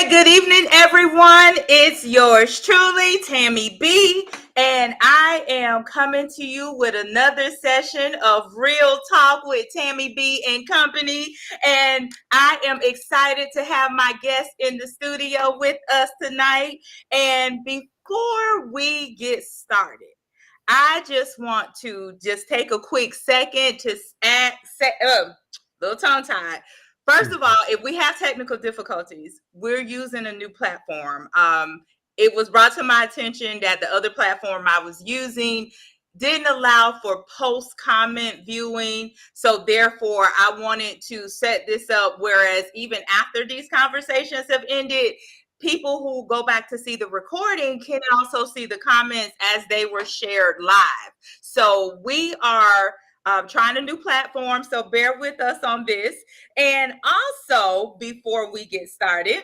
Good evening, everyone. It's yours truly, Tammy B, and I am coming to you with another session of Real Talk with Tammy B and Company. And I am excited to have my guest in the studio with us tonight. And before we get started, I just want to take a quick second to little tongue tied. First of all, if we have technical difficulties, we're using a new platform. It was brought to my attention that the other platform I was using didn't allow for post-comment viewing. So therefore, I wanted to set this up, whereas even after these conversations have ended, people who go back to see the recording can also see the comments as they were shared live. So we are trying a new platform, so bear with us on this. And also, before we get started,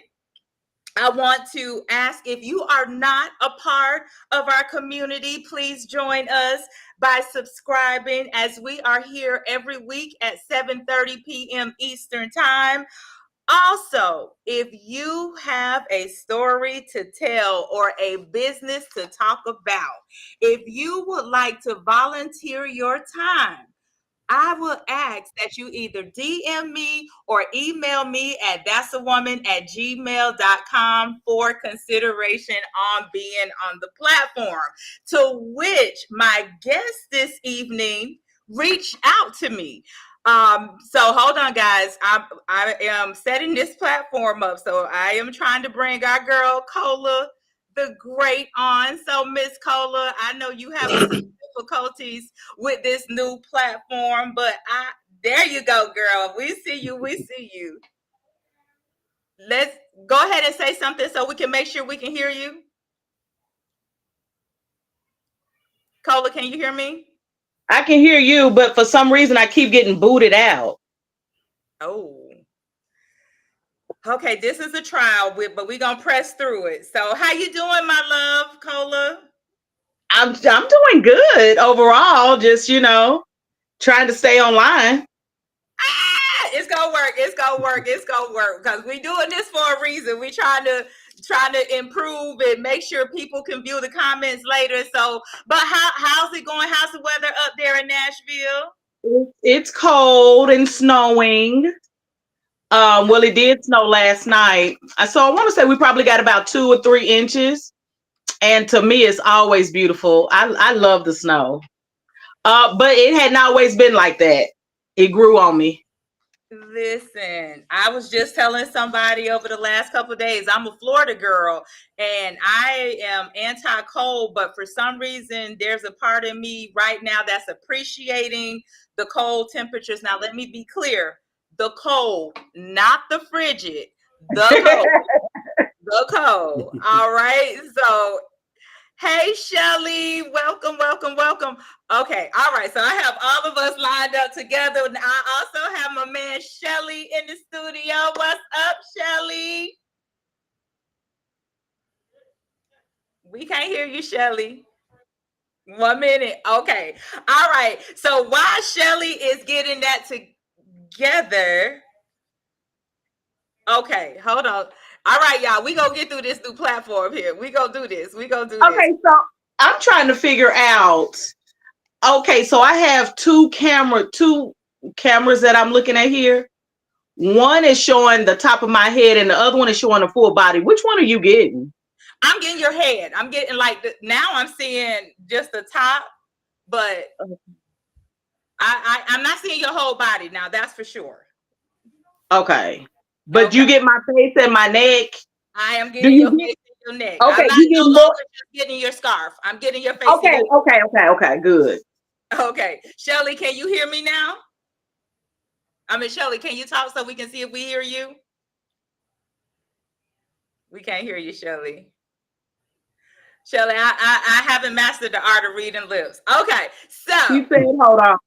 I want to ask, if you are not a part of our community, please join us by subscribing, as we are here every week at 7:30 p.m. Eastern Time. Also, if you have a story to tell or a business to talk about, if you would like to volunteer your time, I will ask that you either DM me or email me at that'sawoman@gmail.com for consideration on being on the platform. To which my guest this evening reached out to me. So hold on, guys. I am setting this platform up. So I am trying to bring our girl Cola the Great on. So Miss Cola, I know you have some difficulties with this new platform, but there you go, girl. We see you. Let's go ahead and say something so we can make sure we can hear you. Cola, can you hear me? I can hear you, but for some reason I keep getting booted out. Oh. Okay, this is a trial, but we're gonna press through it. So how you doing, my love, Cola? I'm doing good overall, just trying to stay online. It's gonna work because we're doing this for a reason. We trying to improve and make sure people can view the comments later. So, but how's it going? How's the weather up there in Nashville? It's cold and snowing. Well, it did snow last night. So I want to say we probably got about 2 or 3 inches. And to me, it's always beautiful. I love the snow. But it hadn't always been like that. It grew on me. Listen, I was just telling somebody over the last couple of days, I'm a Florida girl and I am anti-cold, but for some reason, there's a part of me right now that's appreciating the cold temperatures. Now, let me be clear. The cold, not the frigid, the cold, the cold. All right. So, hey, Shelly, welcome. Okay, all right. So I have all of us lined up together. And I also have my man Shelly in the studio. What's up, Shelly? We can't hear you, Shelly. 1 minute. Okay. All right. So while Shelly is getting that together, okay, hold on. All right, y'all. We gonna get through this new platform here. We gonna do this. Okay, so I'm trying to figure out. Okay, so I have two cameras that I'm looking at here. One is showing the top of my head and the other one is showing the full body. Which one are you getting? I'm getting your head. I'm getting now I'm seeing just the top, but I'm not seeing your whole body now. That's for sure. Okay. But okay. You get my face and my neck. I am getting your face and your neck. Okay, I'm no longer just getting your scarf. I'm getting your face. Okay, good. Okay. Shelly, can you hear me now? Shelly, can you talk so we can see if we hear you? We can't hear you, Shelly. Shelly, I haven't mastered the art of reading lips. Okay, so you said, hold on.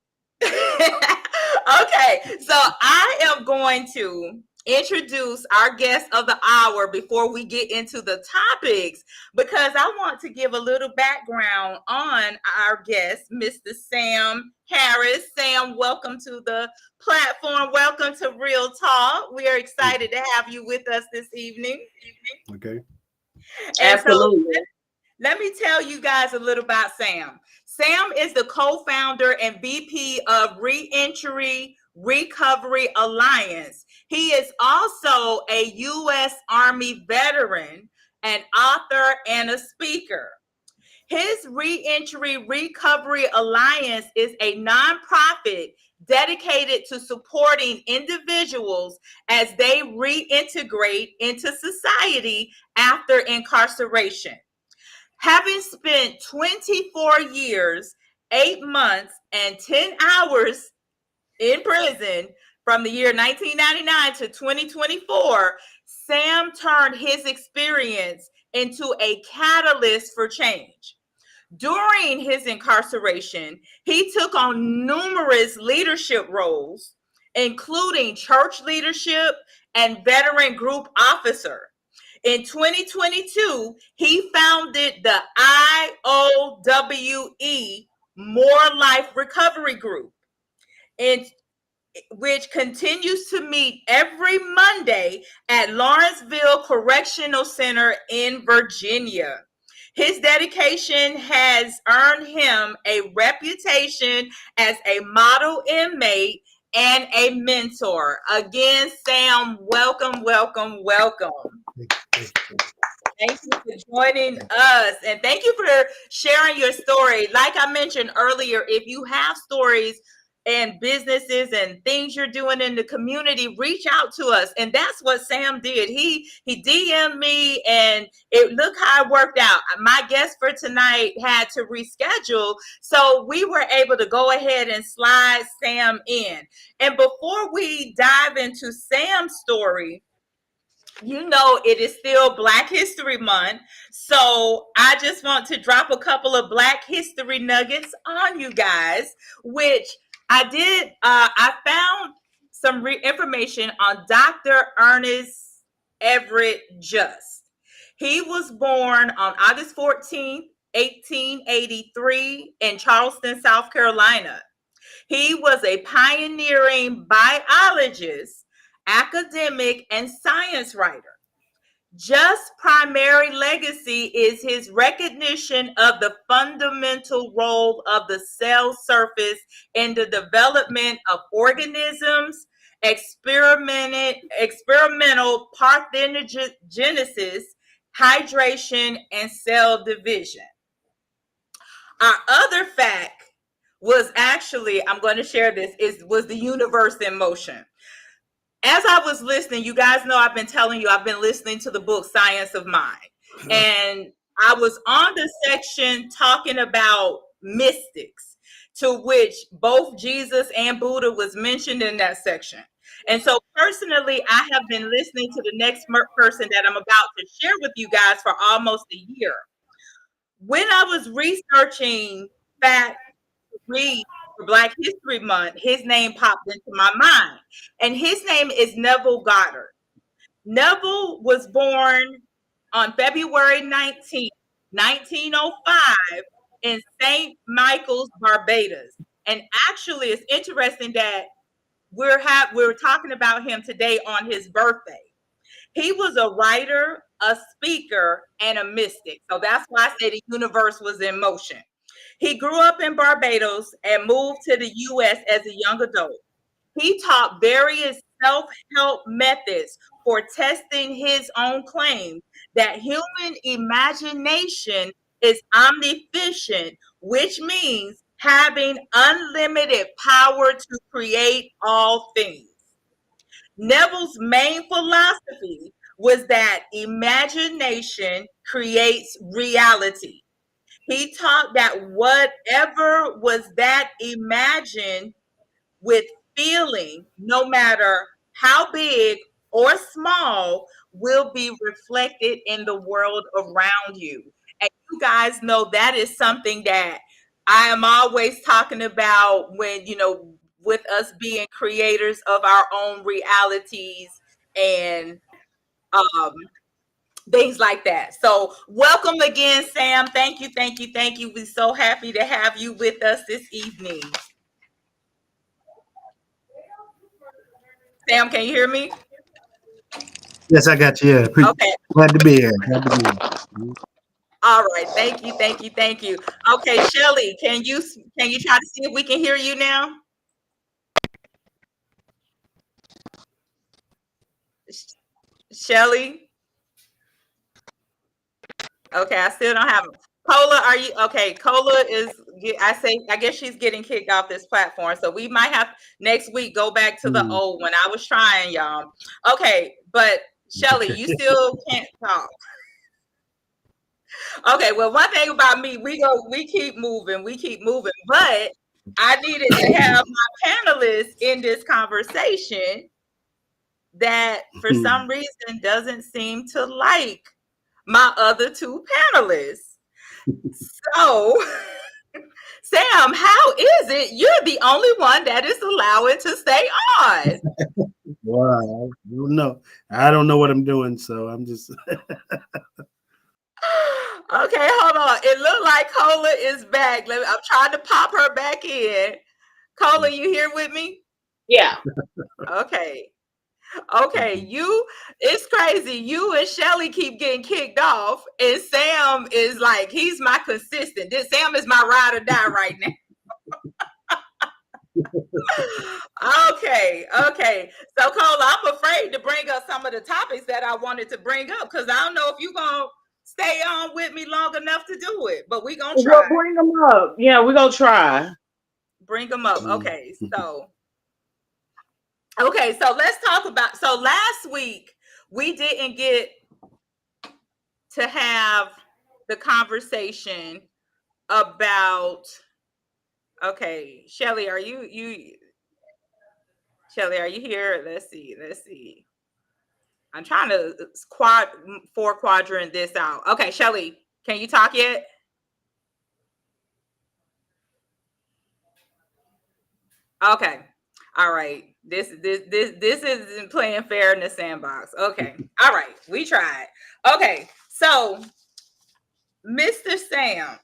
Okay, so I am going to introduce our guest of the hour before we get into the topics, because I want to give a little background on our guest, Mr. Sam Harris. Sam, welcome to the platform. Welcome to Real Talk. We are excited to have you with us this evening. Okay. And so Absolutely. let me tell you guys a little about Sam. Sam is the co-founder and VP of Reentry Recovery Alliance. He is also a U.S. Army veteran, an author, and a speaker. His Reentry Recovery Alliance is a nonprofit dedicated to supporting individuals as they reintegrate into society after incarceration. Having spent 24 years, 8 months, and 10 hours in prison from the year 1999 to 2024, Sam turned his experience into a catalyst for change. During his incarceration, he took on numerous leadership roles, including church leadership and veteran group officer. In 2022, he founded the IOWE More Life Recovery Group, in which continues to meet every Monday at Lawrenceville Correctional Center in Virginia. His dedication has earned him a reputation as a model inmate and a mentor. Again, Sam, welcome, welcome, welcome. Thank you for joining us, and thank you for sharing your story. Like I mentioned earlier, if you have stories and businesses and things you're doing in the community, reach out to us. And that's what Sam did. He DM'd me, and look how it worked out. My guest for tonight had to reschedule, so we were able to go ahead and slide Sam in. And before we dive into Sam's story, you know, it is still Black History Month, so I just want to drop a couple of Black History nuggets on you guys, which I did. I found some information on Dr. Ernest Everett Just. He was born on August 14th, 1883 in Charleston, South Carolina. He was a pioneering biologist, academic, and science writer. Just's primary legacy is his recognition of the fundamental role of the cell surface in the development of organisms, experimental parthenogenesis, hydration, and cell division. Our other fact was actually, I'm going to share this, was the universe in motion. As I was listening, you guys know I've been telling you, I've been listening to the book Science of Mind. And I was on the section talking about mystics, to which both Jesus and Buddha was mentioned in that section. And so personally, I have been listening to the next person that I'm about to share with you guys for almost a year. When I was researching facts to read for Black History Month, his name popped into my mind. And his name is Neville Goddard. Neville was born on February 19th, 1905 in St. Michael's, Barbados. And actually, it's interesting that we're talking about him today on his birthday. He was a writer, a speaker, and a mystic. So that's why I say the universe was in motion. He grew up in Barbados and moved to the U.S. as a young adult. He taught various self-help methods for testing his own claim that human imagination is omniscient, which means having unlimited power to create all things. Neville's main philosophy was that imagination creates reality. He taught that whatever was that imagined with feeling, no matter how big or small, will be reflected in the world around you. And you guys know that is something that I am always talking about when, with us being creators of our own realities and things like that. So welcome again, Sam. Thank you, thank you, thank you. We're so happy to have you with us this evening. Sam, can you hear me? Yes, I got you. Yeah, Okay. glad to be here. Glad to be here. All right. Thank you, thank you, thank you. Okay, Shelly, can you try to see if we can hear you now? Shelly? Okay, I still don't have Cola. Are you okay? Cola is. I guess she's getting kicked off this platform, so we might have next week go back to the Mm. old one. I was trying, y'all. Okay, but Shelly, you still can't talk. Okay, well, one thing about me, we keep moving, but I needed to have my panelists in this conversation that for some reason doesn't seem to like my other two panelists. So, Sam, how is it you're the only one that is allowed to stay on? Wow, I don't know. I don't know what I'm doing, so I'm just. Okay, hold on. It looked like Cola is back. I'm trying to pop her back in. Cola, you here with me? Yeah. Okay. Okay, it's crazy. You and Shelly keep getting kicked off, and Sam is like, he's my consistent. Sam is my ride or die right now. Okay. So, Cola, I'm afraid to bring up some of the topics that I wanted to bring up because I don't know if you're going to stay on with me long enough to do it, but we're going to Well, try. bring them up. Yeah, we're gonna try. Bring them up. Okay, so let's talk about. So, last week, we didn't get to have the conversation about. Okay, Shelly, are you Shelly, are you here? Let's see. I'm trying to four quadrant this out. Okay, Shelly, can you talk yet? Okay. All right. This isn't playing fair in the sandbox. Okay. All right. We tried. Okay. So, Mr. Sam,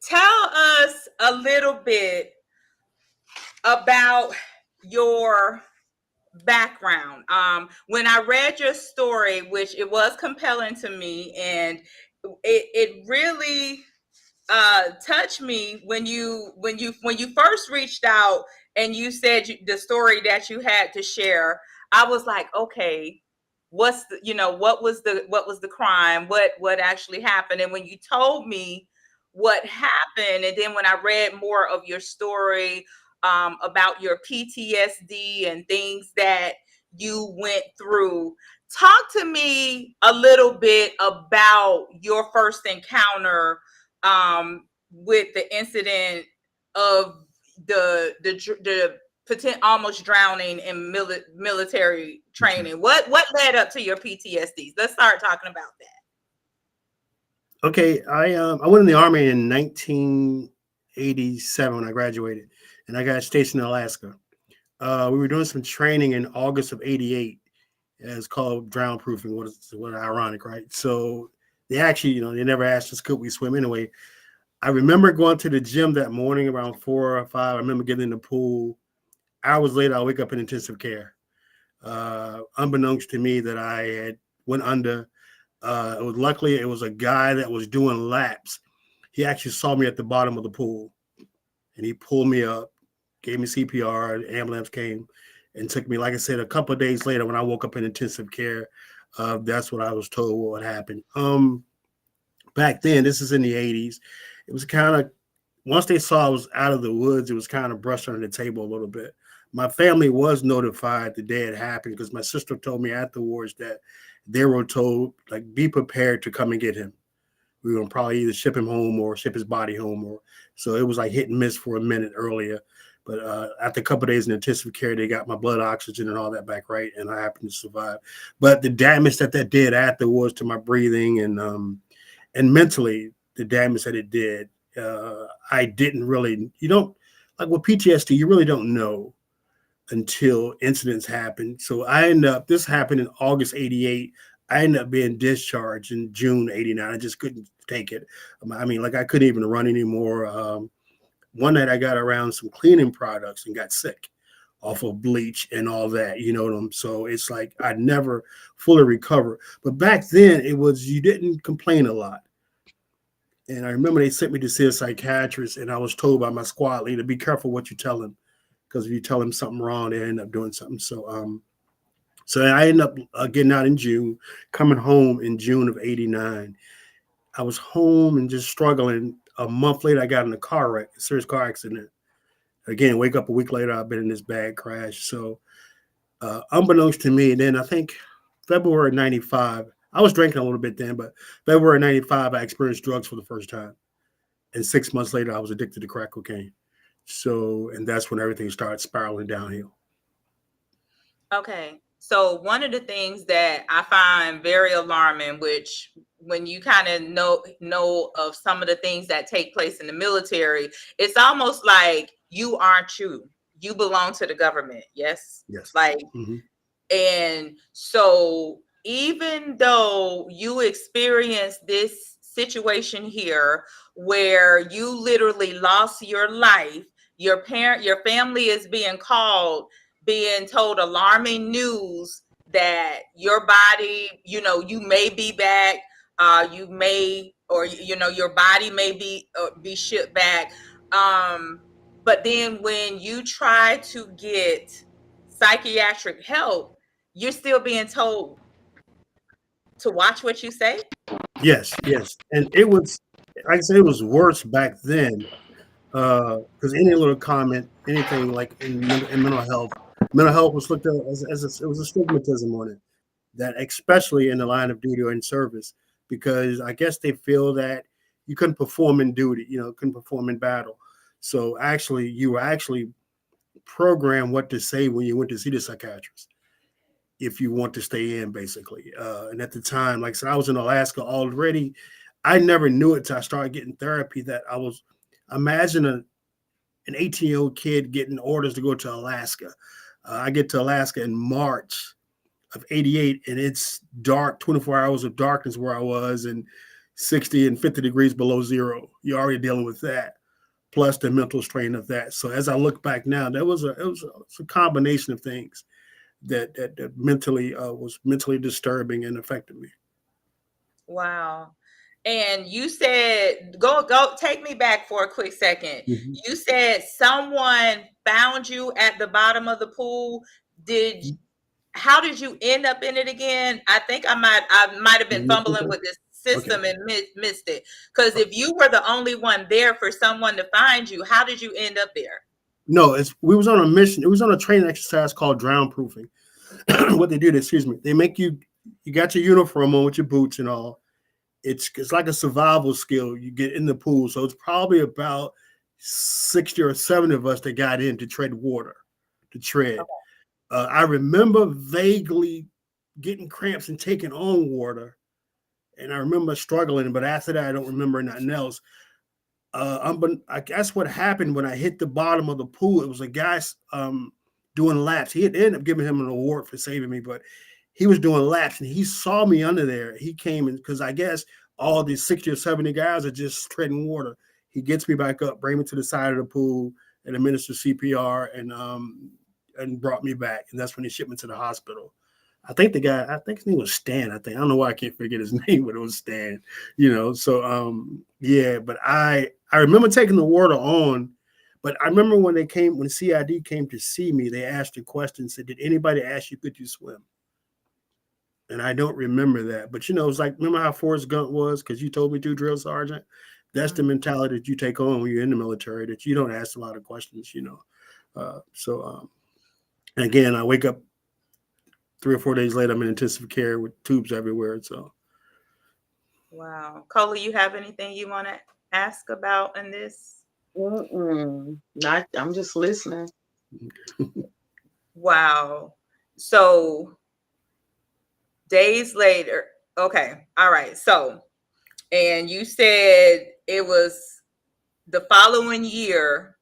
tell us a little bit about your background. When I read your story, which it was compelling to me, and it really touched me when you first reached out and you said the story that you had to share. I was like, okay, what was the crime? What actually happened? And when you told me what happened, and then when I read more of your story about your PTSD and things that you went through, talk to me a little bit about your first encounter with the incident of the almost drowning in military training. What led up to your PTSDs? Let's start talking about that. Okay, I went in the Army in 1987 when I graduated, and I got stationed in Alaska. We were doing some training in August of '88. It's called drown proofing. What ironic, right? So they actually, they never asked us could we swim anyway. I remember going to the gym that morning around 4 or 5. I remember getting in the pool. Hours later, I wake up in intensive care. Unbeknownst to me that I had went under. Luckily it was a guy that was doing laps. He actually saw me at the bottom of the pool, and he pulled me up, gave me CPR. The ambulance came and took me. Like I said, a couple of days later, when I woke up in intensive care, that's what I was told what happened. Back then, this is in the '80s. It was kind of, once they saw I was out of the woods, it was kind of brushed under the table a little bit. My family was notified the day it happened because my sister told me afterwards that they were told, like, be prepared to come and get him. We were going to probably either ship him home or ship his body home. So it was like hit and miss for a minute earlier. But after a couple of days in intensive care, they got my blood oxygen and all that back right, and I happened to survive. But the damage that did afterwards to my breathing and mentally, the damage that it did, I didn't really, like with PTSD, you really don't know until incidents happen. So this happened in August 88. I ended up being discharged in June 89. I just couldn't take it. I mean, like I couldn't even run anymore. One night I got around some cleaning products and got sick off of bleach and all that, you know. So it's like I never fully recovered. But back then it was, you didn't complain a lot. And I remember they sent me to see a psychiatrist, and I was told by my squad leader, be careful what you tell him, because if you tell him something wrong, they end up doing something. So I ended up getting out in June, coming home in June of 89. I was home and just struggling. A month later, I got in a car wreck, a serious car accident. Again, wake up a week later, I've been in this bad crash. So unbeknownst to me, then I think February 95, I was drinking a little bit then, but February 95, I experienced drugs for the first time. And 6 months later, I was addicted to crack cocaine. So, and that's when everything started spiraling downhill. Okay. So one of the things that I find very alarming, which when you kind of know of some of the things that take place in the military, it's almost like you aren't you. You belong to the government. Yes. Yes. Like, and so even though you experience this situation here where you literally lost your life, your family is being told alarming news that your body, you may be back, you may, or your body may be shipped back. But then when you try to get psychiatric help, you're still being told to watch what you say. Yes. And it was, like I said, it was worse back then. Because any little comment, anything like in mental health was looked at it was a stigmatism on it, that especially in the line of duty or in service, because I guess they feel that you couldn't perform in duty, couldn't perform in battle. So actually, you were actually programmed what to say when you went to see the psychiatrist, if you want to stay in, basically. And at the time, like I said, I was in Alaska already. I never knew it till I started getting therapy that I was, imagine an 18-year-old kid getting orders to go to Alaska. I get to Alaska in March of 88, and it's dark, 24 hours of darkness where I was, and 60 and 50 degrees below zero. You're already dealing with that, plus the mental strain of that. So as I look back now, it was a combination of things that mentally was mentally disturbing and affected me. Wow. And you said, go take me back for a quick second. Mm-hmm. You said someone found you at the bottom of the pool. How did you end up in it again? I think I might have been fumbling with this system and missed it. Because if you were the only one there for someone to find you, how did you end up there? No, we was on a mission. It was on a training exercise called drown proofing. What they did, they make you got your uniform on with your boots and all. It's like a survival skill. You get in the pool. So it's probably about 60 or 70 of us that got in to tread water, Okay. I remember vaguely getting cramps and taking on water. And I remember struggling, but after that, I don't remember nothing else. I guess what happened when I hit the bottom of the pool, it was a guy doing laps. They ended up giving him an award for saving me, but he was doing laps and he saw me under there. He came in because I guess all these 60 or 70 guys are just treading water. He gets me back up, bring me to the side of the pool, and administered CPR and brought me back. And that's when he shipped me to the hospital. I think his name was Stan. I don't know why I can't forget his name, but it was Stan, So, yeah, but I remember taking the water on, but I remember when CID came to see me, they asked a question, said, did anybody ask you, could you swim? And I don't remember that, but it's like, remember how Forrest Gump was? Because you told me to, drill sergeant. That's the mentality that you take on when you're in the military, that you don't ask a lot of questions, And again, I wake up 3 or 4 days later, I'm in intensive care with tubes everywhere. So, wow, Cola, you have anything you want to ask about in this? I'm just listening. Wow. So days later, okay, all right. So, and you said it was the following year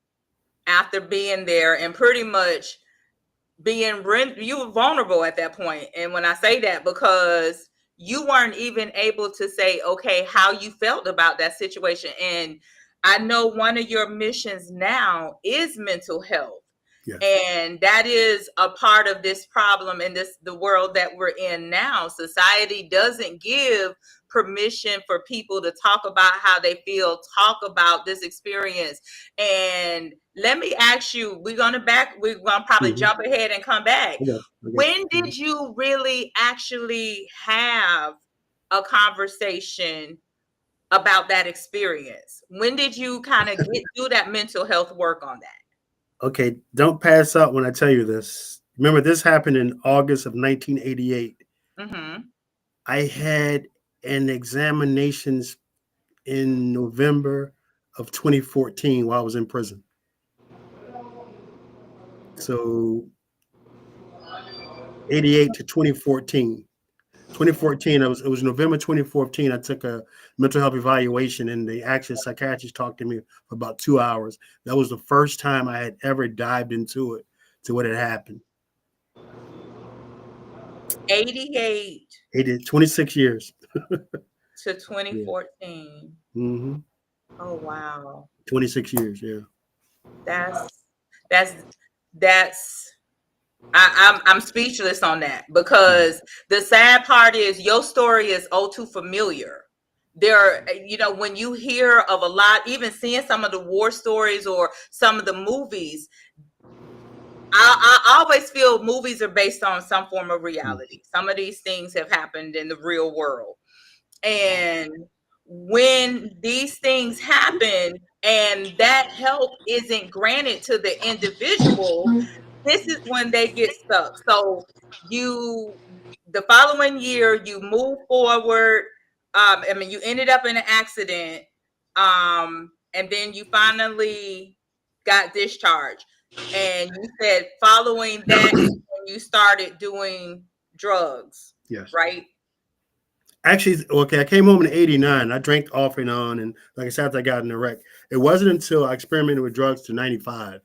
after being there and pretty much you were vulnerable at that point. And when I say that, because you weren't even able to say, okay, how you felt about that situation. And I know one of your missions now is mental health. Yes. And that is a part of this problem in the world that we're in now. Society doesn't give permission for people to talk about how they feel, talk about this experience. And let me ask you, we're gonna probably jump ahead and come back. Okay. When did you really actually have a conversation about that experience? When did you kind of do that mental health work on that? Okay, don't pass out when I tell you this. Remember, this happened in August of 1988. Mm-hmm. I had an examinations in November of 2014 while I was in prison. So 88 to 2014. 2014, it was November 2014. I took a mental health evaluation, and the actual psychiatrist talked to me for about 2 hours. That was the first time I had ever dived into it, to what had happened. 88 26 years. to 2014. Mm-hmm. Oh wow. 26 years, yeah. That's I'm speechless on that, because the sad part is your story is all too familiar. There, when you hear of a lot, even seeing some of the war stories or some of the movies, I always feel movies are based on some form of reality. Some of these things have happened in the real world. And when these things happen and that help isn't granted to the individual, this is when they get stuck. So the following year, you move forward. You ended up in an accident, and then you finally got discharged. And you said following that, you started doing drugs. Yes. Right? Actually, okay, I came home in 89. I drank off and on, and like I said, after I got in a wreck. It wasn't until I experimented with drugs to 95.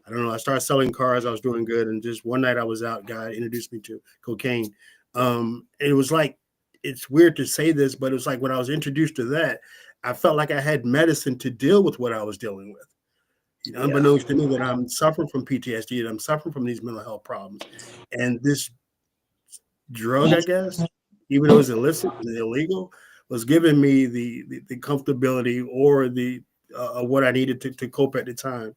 I don't know. I started selling cars. I was doing good, and just one night I was out. Guy introduced me to cocaine. And it was like, it's weird to say this, but it was like when I was introduced to that, I felt like I had medicine to deal with what I was dealing with. Unbeknownst to me, that I'm suffering from PTSD, and I'm suffering from these mental health problems, and this drug, I guess, even though it's illicit and illegal, was giving me the comfortability or the what I needed to cope at the time.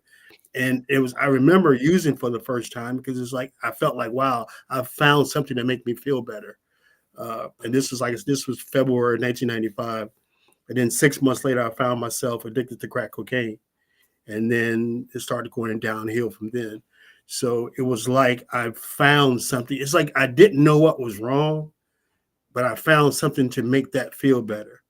And I remember using for the first time, because it's like, I felt like, wow, I found something to make me feel better. And this was February 1995. And then 6 months later, I found myself addicted to crack cocaine. And then it started going downhill from then. So it was like I found something. It's like I didn't know what was wrong, but I found something to make that feel better.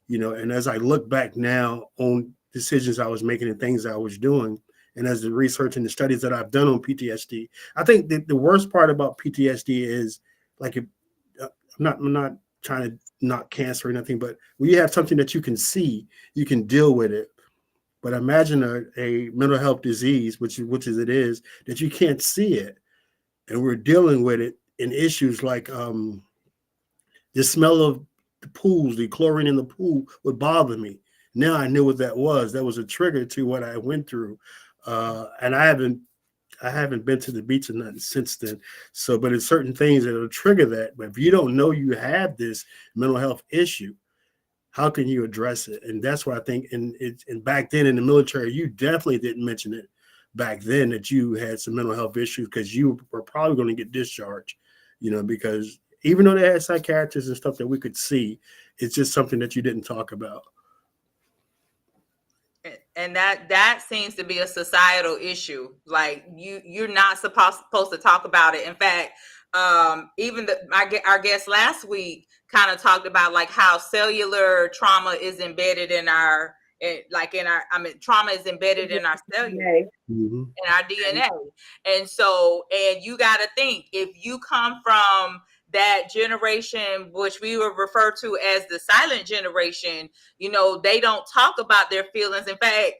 And as I look back now on decisions I was making and things I was doing, and as the research and the studies that I've done on PTSD, I think that the worst part about PTSD is, like, I'm not trying to knock cancer or nothing, but when you have something that you can see, you can deal with it. But imagine a mental health disease, which it is, that you can't see it, and we're dealing with it in issues like the smell of the pools, the chlorine in the pool would bother me. Now I knew what that was. That was a trigger to what I went through, and I haven't been to the beach or nothing since then. So, but it's certain things that will trigger that. But if you don't know you have this mental health issue, how can you address it? And that's what I think. And back then in the military, you definitely didn't mention it back then, that you had some mental health issues, because you were probably going to get discharged. Because even though they had psychiatrists and stuff that we could see, it's just something that you didn't talk about. And that seems to be a societal issue. Like, you're not supposed to talk about it. In fact, even our guest last week kind of talked about, like, how cellular trauma is embedded in our trauma is embedded in our cellular, in our DNA. And so, and you got to think, if you come from that generation, which we would refer to as the silent generation, they don't talk about their feelings. In fact,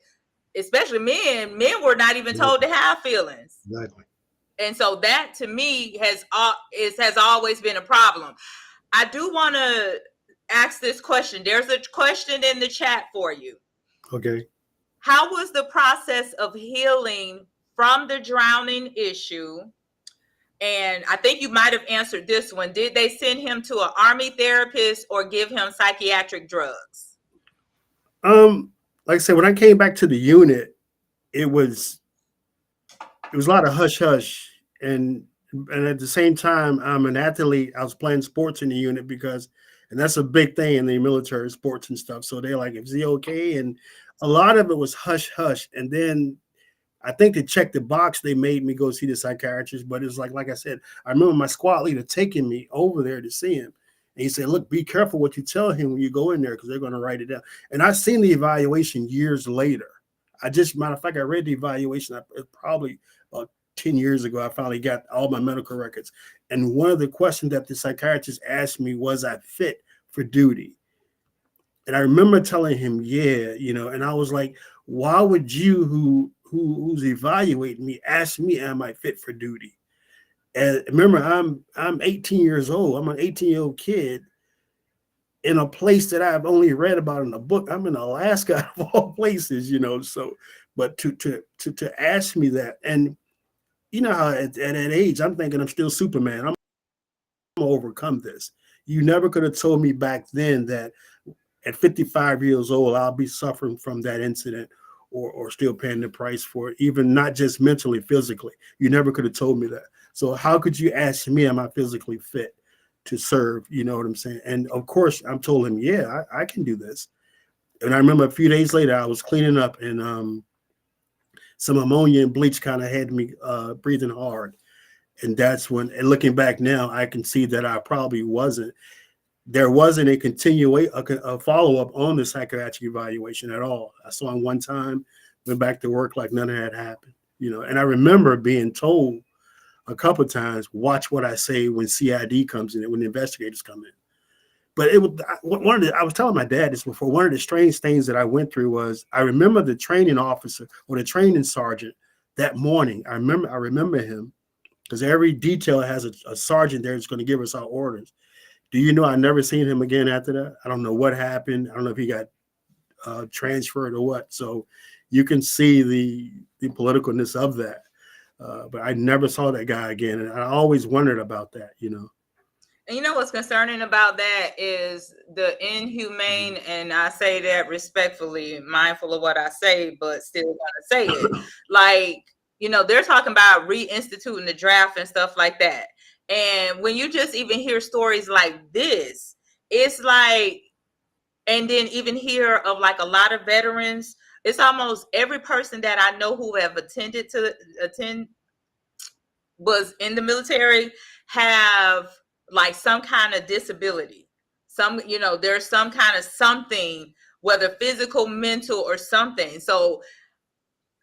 especially men were not even told to have feelings. Exactly. And so that to me has always been a problem. I do want to ask this question. There's a question in the chat for you. Okay. How was the process of healing from the drowning issue? And I think you might have answered this one. Did they send him to an army therapist or give him psychiatric drugs? Like I said, when I came back to the unit, it was a lot of hush hush, and at the same time, I'm an athlete. I was playing sports in the unit and that's a big thing in the military, sports and stuff. So they're like, "Is he okay?" And a lot of it was hush hush. And then I think to check the box, they made me go see the psychiatrist. But it's like I said, I remember my squad leader taking me over there to see him. And he said, "Look, be careful what you tell him when you go in there because they're going to write it down." And I've seen the evaluation years later. Matter of fact, I read the evaluation probably about 10 years ago. I finally got all my medical records. And one of the questions that the psychiatrist asked me was, I fit for duty? And I remember telling him, yeah, and I was like, why would you who's evaluating me ask me, am I fit for duty? And remember, I'm 18 years old. I'm an 18-year-old kid in a place that I've only read about in a book. I'm in Alaska of all places, so but to ask me that, and how at that age I'm thinking I'm still Superman. I'm gonna overcome this. You never could have told me back then that at 55 years old I'll be suffering from that incident or still paying the price for it, even not just mentally, physically. You never could have told me that. So how could you ask me, am I physically fit to serve? You know what I'm saying? And of course I'm told him, yeah, I can do this. And I remember a few days later I was cleaning up, and some ammonia and bleach kind of had me breathing hard. And that's when, and looking back now, I can see that I probably wasn't. There wasn't a follow-up on the psychiatric evaluation at all. I saw him one time, went back to work like nothing had happened, And I remember being told a couple of times, watch what I say when CID comes in, when the investigators come in. But it was I was telling my dad this before. One of the strange things that I went through was I remember the training officer or the training sergeant that morning. I remember him because every detail has a sergeant there that's going to give us our orders. Do you know I never seen him again after that? I don't know what happened. I don't know if he got transferred or what. So you can see the politicalness of that. But I never saw that guy again. And I always wondered about that, And you know what's concerning about that is the inhumane, and I say that respectfully, mindful of what I say, but still gonna say it. Like, they're talking about reinstituting the draft and stuff like that. And when you just even hear stories like this, it's like, and then even hear of like a lot of veterans, it's almost every person that I know who have was in the military have like some kind of disability. There's some kind of something, whether physical, mental, or something. So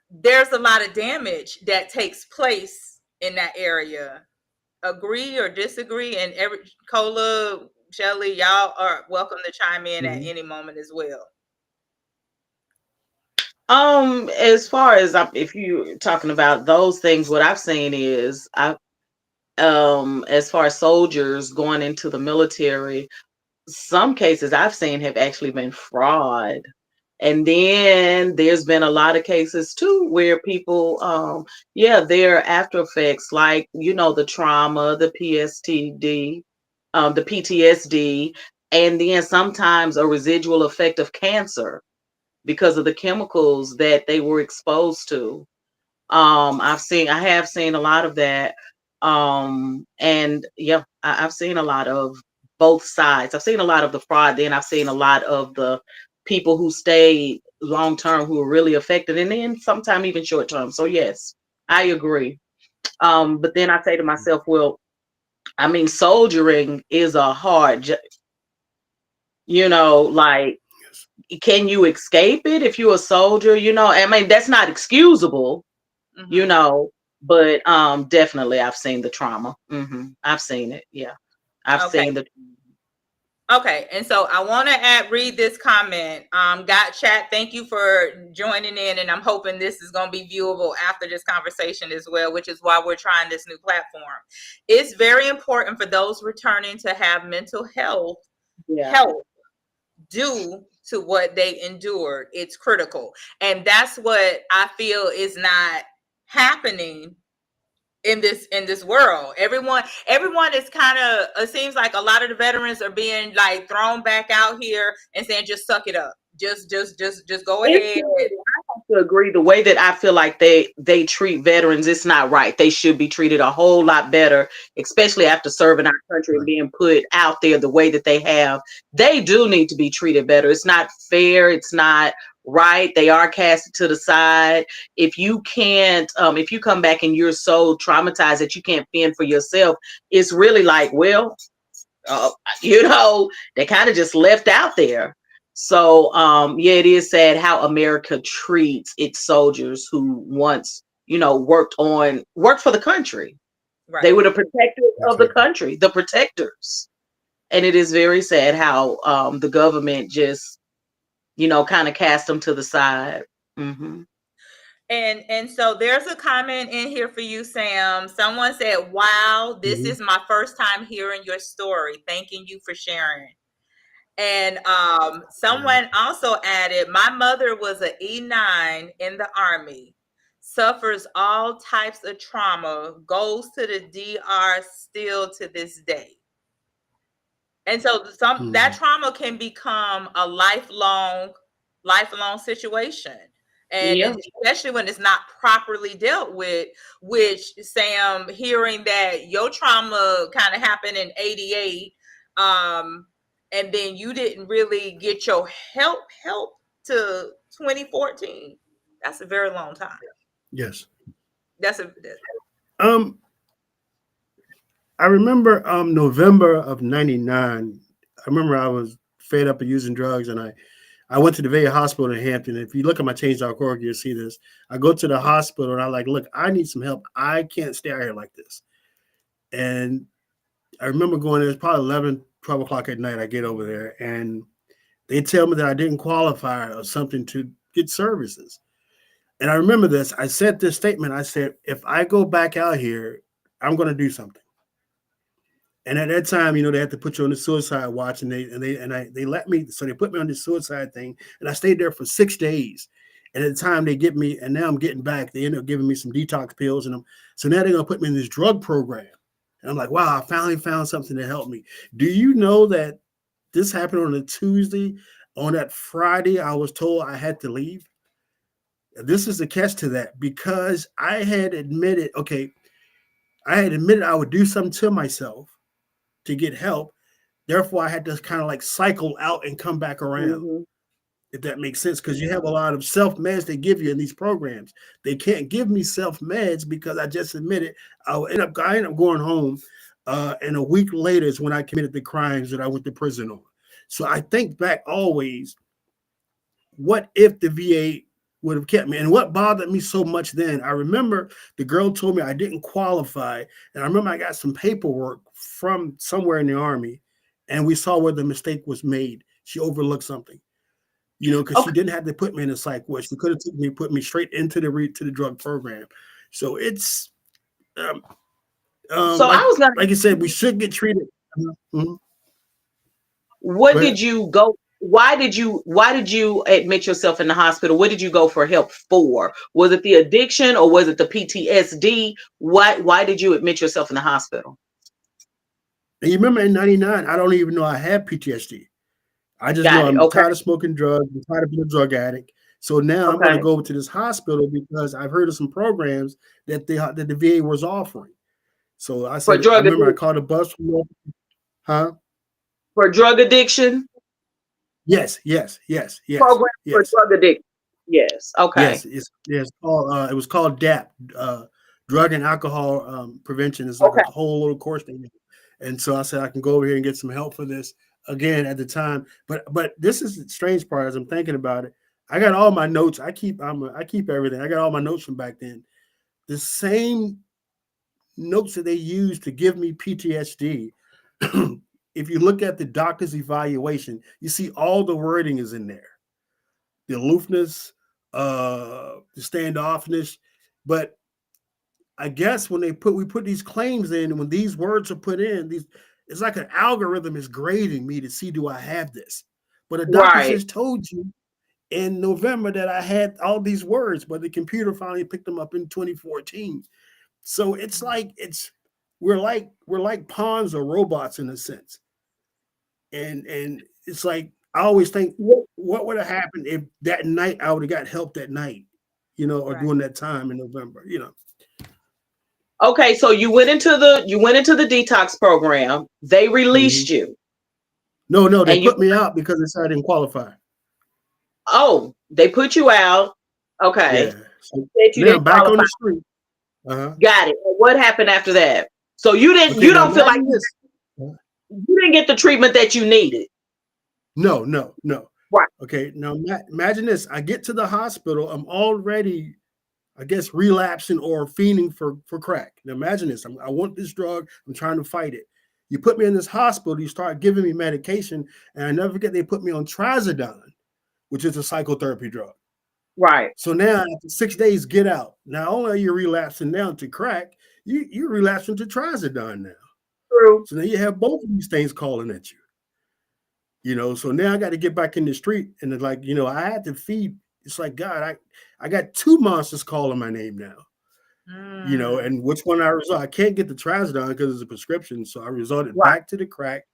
there's a lot of damage that takes place in that area. Agree or disagree? And Cola, Shelly, y'all are welcome to chime in at any moment as well. As far as if you're talking about those things, what I've seen is as far as soldiers going into the military, some cases I've seen have actually been fraud. And then there's been a lot of cases too where people, there are after effects like, the trauma, the PTSD, the PTSD, and then sometimes a residual effect of cancer because of the chemicals that they were exposed to. I have seen a lot of that. And yeah, I've seen a lot of both sides. I've seen a lot of the fraud, then I've seen a lot of the people who stayed long term who were really affected, and then sometimes even short term. So yes, I agree. But then I say to myself, well, I mean, soldiering is a hard, like, can you escape it if you're a soldier? I mean, that's not excusable, but definitely I've seen the trauma. I've seen it. Yeah. I've seen the Okay, and so I want to read this comment. Got chat. Thank you for joining in, and I'm hoping this is going to be viewable after this conversation as well, which is why we're trying this new platform. It's very important for those returning to have mental health help due to what they endured. It's critical, and that's what I feel is not happening in this world. Everyone is kind of, it seems like a lot of the veterans are being like thrown back out here and saying just suck it up, just go ahead. I have to agree. The way that I feel like they treat veterans, it's not right. They should be treated a whole lot better, especially after serving our country and being put out there the way that they have. They do need to be treated better. It's not fair. It's not right. They are casted to the side. If you can't, if you come back and you're so traumatized that you can't fend for yourself, it's really like, well, they kind of just left out there. So yeah, it is sad how America treats its soldiers who once, worked for the country. Right. They were the protectors of the country, the protectors. And it is very sad how the government just, kind of cast them to the side. Mm-hmm. And so there's a comment in here for you, Sam. Someone said, wow, this is my first time hearing your story. Thanking you for sharing. And someone also added, my mother was an E9 in the Army, suffers all types of trauma, goes to the DR still to this day. And so that trauma can become a lifelong situation. And especially when it's not properly dealt with, which, Sam, hearing that your trauma kind of happened in 88, and then you didn't really get your help to 2014. That's a very long time. Yes. That's I remember November of 99. I remember I was fed up of using drugs, and I went to the VA hospital in Hampton. If you look at my change.org, you'll see this. I go to the hospital and I like, look, I need some help. I can't stay out here like this. And I remember going there, it's probably 11, 12 o'clock at night. I get over there and they tell me that I didn't qualify or something to get services. And I remember this. I said this statement. I said, if I go back out here, I'm going to do something. And at that time, they had to put you on the suicide watch, and they let me. So they put me on the suicide thing, and I stayed there for 6 days. And at the time, they get me, and now I'm getting back. They end up giving me some detox pills, so now they're gonna put me in this drug program. And I'm like, wow, I finally found something to help me. Do you know that this happened on a Tuesday? On that Friday, I was told I had to leave. This is the catch to that, because I had admitted, I would do something to myself to get help. Therefore, I had to kind of like cycle out and come back around, if that makes sense, because you have a lot of self-meds they give you in these programs. They can't give me self-meds because I just admitted I ended up going home, and a week later is when I committed the crimes that I went to prison on. So I think back always, what if the VA would have kept me? And what bothered me so much then, I remember the girl told me I didn't qualify. And I remember I got some paperwork from somewhere in the Army, and we saw where the mistake was made. She overlooked something, because she didn't have to put me in a psych ward. She could have put me straight into the drug program. So it's, so I was gonna, like you said, we should get treated. What did you go? Why did you admit yourself in the hospital? What did you go for help for? Was it the addiction or was it the PTSD? Why did you admit yourself in the hospital? And you remember in 99, I don't even know I had PTSD. I just know I'm tired of smoking drugs. I'm tired of being a drug addict. So now I'm going to go over to this hospital because I've heard of some programs that the VA was offering. So I said, I remember I called a bus from, for drug addiction? Yes. Program for drug addiction. Yes. Okay. Yes. Called, it was called DAP, Drug and Alcohol Prevention. It's like a whole little course thing. And so I said, I can go over here and get some help for this again at the time. But this is the strange part as I'm thinking about it. I got all my notes. I keep everything. I got all my notes from back then. The same notes that they used to give me PTSD if you look at the doctor's evaluation, you see all the wording is in there. The aloofness, the standoffness. But I guess when we put these claims in, and when these words are put in, it's like an algorithm is grading me to see, do I have this? But a doctor Right. just told you in November that I had all these words, but the computer finally picked them up in 2014. So it's like we're like pawns or robots in a sense. And it's like I always think, what would have happened if that night I would have got help that night, or Right. during that time in November, Okay, so you went into the detox program. They released Mhm. you. No, they And you put me out because they said I didn't qualify. they put you out. Okay. Yeah. So Said you now I'm didn't back on qualify. the street. Uh-huh. Got it. What happened after that? So you Okay, now don't feel like imagine this. you didn't get the treatment that you needed. No. Right. Okay, now imagine this. I get to the hospital. I'm already, I guess, relapsing or fiending for crack. Now imagine this. I want this drug. I'm trying to fight it. You put me in this hospital. You start giving me medication, and I never forget they put me on trazodone, which is a psychotherapy drug. Right. So now after 6 days, get out. Not only are you relapsing now to crack, you're relapsing to trazodone now. True. So now you have both of these things calling at you. So now I got to get back in the street, and it's like, I had to feed. It's like, God, I got two monsters calling my name now. And which one I resort? I can't get the trazodone because it's a prescription, so I resorted back to the crack.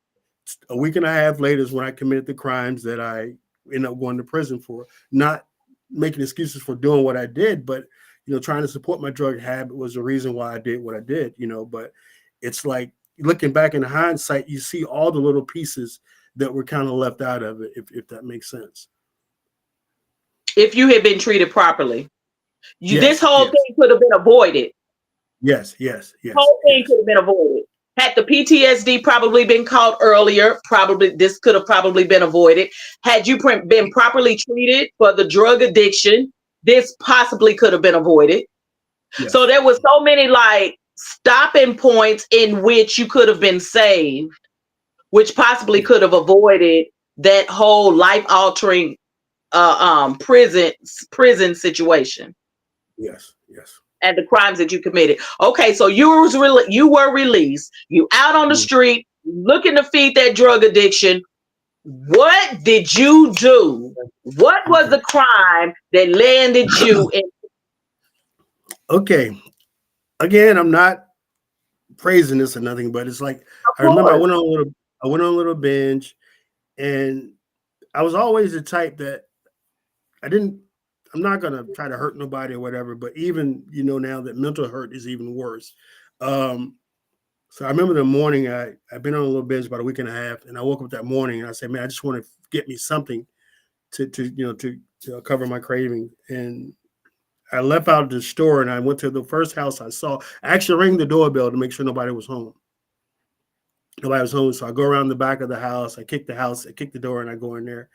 A week and a half later is when I committed the crimes that I ended up going to prison for. Not making excuses for doing what I did, but trying to support my drug habit was the reason why I did what I did. But it's like looking back in hindsight, you see all the little pieces that were kind of left out of it, if that makes sense. If you had been treated properly, this Yes, whole yes. thing could have been avoided. Yes. Whole thing could have been avoided. Had the PTSD probably been caught earlier, this could have probably been avoided. Had you been properly treated for the drug addiction, this possibly could have been avoided. Yes. So there was so many like stopping points in which you could have been saved, which possibly could have avoided that whole life-altering prison situation. Yes. And the crimes that you committed. Okay, so you were released. You out on the street, looking to feed that drug addiction. What did you do? What was the crime that landed you in? Okay. Again, I'm not praising this or nothing, but it's like I remember I went on a little binge, and I was always the type that I'm not gonna try to hurt nobody or whatever, but even now that mental hurt is even worse. So I remember the morning I've been on a little binge about a week and a half, and I woke up that morning and I said, man, I just want to get me something to cover my craving. And I left out of the store and I went to the first house I saw. I actually rang the doorbell to make sure nobody was home. Nobody was home, so I go around the back of the house. I kick the door, and I go in there.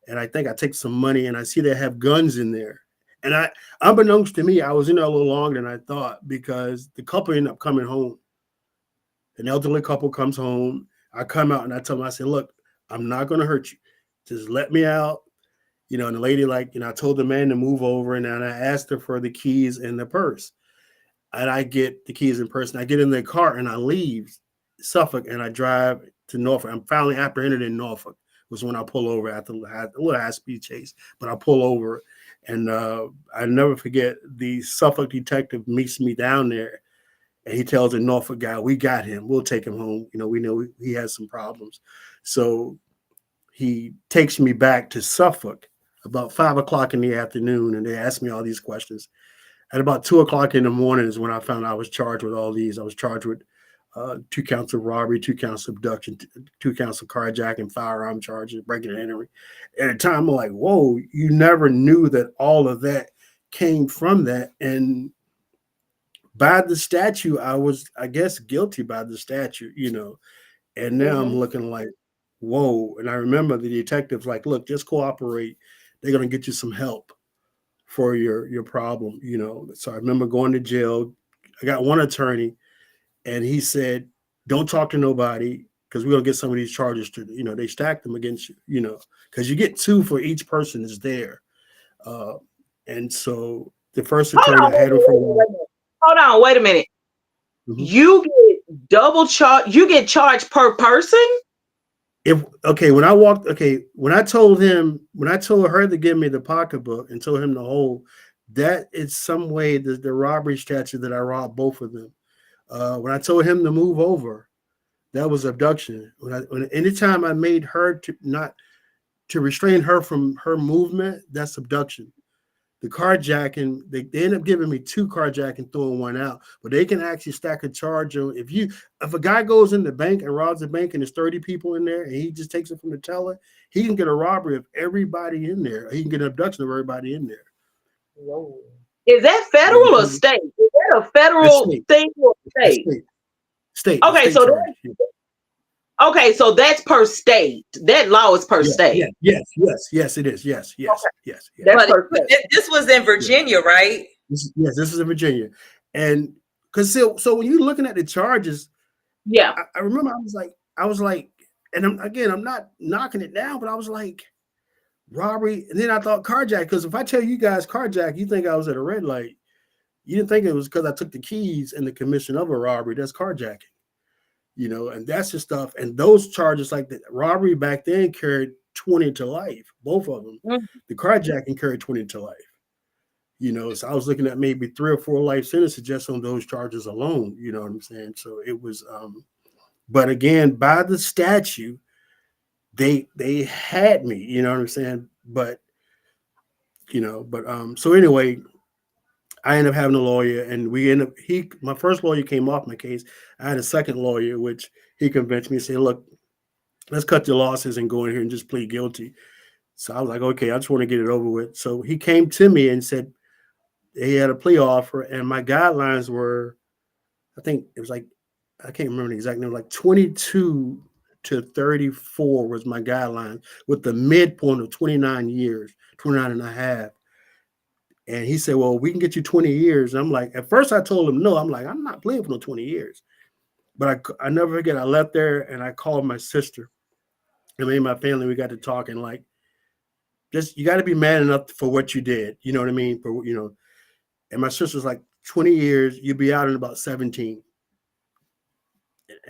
And I think I take some money, and I see they have guns in there. And unbeknownst to me, I was in there a little longer than I thought because the couple ended up coming home. An elderly couple comes home. I come out and I tell them, I said, look, I'm not going to hurt you. Just let me out. And the lady, I told the man to move over, and then I asked her for the keys and the purse. And I get the keys and purse, and I get in the car and I leave Suffolk and I drive to Norfolk. I'm finally apprehended in Norfolk. Was when I pull over after a little high-speed chase, but I pull over, and I never forget the Suffolk detective meets me down there, and he tells the Norfolk guy, "We got him. We'll take him home. We know he has some problems." So he takes me back to Suffolk about 5:00 in the afternoon, and they asked me all these questions. At about 2:00 in the morning is when I found I was charged with all these. I was charged with 2 counts of robbery, 2 counts of abduction, 2 counts of carjacking, firearm charges, breaking and entering. At the time, I'm like, whoa, you never knew that all of that came from that. And by the statute, I was, I guess, guilty by the statute, And now I'm looking like, whoa. And I remember the detectives like, look, just cooperate. They're going to get you some help for your problem, So I remember going to jail. I got one attorney. And he said, don't talk to nobody, because we're gonna get some of these charges to, they stack them against you, because you get 2 for each person that's there. And so the first attorney I had him for a while. Hold on, wait a minute. Mhm. You get double charge. You get charged per person. When I told her to give me the pocketbook and told him to hold, that is some way the robbery statute that I robbed both of them. When I told him to move over, that was abduction. Anytime I made her to restrain her from her movement, that's abduction. The carjacking, they end up giving me 2 carjacking, throwing 1 out, but they can actually stack a charge on if a guy goes in the bank and robs the bank and there's 30 people in there and he just takes it from the teller, he can get a robbery of everybody in there. He can get an abduction of everybody in there. Whoa. Is that federal or state? Is that a federal thing or state? State. Okay, so that's per state. That law is per state. Yes, it is. Yes. But this was in Virginia, right? This is in Virginia. And because so when you're looking at the charges, I remember I was like, and I'm not knocking it down, but I was like, robbery, and then I thought carjack, because if I tell you guys carjack, you think I was at a red light. You didn't think it was because I took the keys in the commission of a robbery. That's carjacking. And that's the stuff. And those charges, like the robbery back then, carried 20 to life, both of them. Mm-hmm. The carjacking carried 20 to life. So I was looking at maybe 3 or 4 life sentences just on those charges alone. You know what I'm saying? So it was, but again, by the statute, they had me. You know what I'm saying? But so anyway, I ended up having a lawyer, and my first lawyer came off my case. I had a second lawyer, which he convinced me to say, look, let's cut your losses and go in here and just plead guilty. So I was like, okay, I just want to get it over with. So he came to me and said he had a plea offer, and my guidelines were, I think it was like, I can't remember the exact number, like 22 to 34 was my guideline, with the midpoint of 29 years, 29 and a half. And he said, well, we can get you 20 years. And I'm like, at first I told him no. I'm like, I'm not playing for no 20 years. But I never forget, I left there and I called my sister. And me and my family, we got to talking like, just, you got to be man enough for what you did. You know what I mean? And my sister's like, 20 years, you'll be out in about 17.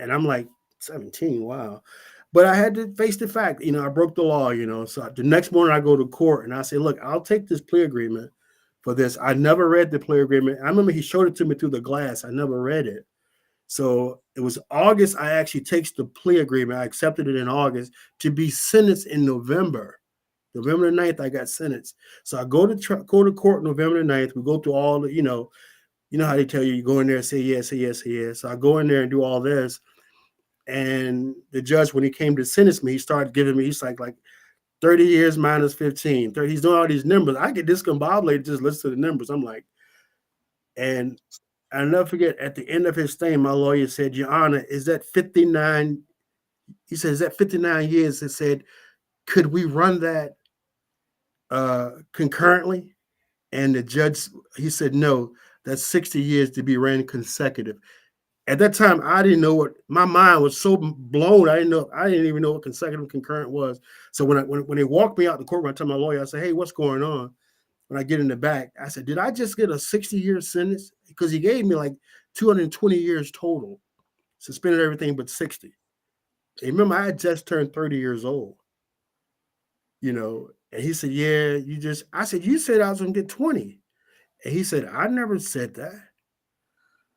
And I'm like, 17, wow. But I had to face the fact, I broke the law, So the next morning I go to court and I say, look, I'll take this plea agreement for this. I never read the plea agreement. I remember he showed it to me through the glass. I never read it. So it was August. I actually takes the plea agreement. I accepted it in August to be sentenced in November. November the 9th, I got sentenced. So I go to court November the 9th. We go through all the, you know how they tell you go in there and say yes, say yes, say yes. So I go in there and do all this. And the judge, when he came to sentence me, he started giving me, he's like 30 years minus 15. 30, he's doing all these numbers. I get discombobulated just listen to the numbers. I'm like, and I'll never forget, at the end of his thing, my lawyer said, Your Honor, is that 59? He said, is that 59 years? He said, could we run that concurrently? And the judge, he said, no, that's 60 years to be ran consecutive. At that time, I didn't know what, my mind was so blown. I didn't even know what consecutive concurrent was. So when they walked me out the courtroom, I told my lawyer, I said, hey, what's going on? When I get in the back, I said, did I just get a 60-year sentence? Because he gave me like 220 years total, suspended everything but 60. And remember, I had just turned 30 years old, and he said, yeah, I said, you said I was going to get 20. And he said, I never said that.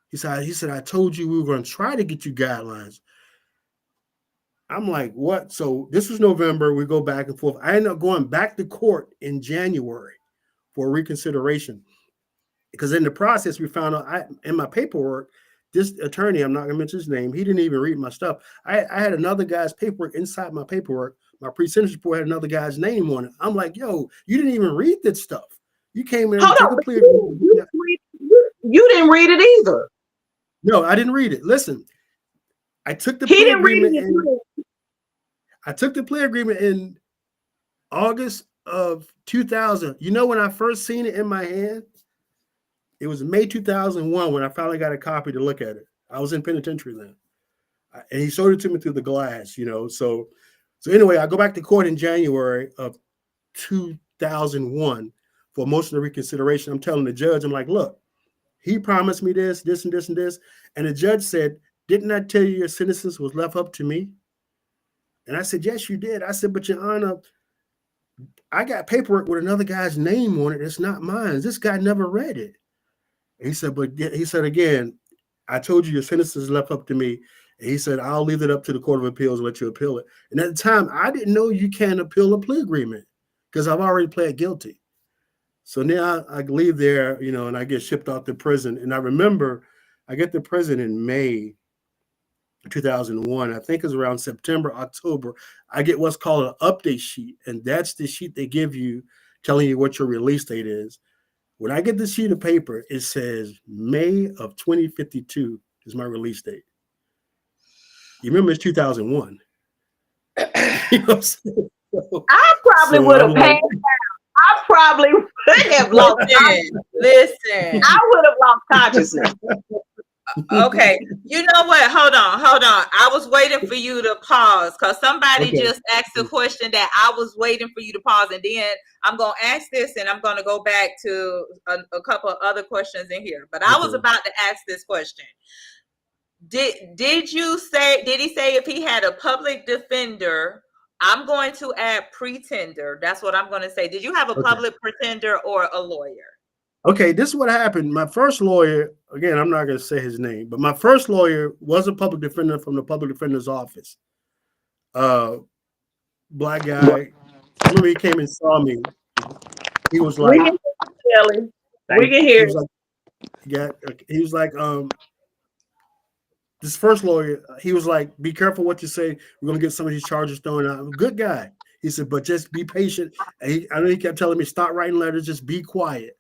He said, I told you we were going to try to get you guidelines. I'm like, what? So this was November. We go back and forth. I ended up going back to court in January for reconsideration. Because in the process, we found out in my paperwork, this attorney, I'm not going to mention his name, he didn't even read my stuff. I had another guy's paperwork inside my paperwork. My pre-sentence report had another guy's name on it. I'm like, yo, you didn't even read that stuff. You came in and took a plea. You didn't read it either. No, I didn't read it. Listen, I took the plea agreement. I took the plea agreement in August of 2000. You know when I first seen it in my hand? It was May 2001 when I finally got a copy to look at it. I was in penitentiary then. And he showed it to me through the glass, you know. So anyway, I go back to court in January of 2001 for a motion of reconsideration. I'm telling the judge, I'm like, look, he promised me this, this, and this, and this. And the judge said, didn't I tell you your sentences was left up to me? And I said, yes, you did. I said, but Your Honor, I got paperwork with another guy's name on it. It's not mine. This guy never read it. And he said, but he said, again, I told you your sentences left up to me. And he said, I'll leave it up to the Court of Appeals, let you appeal it. And at the time, I didn't know you can't appeal a plea agreement because I've already pled guilty. So now I leave there, you know, and I get shipped off to prison. And I remember I get to prison in May 2001. I think it was around September, October. I get what's called an update sheet. And that's the sheet they give you telling you what your release date is. When I get the sheet of paper, it says May of 2052 is my release date. You remember it's 2001. You know what I'm saying? I probably would have passed out. I probably would have lost consciousness. Listen. I would have lost consciousness. Okay. You know what? Hold on. I was waiting for you to pause because somebody just asked a question that I was waiting for you to pause. And then I'm going to ask this and I'm going to go back to a couple of other questions in here. But I was about to ask this question. Did he say if he had a public defender? I'm going to add pretender. That's what I'm going to say. Did you have a public pretender or a lawyer? Okay, this is what happened. My first lawyer, again, I'm not going to say his name, but my first lawyer was a public defender from the public defender's office. Black guy. I remember he came and saw me. He was like, we can hear. He was like, this first lawyer, he was like, be careful what you say. We're going to get some of these charges thrown out. I'm a good guy. He said, but just be patient. And I know he kept telling me, stop writing letters, just be quiet.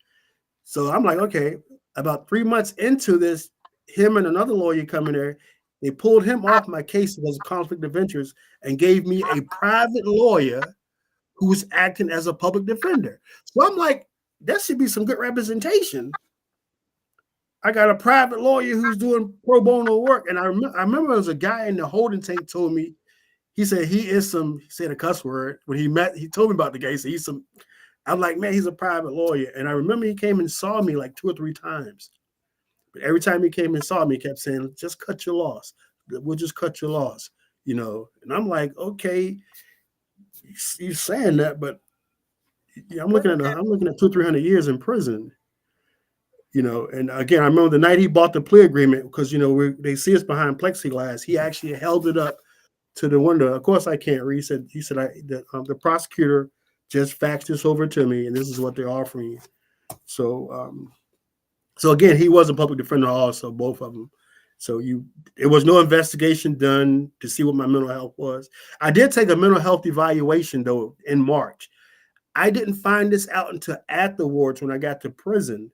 So I'm like, okay. About 3 months into this, him and another lawyer come in there. They pulled him off my case as a conflict of interest and gave me a private lawyer who was acting as a public defender. So I'm like, that should be some good representation. I got a private lawyer who's doing pro bono work. And I remember there was a guy in the holding tank told me, he said he said a cuss word. When he told me about the guy, he said I'm like, man, he's a private lawyer. And I remember he came and saw me like 2 or 3 times. But every time he came and saw me, he kept saying, just cut your loss. We'll just cut your loss, you know. And I'm like, okay, you're saying that, but I'm looking at 200-300 years in prison. You know, and again, I remember the night he bought the plea agreement because, you know, they see us behind plexiglass. He actually held it up to the window. Of course, I can't read. He said the prosecutor just faxed this over to me, and this is what they're offering you. So again, he was a public defender also, both of them. So it was no investigation done to see what my mental health was. I did take a mental health evaluation though in March. I didn't find this out until afterwards when I got to prison,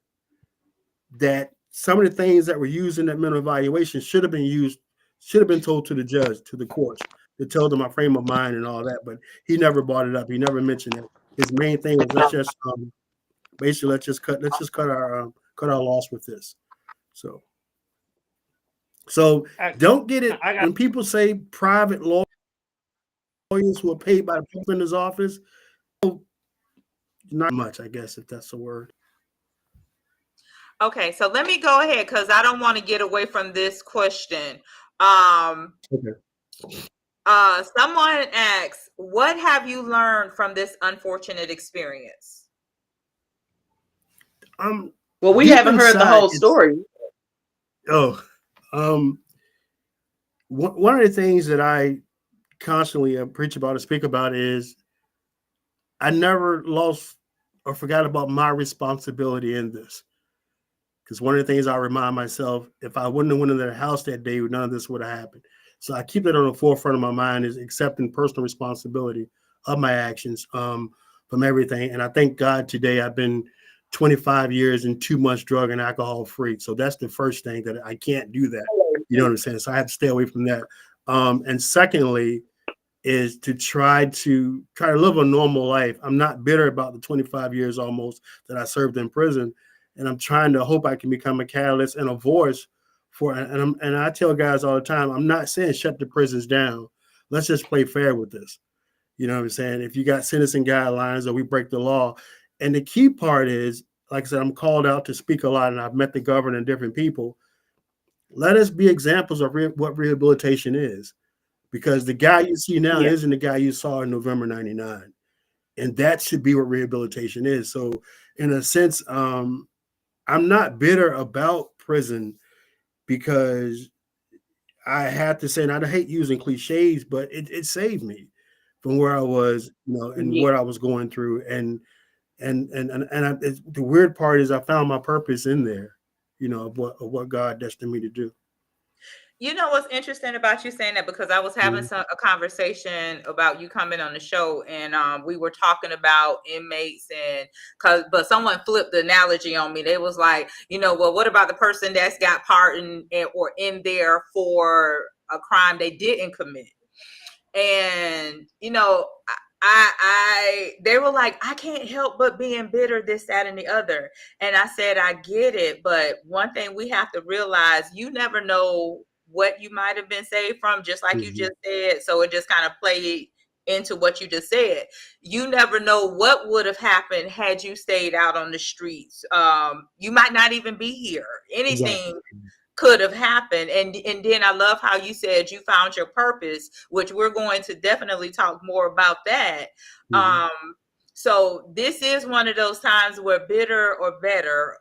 that some of the things that were used in that mental evaluation should have been told to the judge, to the courts, to tell them my frame of mind and all that. But he never brought it up. He never mentioned it. His main thing was let's just cut our loss with this. So don't get it when people say private lawyers who are paid by the defender's office. Not much, I guess, if that's the word. Okay, so let me go ahead because I don't want to get away from this question. Someone asks, what have you learned from this unfortunate experience? Well, we haven't heard the whole story. One of the things that I constantly preach about and speak about is I never lost or forgot about my responsibility in this. Because one of the things I remind myself, if I wouldn't have went in their house that day, none of this would have happened. So I keep that on the forefront of my mind, is accepting personal responsibility of my actions from everything. And I thank God today I've been 25 years and 2 months drug and alcohol free. So that's the first thing, that I can't do that. You know what I'm saying? So I have to stay away from that. And secondly, is to try to live a normal life. I'm not bitter about the 25 years almost that I served in prison. And I'm trying to hope I can become a catalyst and a voice and I tell guys all the time, I'm not saying shut the prisons down. Let's just play fair with this. You know what I'm saying? If you got sentencing guidelines or we break the law, and the key part is, like I said, I'm called out to speak a lot, and I've met the governor and different people. Let us be examples of what rehabilitation is, because the guy you see now isn't the guy you saw in November '99, and that should be what rehabilitation is. So, in a sense, I'm not bitter about prison because I have to say, and I hate using cliches, but it saved me from where I was, and what I was going through, the weird part is I found my purpose in there, of what God destined me to do. You know what's interesting about you saying that, because I was having a conversation about you coming on the show, and we were talking about inmates, but someone flipped the analogy on me. They was like, well, what about the person that's got pardoned or in there for a crime they didn't commit? And they were like, I can't help but being bitter, this, that, and the other. And I said, I get it, but one thing we have to realize, you never know what you might have been saved from, just like you just said. So it just kind of played into what you just said. You never know what would have happened had you stayed out on the streets. You might not even be here. Anything could have happened. And then I love how you said you found your purpose, which we're going to definitely talk more about that. So this is one of those times where bitter or better,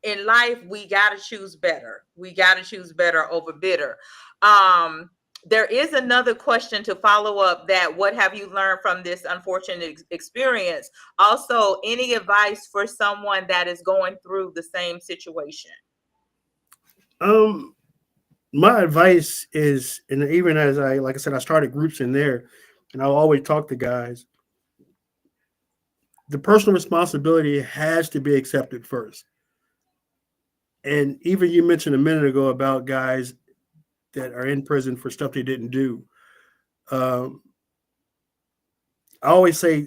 in life, we got to choose better. We got to choose better over bitter. There is another question to follow up, that what have you learned from this unfortunate experience? Also, any advice for someone that is going through the same situation? My advice is, and even as like I said, I started groups in there, and I'll always talk to guys. The personal responsibility has to be accepted first. And even you mentioned a minute ago about guys that are in prison for stuff they didn't do. I always say,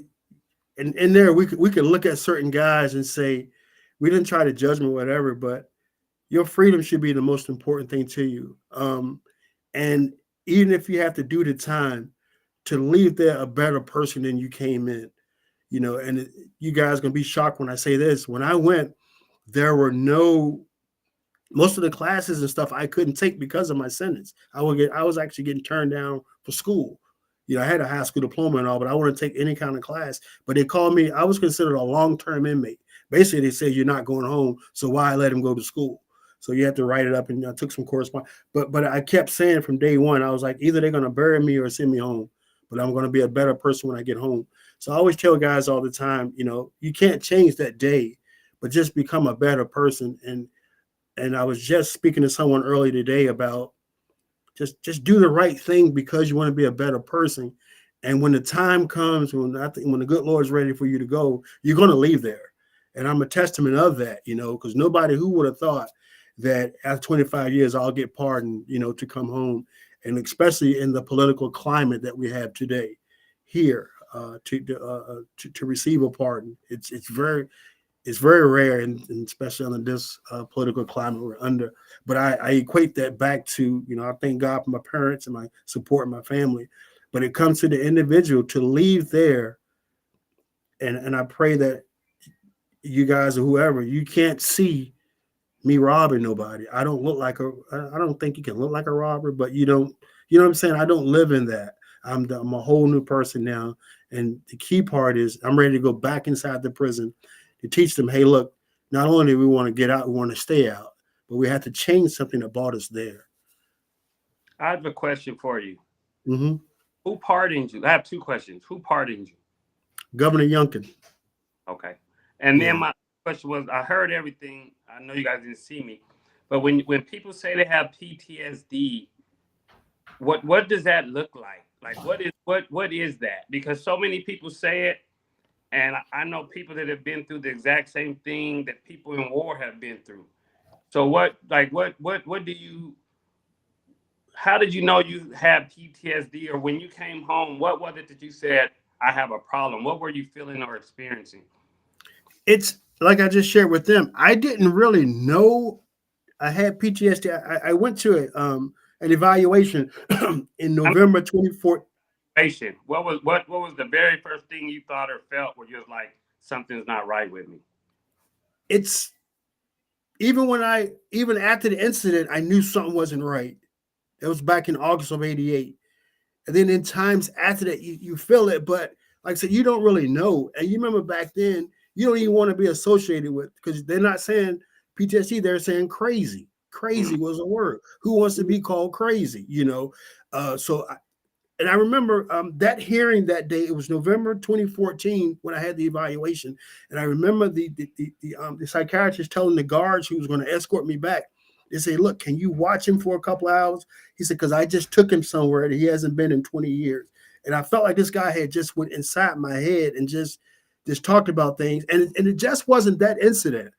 in there, we could look at certain guys and say, we didn't try to judge them or whatever, but your freedom should be the most important thing to you. And even if you have to do the time, to leave there a better person than you came in, and you guys gonna be shocked when I say this. When I went, there were most of the classes and stuff I couldn't take because of my sentence. I was actually getting turned down for school. I had a high school diploma and all, but I wouldn't take any kind of class. But they called me, I was considered a long-term inmate. Basically, they said, you're not going home, so why let him go to school? So you have to write it up, and I took some correspondence. But I kept saying from day one, I was like, either they're going to bury me or send me home, but I'm going to be a better person when I get home. So I always tell guys all the time, you can't change that day, but just become a better person. And I was just speaking to someone earlier today about just do the right thing because you want to be a better person. And when the time comes, when the good Lord's ready for you to go, you're going to leave there. And I'm a testament of that, because nobody who would have thought that after 25 years, I'll get pardoned, to come home. And especially in the political climate that we have today here, to receive a pardon. It's very rare, and especially under this political climate we're under. But I equate that back to, I thank God for my parents and my support and my family. But it comes to the individual to leave there. And I pray that you guys or whoever, you can't see me robbing nobody. I don't think you can look like a robber, but you know what I'm saying? I don't live in that. I'm a whole new person now. And the key part is I'm ready to go back inside the prison to teach them, hey, look, not only do we want to get out, we want to stay out, but we have to change something that brought us there. I have a question for you. Mm-hmm. Who pardoned you? I have two questions. Who pardoned you? Governor Youngkin. Okay. And then my question was, I heard everything. I know you guys didn't see me, but when people say they have PTSD, what does that look like? Like, what is that? Because so many people say it, and I know people that have been through the exact same thing that people in war have been through. So how did you know you had PTSD? Or when you came home, what was it that you said, I have a problem? What were you feeling or experiencing? It's like I just shared with them. I didn't really know I had PTSD. I went to an evaluation in November 24th. What was the very first thing you thought or felt where you was like, something's not right with me? It's even after the incident, I knew something wasn't right. It was back in August of '88. And then in times after that, you feel it, but like I said, you don't really know. And you remember back then, you don't even want to be associated with, because they're not saying PTSD, they're saying crazy. Crazy was a word. Who wants to be called crazy? And I remember that hearing that day. It was November 2014 when I had the evaluation, and I remember the psychiatrist telling the guards who was going to escort me back. They say, "Look, can you watch him for a couple hours?" He said, "Because I just took him somewhere that he hasn't been in 20 years." And I felt like this guy had just went inside my head and just talked about things, and it just wasn't that incident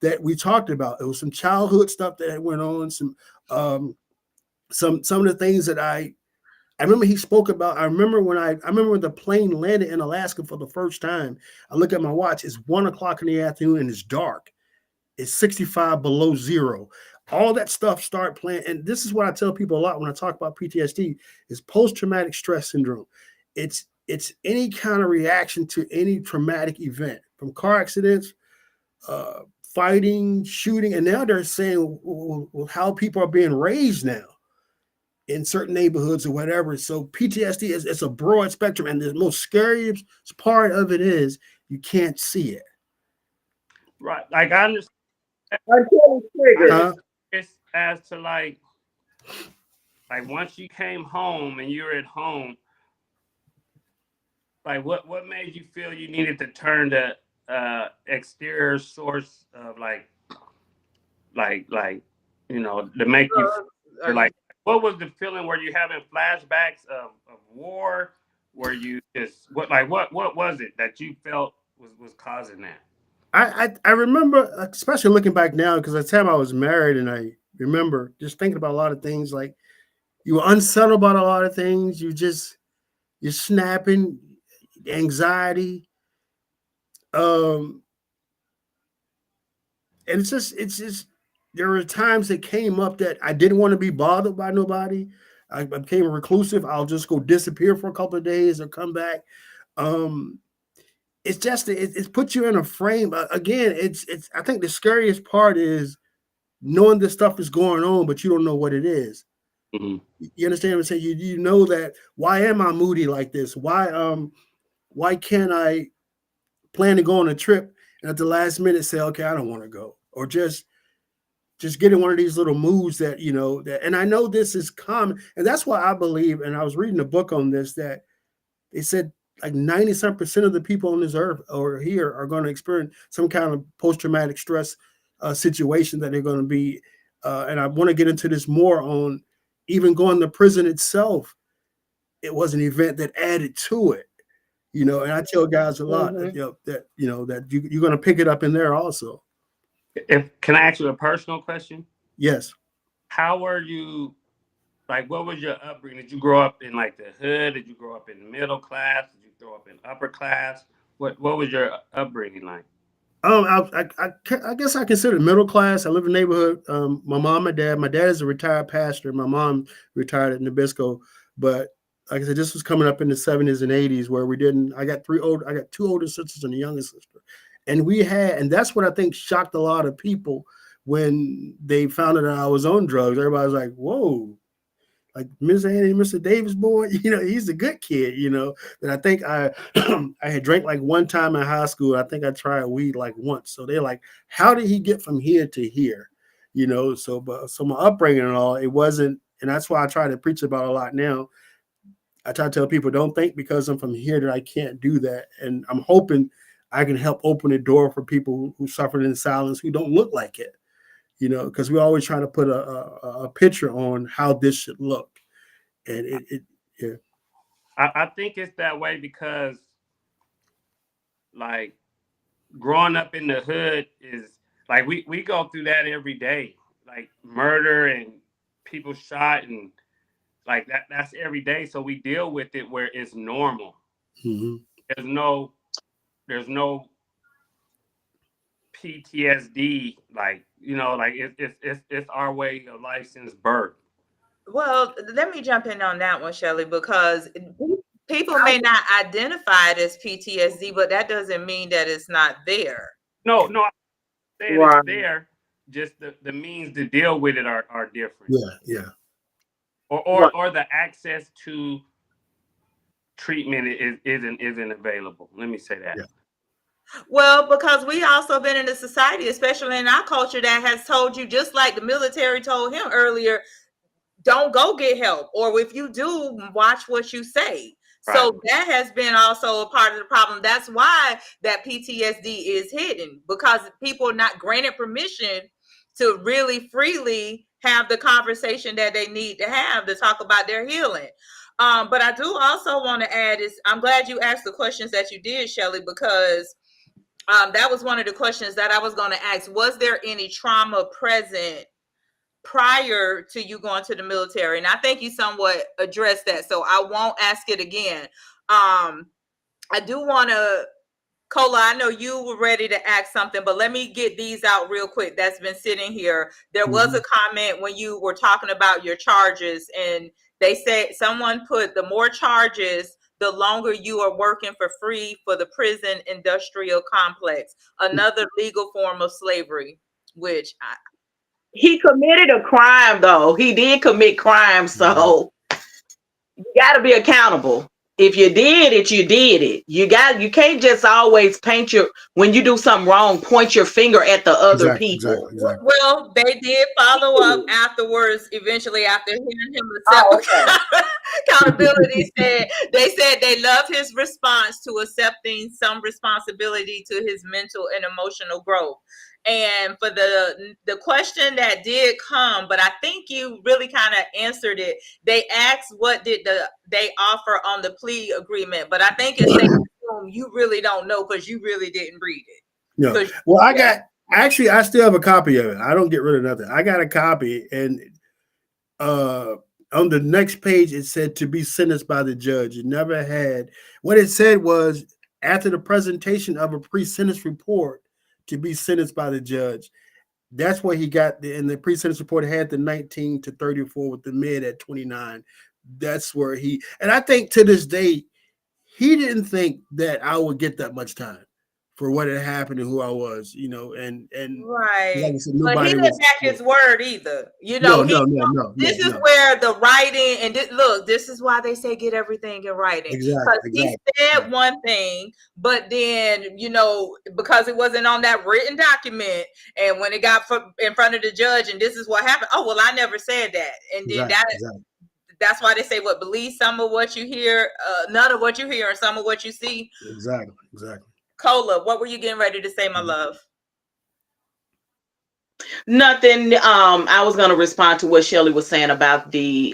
that we talked about. It was some childhood stuff that went on, some of the things that I remember he spoke about. I remember when the plane landed in Alaska for the first time. I look at my watch. It's 1:00 in the afternoon and it's dark. It's 65 below zero. All that stuff start playing. And this is what I tell people a lot when I talk about PTSD is post-traumatic stress syndrome. It's any kind of reaction to any traumatic event, from car accidents, fighting, shooting. And now they're saying how people are being raised now in certain neighborhoods or whatever. So PTSD is a broad spectrum, and the most scariest part of it is you can't see it. Right. Like I understand. It's as to like once you came home and you were at home, like what made you feel you needed to turn to exterior source of like to make you feel like, what was the feeling? Were you having flashbacks of war? Were you just what was it that you felt was causing that? I remember, especially looking back now, because at the time I was married, and I remember just thinking about a lot of things. Like, you were unsettled about a lot of things. You're snapping, anxiety. And it's just there were times that came up that I didn't want to be bothered by nobody. I became reclusive. I'll just go disappear for a couple of days or come back. It's just it's put you in a frame. Again, it's I think the scariest part is knowing this stuff is going on, but you don't know what it is. Mm-hmm. You understand what I'm saying? You know that, why am I moody like this? Why can't I plan to go on a trip and at the last minute say, okay, I don't want to go, or just get in one of these little moods that that. And I know this is common, and that's why I believe. And I was reading a book on this that they said like 90% of the people on this earth or here are going to experience some kind of post-traumatic stress situation that they're going to be. And I want to get into this more on even going to prison itself. It was an event that added to it, and I tell guys a lot that you're going to pick it up in there also. Can I ask you a personal question? Yes. How were you? Like, what was your upbringing? Did you grow up in like the hood? Did you grow up in middle class? Did you grow up in upper class? What was your upbringing like? I guess I consider middle class. I live in a neighborhood. My mom and dad. My dad is a retired pastor. My mom retired at Nabisco, but like I said, this was coming up in the 70s and 80s where we didn't. I got two older sisters and a younger sister, and that's what I think shocked a lot of people when they found out that I was on drugs. Everybody was like, "Whoa." Like Miss Annie, Mr. Davis boy, he's a good kid, And I think I I had drank like one time in high school. I think I tried weed like once. So they're like, how did he get from here to here? So my upbringing and all, it wasn't, and that's why I try to preach about a lot now. I try to tell people, don't think because I'm from here that I can't do that. And I'm hoping I can help open the door for people who suffered in silence, who don't look like it. Because we always try to put a picture on how this should look. And yeah. I think it's that way because, like, growing up in the hood is like we go through that every day, like murder and people shot and like that's every day. So we deal with it where it's normal. Mm-hmm. There's no PTSD, like, you know, like it's our way of life since birth. Well, let me jump in on that one, Shelley, because people may not identify it as PTSD, but that doesn't mean that it's not there. No, I'm saying Right. it's there. Just the means to deal with it are different. Yeah. Or the access to treatment isn't available. Let me say that. Yeah. Well, because we also been in a society, especially in our culture, that has told you, just like the military told him earlier, don't go get help, or if you do, watch what you say. Right. So that has been also a part of the problem. That's why that PTSD is hidden, because people are not granted permission to really freely have the conversation that they need to have to talk about their healing. But I do also want to add is, I'm glad you asked the questions that you did, Shelley, because that was one of the questions that I was going to ask. Was there any trauma present prior to you going to the military? And I think you somewhat addressed that, so I won't ask it again. I do want to, Cola, I know you were ready to ask something, but let me get these out real quick. That's been sitting here. There was a comment when you were talking about your charges, and they said someone put, the more charges, the longer you are working for free for the prison industrial complex, another legal form of slavery, which He committed a crime, though. He did commit crime, so you got to be accountable. If you did it, you did it. You can't just always when you do something wrong, point your finger at the other people. Exactly. Well, they did follow up afterwards, eventually, after hearing him accept accountability. They said they love his response to accepting some responsibility to his mental and emotional growth. And for the question that did come, but I think you really kind of answered it. They asked, what did they offer on the plea agreement? But I think it's safe to assume you really don't know, because you really didn't read it. No. Well, I still have a copy of it. I don't get rid of nothing. I got a copy, and on the next page it said to be sentenced by the judge. It never had, what it said was, after the presentation of a pre-sentence report, to be sentenced by the judge. That's what he got in the pre-sentence report. Had the 19 to 34 with the mid at 29. That's where and I think to this day, he didn't think that I would get that much time for what had happened and who I was, and right. Like I said, but he didn't back his word either. No. This is where the writing, and look, this is why they say get everything in writing. Exactly. He said one thing, but then, because it wasn't on that written document, and when it got in front of the judge, and this is what happened. Oh, well, I never said that. And then that's why they say, what, believe some of what you hear, none of what you hear, and some of what you see. Exactly. Cola, what were you getting ready to say, my love? Nothing. I was going to respond to what Shelley was saying about the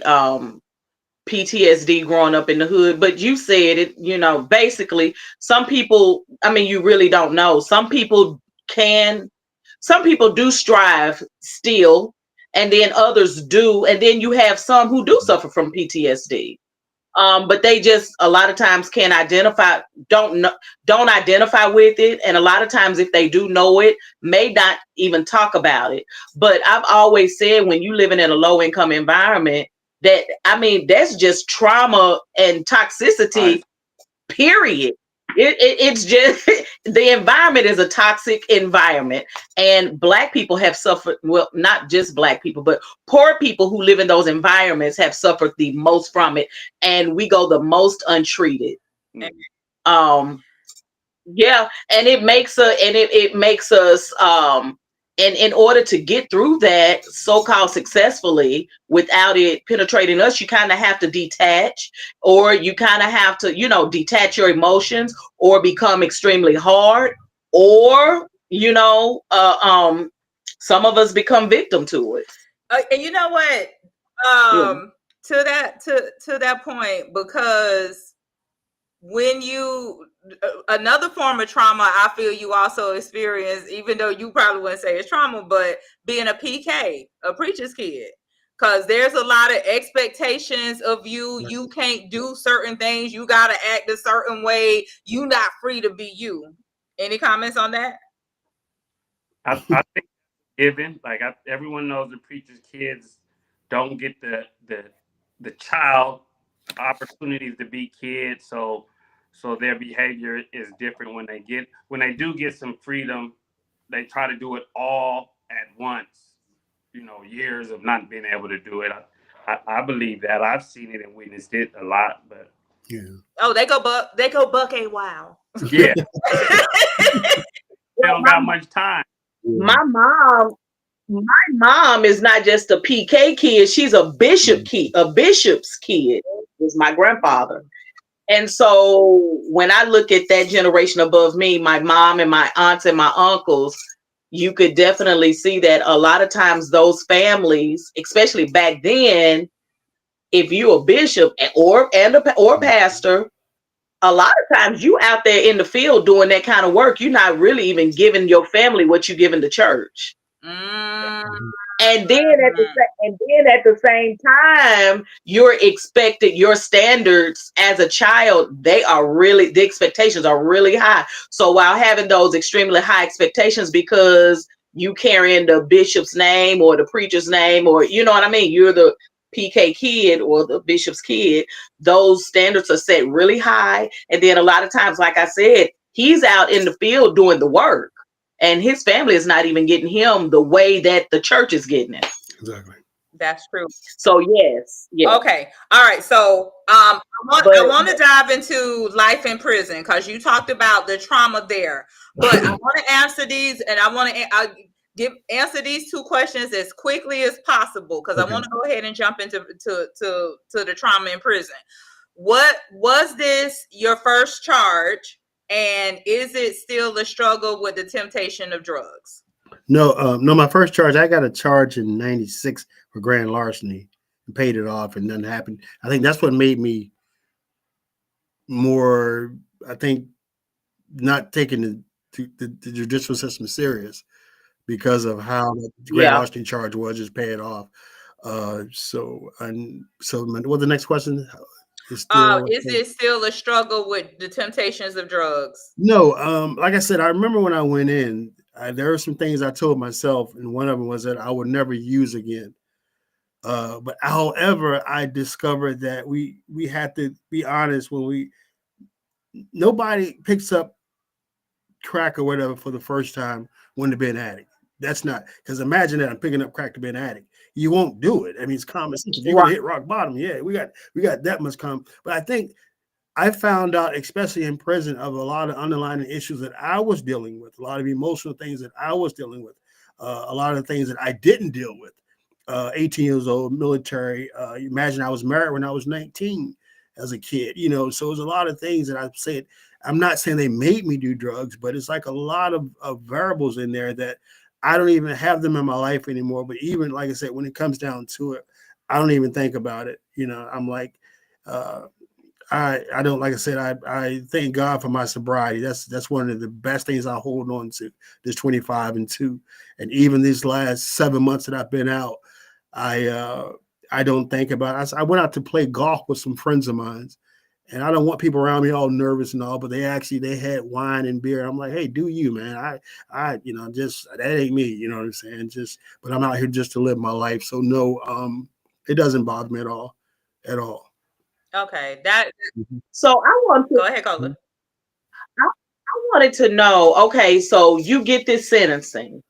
PTSD growing up in the hood, but you said it, basically some people, you really don't know. Some people do strive still, and then others do. And then you have some who do suffer from PTSD. But they just a lot of times can't don't identify with it. And a lot of times if they do know it, may not even talk about it. But I've always said, when you living in a low income environment, that's just trauma and toxicity, period. It's just the environment is a toxic environment, and Black people have suffered. Well, not just Black people, but poor people who live in those environments have suffered the most from it, and we go the most untreated. Yeah, and it makes us and in order to get through that so-called successfully without it penetrating us, you kind of have to detach, or you kind of have to, detach your emotions, or become extremely hard, or, some of us become victim to it. And you know what? To that point, because when another form of trauma, I feel you also experience, even though you probably wouldn't say it's trauma, but being a PK, a preacher's kid, because there's a lot of expectations of you. Right. You can't do certain things. You got to act a certain way. You're not free to be you. Any comments on that? I think given like everyone knows the preacher's kids don't get the child opportunities to be kids, so their behavior is different when they do get some freedom. They try to do it all at once. Years of not being able to do it. I believe that. I've seen it and witnessed it a lot, but Yeah. Oh, they go buck a wow. yeah, they don't got much time. My mom is not just a PK kid, she's a bishop's kid, is my grandfather. And so when I look at that generation above me, my mom and my aunts and my uncles, you could definitely see that a lot of times those families, especially back then, if you a bishop or pastor, a lot of times you out there in the field doing that kind of work, you're not really even giving your family what you're giving the church. And then at the same time, you're expected, your standards as a child, the expectations are really high. So while having those extremely high expectations because you carrying the bishop's name or the preacher's name, or you know what I mean, you're the PK kid or the bishop's kid, those standards are set really high. And then a lot of times, like I said, he's out in the field doing the work. And his family is not even getting him the way that the church is getting it. Exactly. That's true. So yes. Okay. All right. So I want to dive into life in prison because you talked about the trauma there. But I want to answer these, and I want to answer these two questions as quickly as possible because I want to go ahead and jump into the trauma in prison. What was this your first charge? And is it still a struggle with the temptation of drugs? No, my first charge, I got a charge in 96 for grand larceny and paid it off and nothing happened. I think that's what made me more, I think, not taking the judicial system serious because of how the grand larceny charge was, just pay it off. So what the next question? Is it still a struggle with the temptations of drugs? No, like I said, I remember when I went in, there were some things I told myself, and one of them was that I would never use again. But however, I discovered that we had to be honest when nobody picks up crack or whatever for the first time when they've been addict. That's not, because imagine that I'm picking up crack to be an addict. You won't do it. I mean, it's common sense. If you're gonna hit rock bottom, yeah, we got that much common. But I think I found out, especially in prison, of a lot of underlying issues that I was dealing with, a lot of emotional things that I was dealing with, a lot of things that I didn't deal with. 18 years old, military. Imagine I was married when I was 19 as a kid, so there's a lot of things that I've said. I'm not saying they made me do drugs, but it's like a lot of variables in there that I don't even have them in my life anymore. But even, like I said, when it comes down to it, I don't even think about it. I'm like, I don't, like I said, I thank God for my sobriety. That's one of the best things I hold on to, this 25 and 2. And even these last 7 months that I've been out, I don't think about it. I went out to play golf with some friends of mine, and I don't want people around me all nervous and all, but they had wine and beer. I'm like, hey, do you, man? I just, that ain't me, you know what I'm saying? But I'm out here just to live my life. So no, it doesn't bother me at all. Okay, so I want to go ahead, Cola. I wanted to know, okay, so you get this sentencing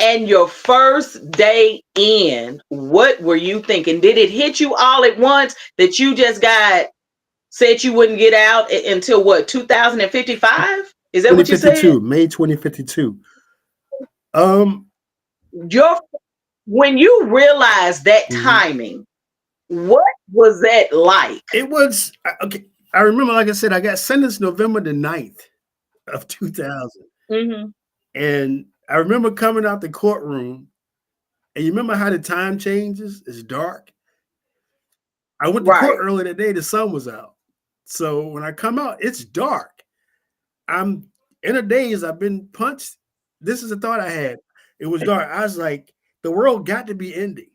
and your first day in, what were you thinking? Did it hit you all at once that you just said you wouldn't get out until what, 2055? Is that what you said? May 2052. When you realized that timing, what was that like? It was, okay. I remember, like I said, I got sentenced November the 9th of 2000. And I remember coming out the courtroom, and you remember how the time changes? It's dark. I went to court early that day, the sun was out. So when I come out, it's dark. I'm in a daze, I've been punched. This is a thought I had. It was dark. I was like, the world got to be ending.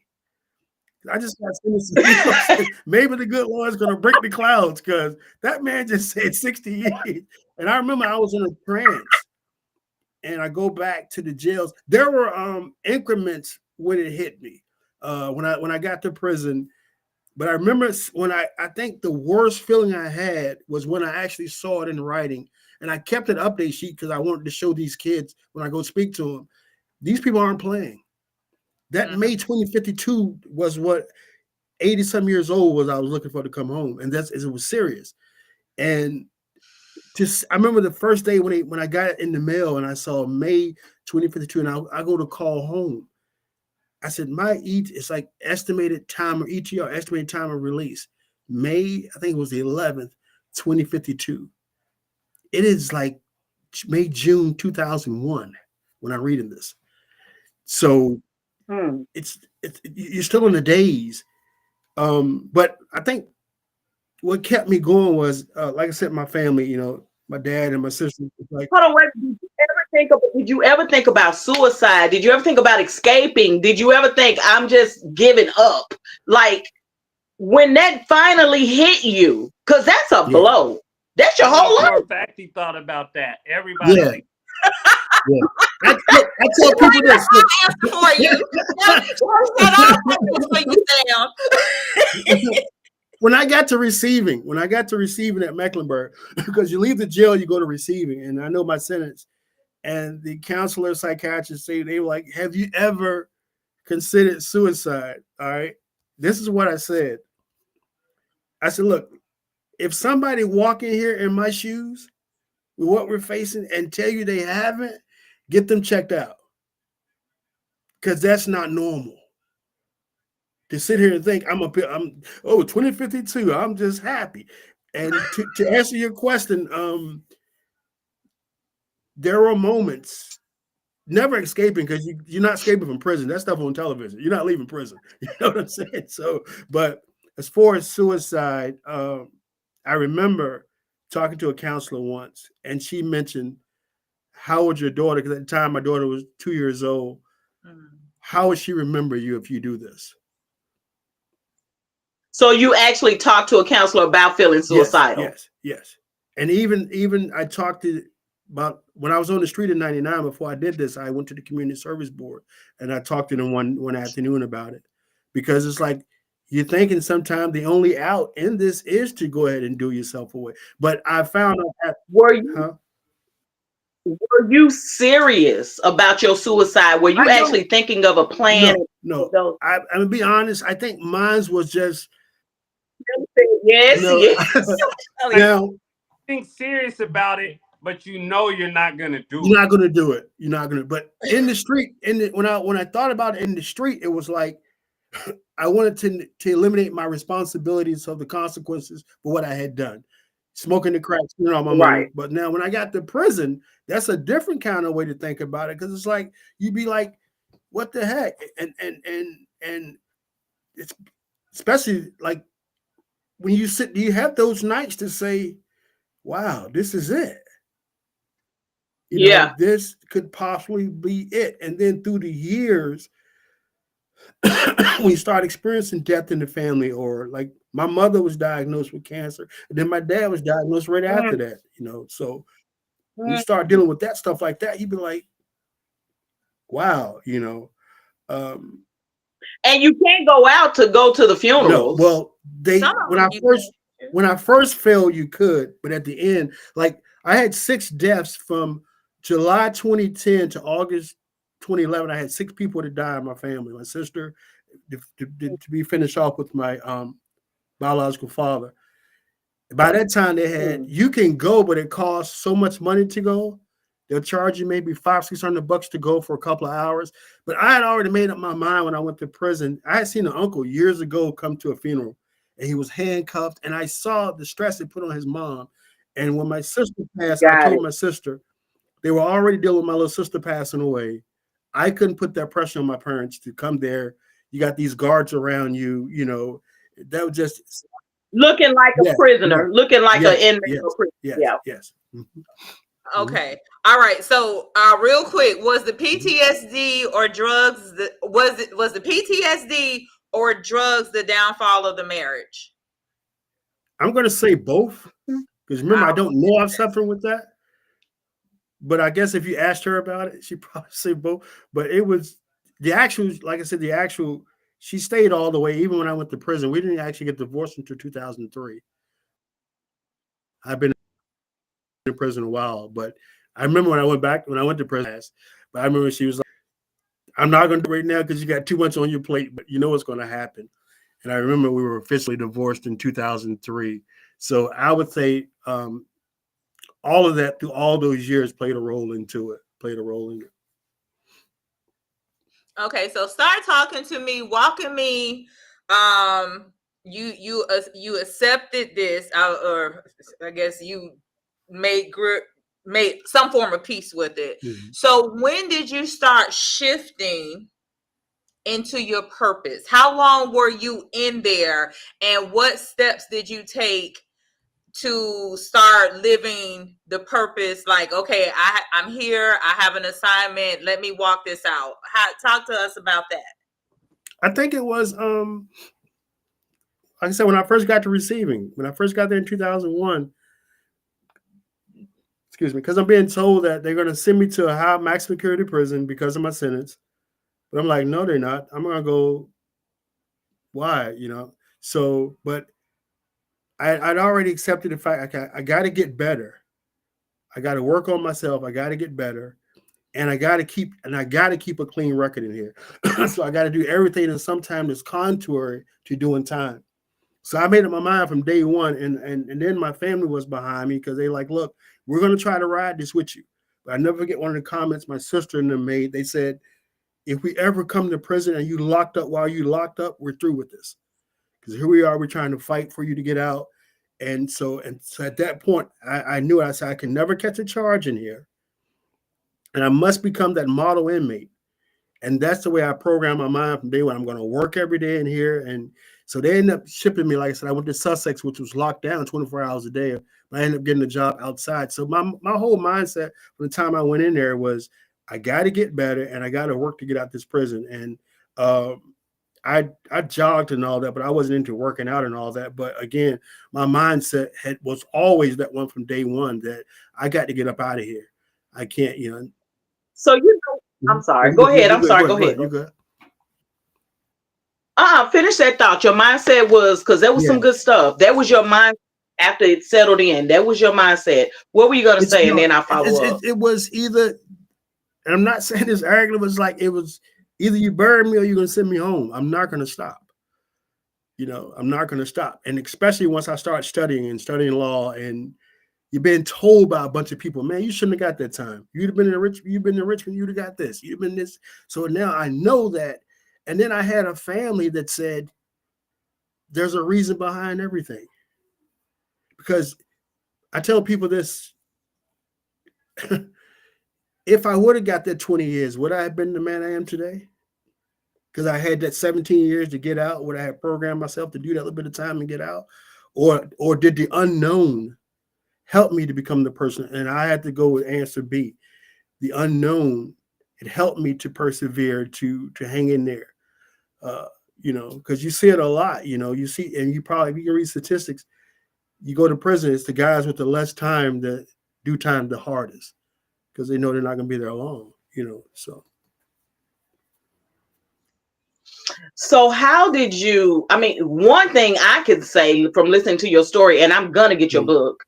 I just got sentenced. Maybe the good Lord's going to break the clouds, because that man just said 60 years. And I remember I was in a trance. and I go back to the jails. There were increments when it hit me. When I got to prison. But I remember when I think the worst feeling I had was when I actually saw it in writing. And I kept an update sheet because I wanted to show these kids when I go speak to them. These people aren't playing. That May 2052 was what 80 some years old was I was looking for to come home. And it was serious. And I remember the first day when I got it in the mail and I saw May 2052 and I go to call home. I said, it's like estimated time or ETR, estimated time of release. May, I think it was the 11th, 2052. It is like May, June 2001 when I'm reading this. So you're still in the days. But I think what kept me going was, like I said, my family, my dad and my sister. Like, hold on, wait. Did you ever think about suicide? Did you ever think about escaping? Did you ever think I'm just giving up? Like when that finally hit you, because that's a blow. That's your whole life. For a fact, he thought about that. Everybody. Yeah. I tell people this. For you. When I got to receiving at Mecklenburg, because you leave the jail, you go to receiving, and I know my sentence, and the counselor, psychiatrist say, they were like, have you ever considered suicide? All right. This is what I said. I said, look, if somebody walk in here in my shoes with what we're facing and tell you they haven't, get them checked out. Because that's not normal. To sit here and think I'm 2052, I'm just happy. And to answer your question, there are moments, never escaping, because you're not escaping from prison. That stuff on television. You're not leaving prison. You know what I'm saying? So, but as far as suicide, I remember talking to a counselor once, and she mentioned, how would your daughter, because at the time my daughter was 2 years old, how would she remember you if you do this? So you actually talked to a counselor about feeling suicidal? Yes. And even I talked about when I was on the street in 99, before I did this, I went to the community service board and I talked to them one afternoon about it, because it's like, you're thinking sometimes the only out in this is to go ahead and do yourself away. But I found out that, were you serious about your suicide? Were you actually thinking of a plan? No. I'm gonna be honest. I think mine was just yes. Now, think serious about it, but you're not gonna do it. You're not gonna do it. You're not gonna. But in the street, when I thought about it in the street, it was like I wanted to eliminate my responsibilities of the consequences for what I had done. Smoking the crack, all my money. But now when I got to prison, that's a different kind of way to think about it, because it's like you'd be like, what the heck? And it's especially like when you have those nights to say, wow, this is it. You know, this could possibly be it. And then through the years, when you start experiencing death in the family, or like my mother was diagnosed with cancer, and then my dad was diagnosed right after that, so when you start dealing with that stuff like that, you'd be like, wow, and you can't go out to go to the funerals. No, well, when I first failed, you could, but at the end, like I had 6 deaths from July 2010 to August 2011. I had 6 people that died in my family. My sister, to be finished off with my biological father. By that time, they had you can go, but it costs so much money to go. They'll charge you maybe $500-600 to go for a couple of hours. But I had already made up my mind when I went to prison. I had seen an uncle years ago come to a funeral, and he was handcuffed, and I saw the stress it put on his mom. And when my sister passed, I told my sister, they were already dealing with my little sister passing away. I couldn't put that pressure on my parents to come there. You got these guards around you, that was just looking like a prisoner, looking like an inmate. Yes. Mm-hmm. Okay. All right. So, real quick, was the PTSD or drugs? Was the PTSD or drugs the downfall of the marriage? I'm going to say both, because remember, I don't know I'm suffering with that. But I guess if you asked her about it, she'd probably say both. But it was the actual, like I said, she stayed all the way. Even when I went to prison, we didn't actually get divorced until 2003. I've been in prison a while, but I remember when I went to prison, but I remember she was like, I'm not going to do it right now because you got too much on your plate, but you know what's going to happen. And I remember we were officially divorced in 2003. So I would say all of that through all those years played a role in it. Okay, so start talking to me, walking me. You accepted this, or I guess you made some form of peace with it. Mm-hmm. So when did you start shifting into your purpose? How long were you in there, and what steps did you take to start living the purpose? Like, okay, I'm here, I have an assignment, let me walk this out. Talk to us about that. I think it was like I said, when I first got there in 2001, excuse me, because I'm being told that they're going to send me to a high max security prison because of my sentence. But I'm like, no, they're not. I'm going to go. Why? So, but I'd already accepted the fact I got to get better. I got to work on myself. I got to get better. And I got to keep a clean record in here. So I got to do everything in some time that's contrary to doing time. So I made up my mind from day one, and then my family was behind me because they like, look, we're going to try to ride this with you. But I never forget one of the comments my sister and them made. They said, if we ever come to prison and you locked up while you locked up, we're through with this. Because here we are, we're trying to fight for you to get out. And so at that point, I knew it. I said, I can never catch a charge in here. And I must become that model inmate. And that's the way I programmed my mind from day one. I'm going to work every day in here. And so they ended up shipping me. Like I said, I went to Sussex, which was locked down 24 hours a day. But I ended up getting a job outside. So my whole mindset from the time I went in there was, I got to get better and I got to work to get out this prison. And I jogged and all that, but I wasn't into working out and all that. But again, my mindset was always that one from day one, that I got to get up out of here. I can't, So, I'm sorry. Go ahead. I'm sorry. Go ahead. You go. Finish that thought. Your mindset was, because there was some good stuff. That was your mind after it settled in. That was your mindset. What were you going to say? And then I'll follow up. It was either, and I'm not saying this arrogantly, it was either you bury me or you're going to send me home. I'm not going to stop. I'm not going to stop. And especially once I start studying law, and you've been told by a bunch of people, man, you shouldn't have got that time. You'd have been in Richmond, you'd have got this. You'd have been this. So now I know that. And then I had a family that said, there's a reason behind everything. Because I tell people this, if I would have got that 20 years, would I have been the man I am today? Because I had that 17 years to get out. Would I have programmed myself to do that little bit of time and get out? Or did the unknown help me to become the person? And I had to go with answer B. The unknown, it helped me to persevere, to hang in there. Because you see it a lot, you see, and you can read statistics. You go to prison, it's the guys with the less time that do time the hardest, because they know they're not going to be there long, So how did you, one thing I could say from listening to your story, and I'm going to get your book.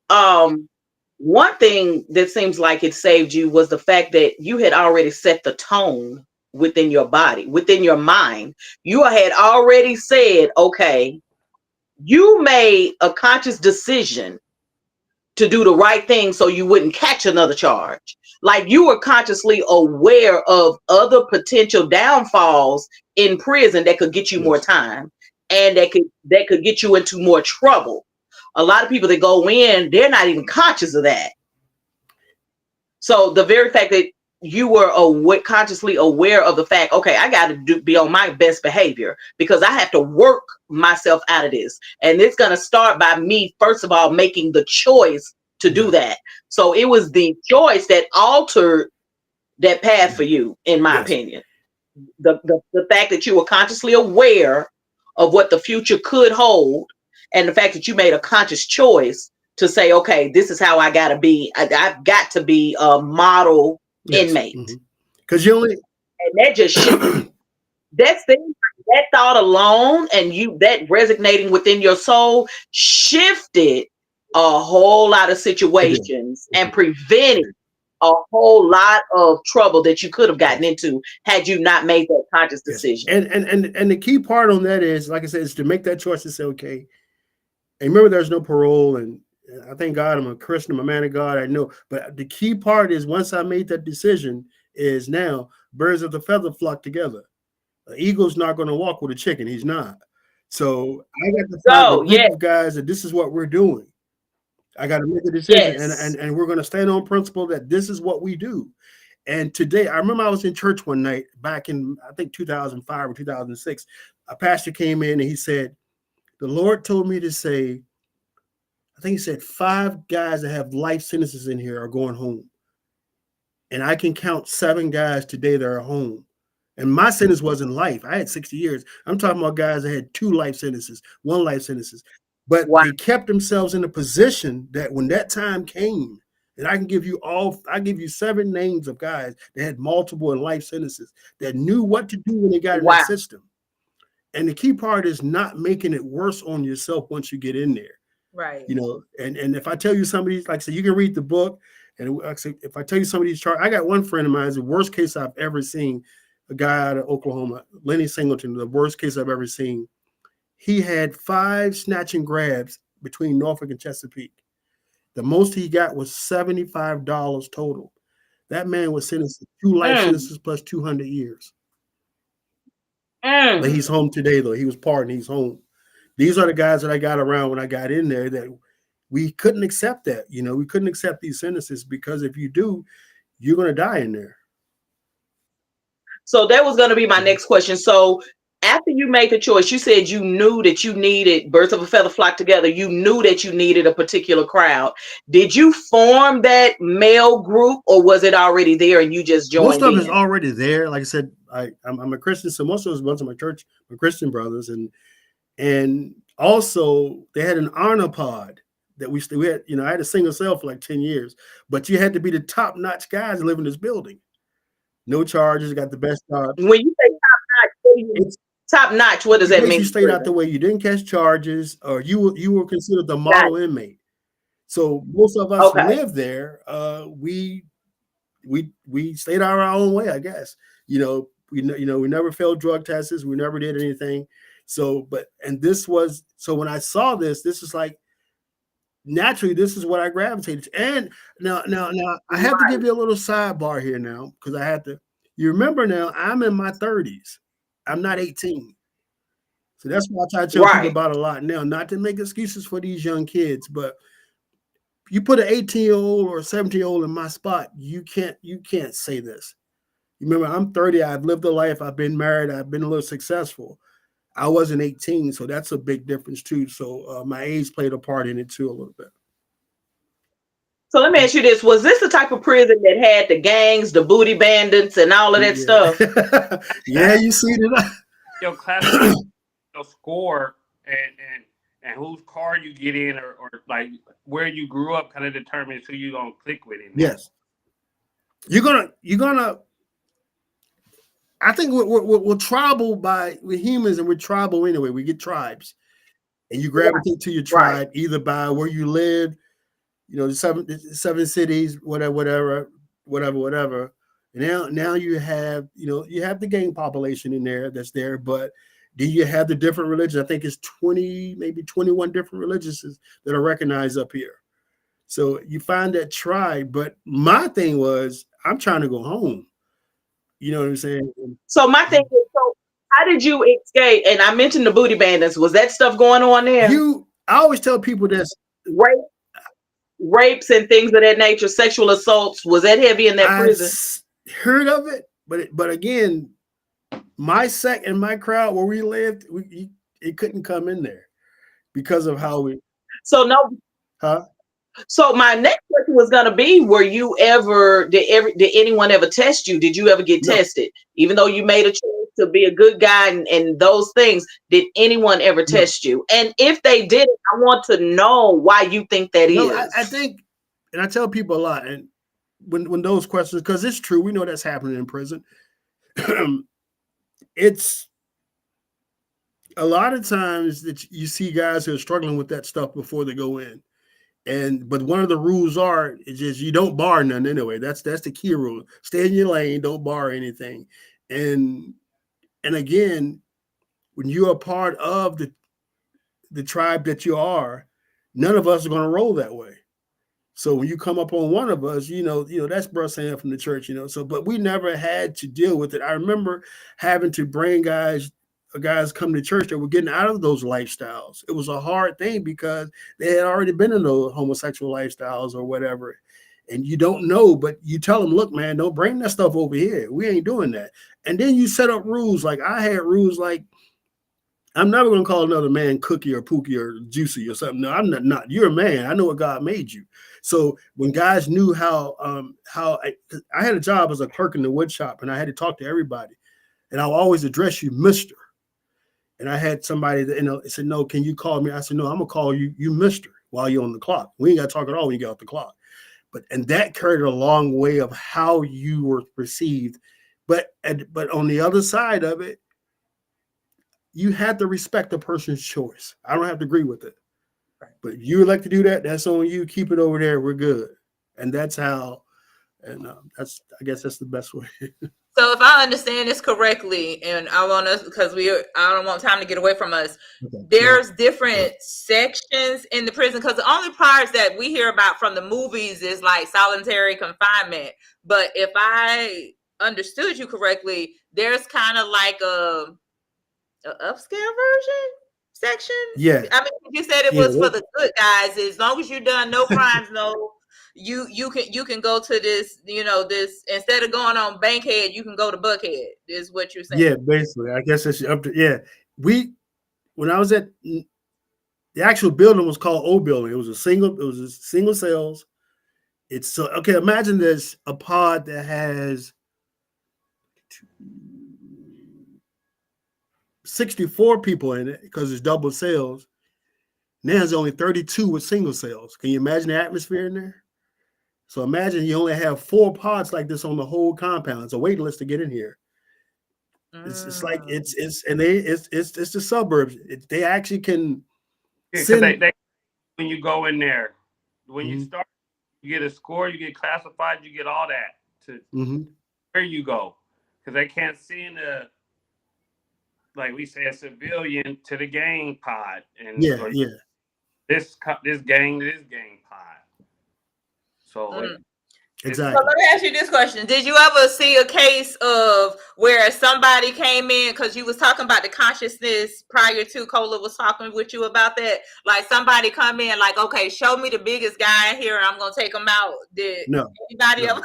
One thing that seems like it saved you was the fact that you had already set the tone within your body, within your mind. You had already said, okay, you made a conscious decision to do the right thing so you wouldn't catch another charge. Like, you were consciously aware of other potential downfalls in prison that could get you more time, and that could get you into more trouble. A lot of people that go in, they're not even conscious of that. So the very fact that you were consciously aware of the fact, okay, I got to be on my best behavior because I have to work myself out of this. And it's going to start by me, first of all, making the choice to do that. So it was the choice that altered that path for you, in my opinion. The fact that you were consciously aware of what the future could hold, and the fact that you made a conscious choice to say, okay, this is how I gotta be. I've got to be a model inmate. Because you only and that just that's that thought alone, and that resonating within your soul shifted a whole lot of situations and prevented a whole lot of trouble that you could have gotten into had you not made that conscious decision. And the key part on that is, like I said, is to make that choice to say, okay, and remember there's no parole, and I thank God I'm a Christian, I'm a man of God, I know. But the key part is once I made that decision is now birds of the feather flock together. An eagle's not going to walk with a chicken. He's not. So I got to find a group of guys that this is what we're doing. I got to make a decision, and we're going to stand on principle that this is what we do. And today, I remember I was in church one night back in, I think, 2005 or 2006. A pastor came in and he said, the Lord told me to say, I think he said 5 guys that have life sentences in here are going home. And I can count 7 guys today that are home. And my sentence wasn't life. I had 60 years. I'm talking about guys that had 2 life sentences, 1 life sentences. But they kept themselves in a position that when that time came, and I give you 7 names of guys that had multiple and life sentences that knew what to do when they got in that system. And the key part is not making it worse on yourself once you get in there. Right. You know, and if I tell you some of these, like I said, you can read the book. And like I said, if I tell you some of these charts, I got one friend of mine, it's the worst case I've ever seen, a guy out of Oklahoma, Lenny Singleton, the worst case I've ever seen. He had 5 snatch and grabs between Norfolk and Chesapeake. The most he got was $75 total. That man was sentenced to 2 life sentences plus 200 years. But he's home today, though. He was pardoned. He's home. These are the guys that I got around when I got in there that we couldn't accept that. You know, we couldn't accept these sentences because if you do, you're going to die in there. So that was going to be my next question. So after you made the choice, you said you knew that you needed birds of a feather flock together. You knew that you needed a particular crowd. Did you form that male group, or was it already there and you just joined? Most of it is already there. Like I said, I'm a Christian, so most of us bunch of my church, my Christian brothers, and also they had an honor pod that we had. You know, I had a single cell for like 10 years, but you had to be the top-notch guys that live in this building. No charges, got the best job. When you say top-notch, top notch, what does that mean? You stayed out the way. You didn't catch charges, or you were considered the model inmate. So most of us lived there. We stayed our own way, I guess. We never failed drug tests. We never did anything. So when I saw this is like naturally this is what I gravitated to. And now I have to give you a little sidebar here now because I have to. You remember now I'm in my 30s. I'm not 18. So that's why I try to tell people about a lot now, not to make excuses for these young kids, but you put an 18-year-old or a 17-year-old in my spot, you can't say this. Remember, I'm 30, I've lived a life, I've been married, I've been a little successful. I wasn't 18, so that's a big difference too. So my age played a part in it too a little bit. So let me ask you this. Was this the type of prison that had the gangs, the booty bandits, and all of that stuff? Yeah, you see that. Your class, your score, and whose car you get in, or like where you grew up, kind of determines who you're gonna click with. Yes, you're gonna. I think we're tribal we're humans, and we're tribal anyway. We get tribes, and you gravitate to your tribe either by where you live. You know, the seven cities, whatever. And now you have, you have the gang population in there that's there, but do you have the different religions? I think it's 20, maybe 21 different religions that are recognized up here. So you find that tribe, but my thing was, I'm trying to go home. You know what I'm saying? So my thing is, so how did you escape? And I mentioned the booty bandits. Was that stuff going on there? I always tell people this. Rapes and things of that nature, sexual assaults, was that heavy in that prison? Heard of it, but again, my sect and my crowd where we lived, it couldn't come in there because of how we. So no, So my next question was gonna be: were you ever did anyone ever test you? Did you ever get tested, even though you made a choice to be a good guy and those things, did anyone ever test you? And if they did, I want to know why you think that is. I think, and I tell people a lot, and when those questions, because it's true, we know that's happening in prison. It's a lot of times that you see guys who are struggling with that stuff before they go in. But one of the rules is just you don't bar none anyway. That's the key rule. Stay in your lane, don't bar anything. And again, when you're a part of the tribe that you are, none of us are going to roll that way. So when you come up on one of us, that's Bruce Sam from the church, So, but we never had to deal with it. I remember having to bring guys come to church that were getting out of those lifestyles. It was a hard thing because they had already been in those homosexual lifestyles or whatever. And you don't know, but you tell them, look, man, don't bring that stuff over here. We ain't doing that. And then you set up rules. Like I had rules like, I'm never going to call another man cookie or pookie or juicy or something. No, I'm not. You're a man. I know what God made you. So when guys knew how I had a job as a clerk in the wood shop, and I had to talk to everybody, and I'll always address you, Mister. And I had somebody that said, no, can you call me? I said, no, I'm gonna call you Mister while you're on the clock. We ain't got to talk at all when you get off the clock. And that carried a long way of how you were perceived. But on the other side of it, you had to respect the person's choice. I don't have to agree with it. Right. But if you would like to do that, that's on you. Keep it over there. We're good. And that's how, and I guess that's the best way. So if I understand this correctly, and I want us, because I don't want time to get away from us, okay. There's different sections in the prison, because the only parts that we hear about from the movies is like solitary confinement. But if I understood you correctly, there's kind of like a upscale version section. Yeah, I mean, you said it was for the good guys. As long as you've done no crimes, you can go to this. This, instead of going on Bankhead, you can go to Buckhead. Is what you're saying? Yeah, basically. I guess that's up to. Yeah, when I was at the actual building was called O Building. It was a single cells. It's so okay. Imagine there's a pod that has 64 people in it because it's double cells. Now there's only 32 with single cells. Can you imagine the atmosphere in there? So imagine you only have 4 pods like this on the whole compound. It's a wait list to get in here. It's like it's the suburbs. They actually can. They when you go in there, when you start, you get a score, you get classified, you get all that to where you go, because they can't send like we say, a civilian to the gang pod, and this gang to this gang pod. So exactly. So let me ask you this question: did you ever see a case of where somebody came in, because you was talking about the consciousness prior to Cola was talking with you about that? Like somebody come in, like, okay, show me the biggest guy in here, and I'm gonna take him out. Did anybody ever?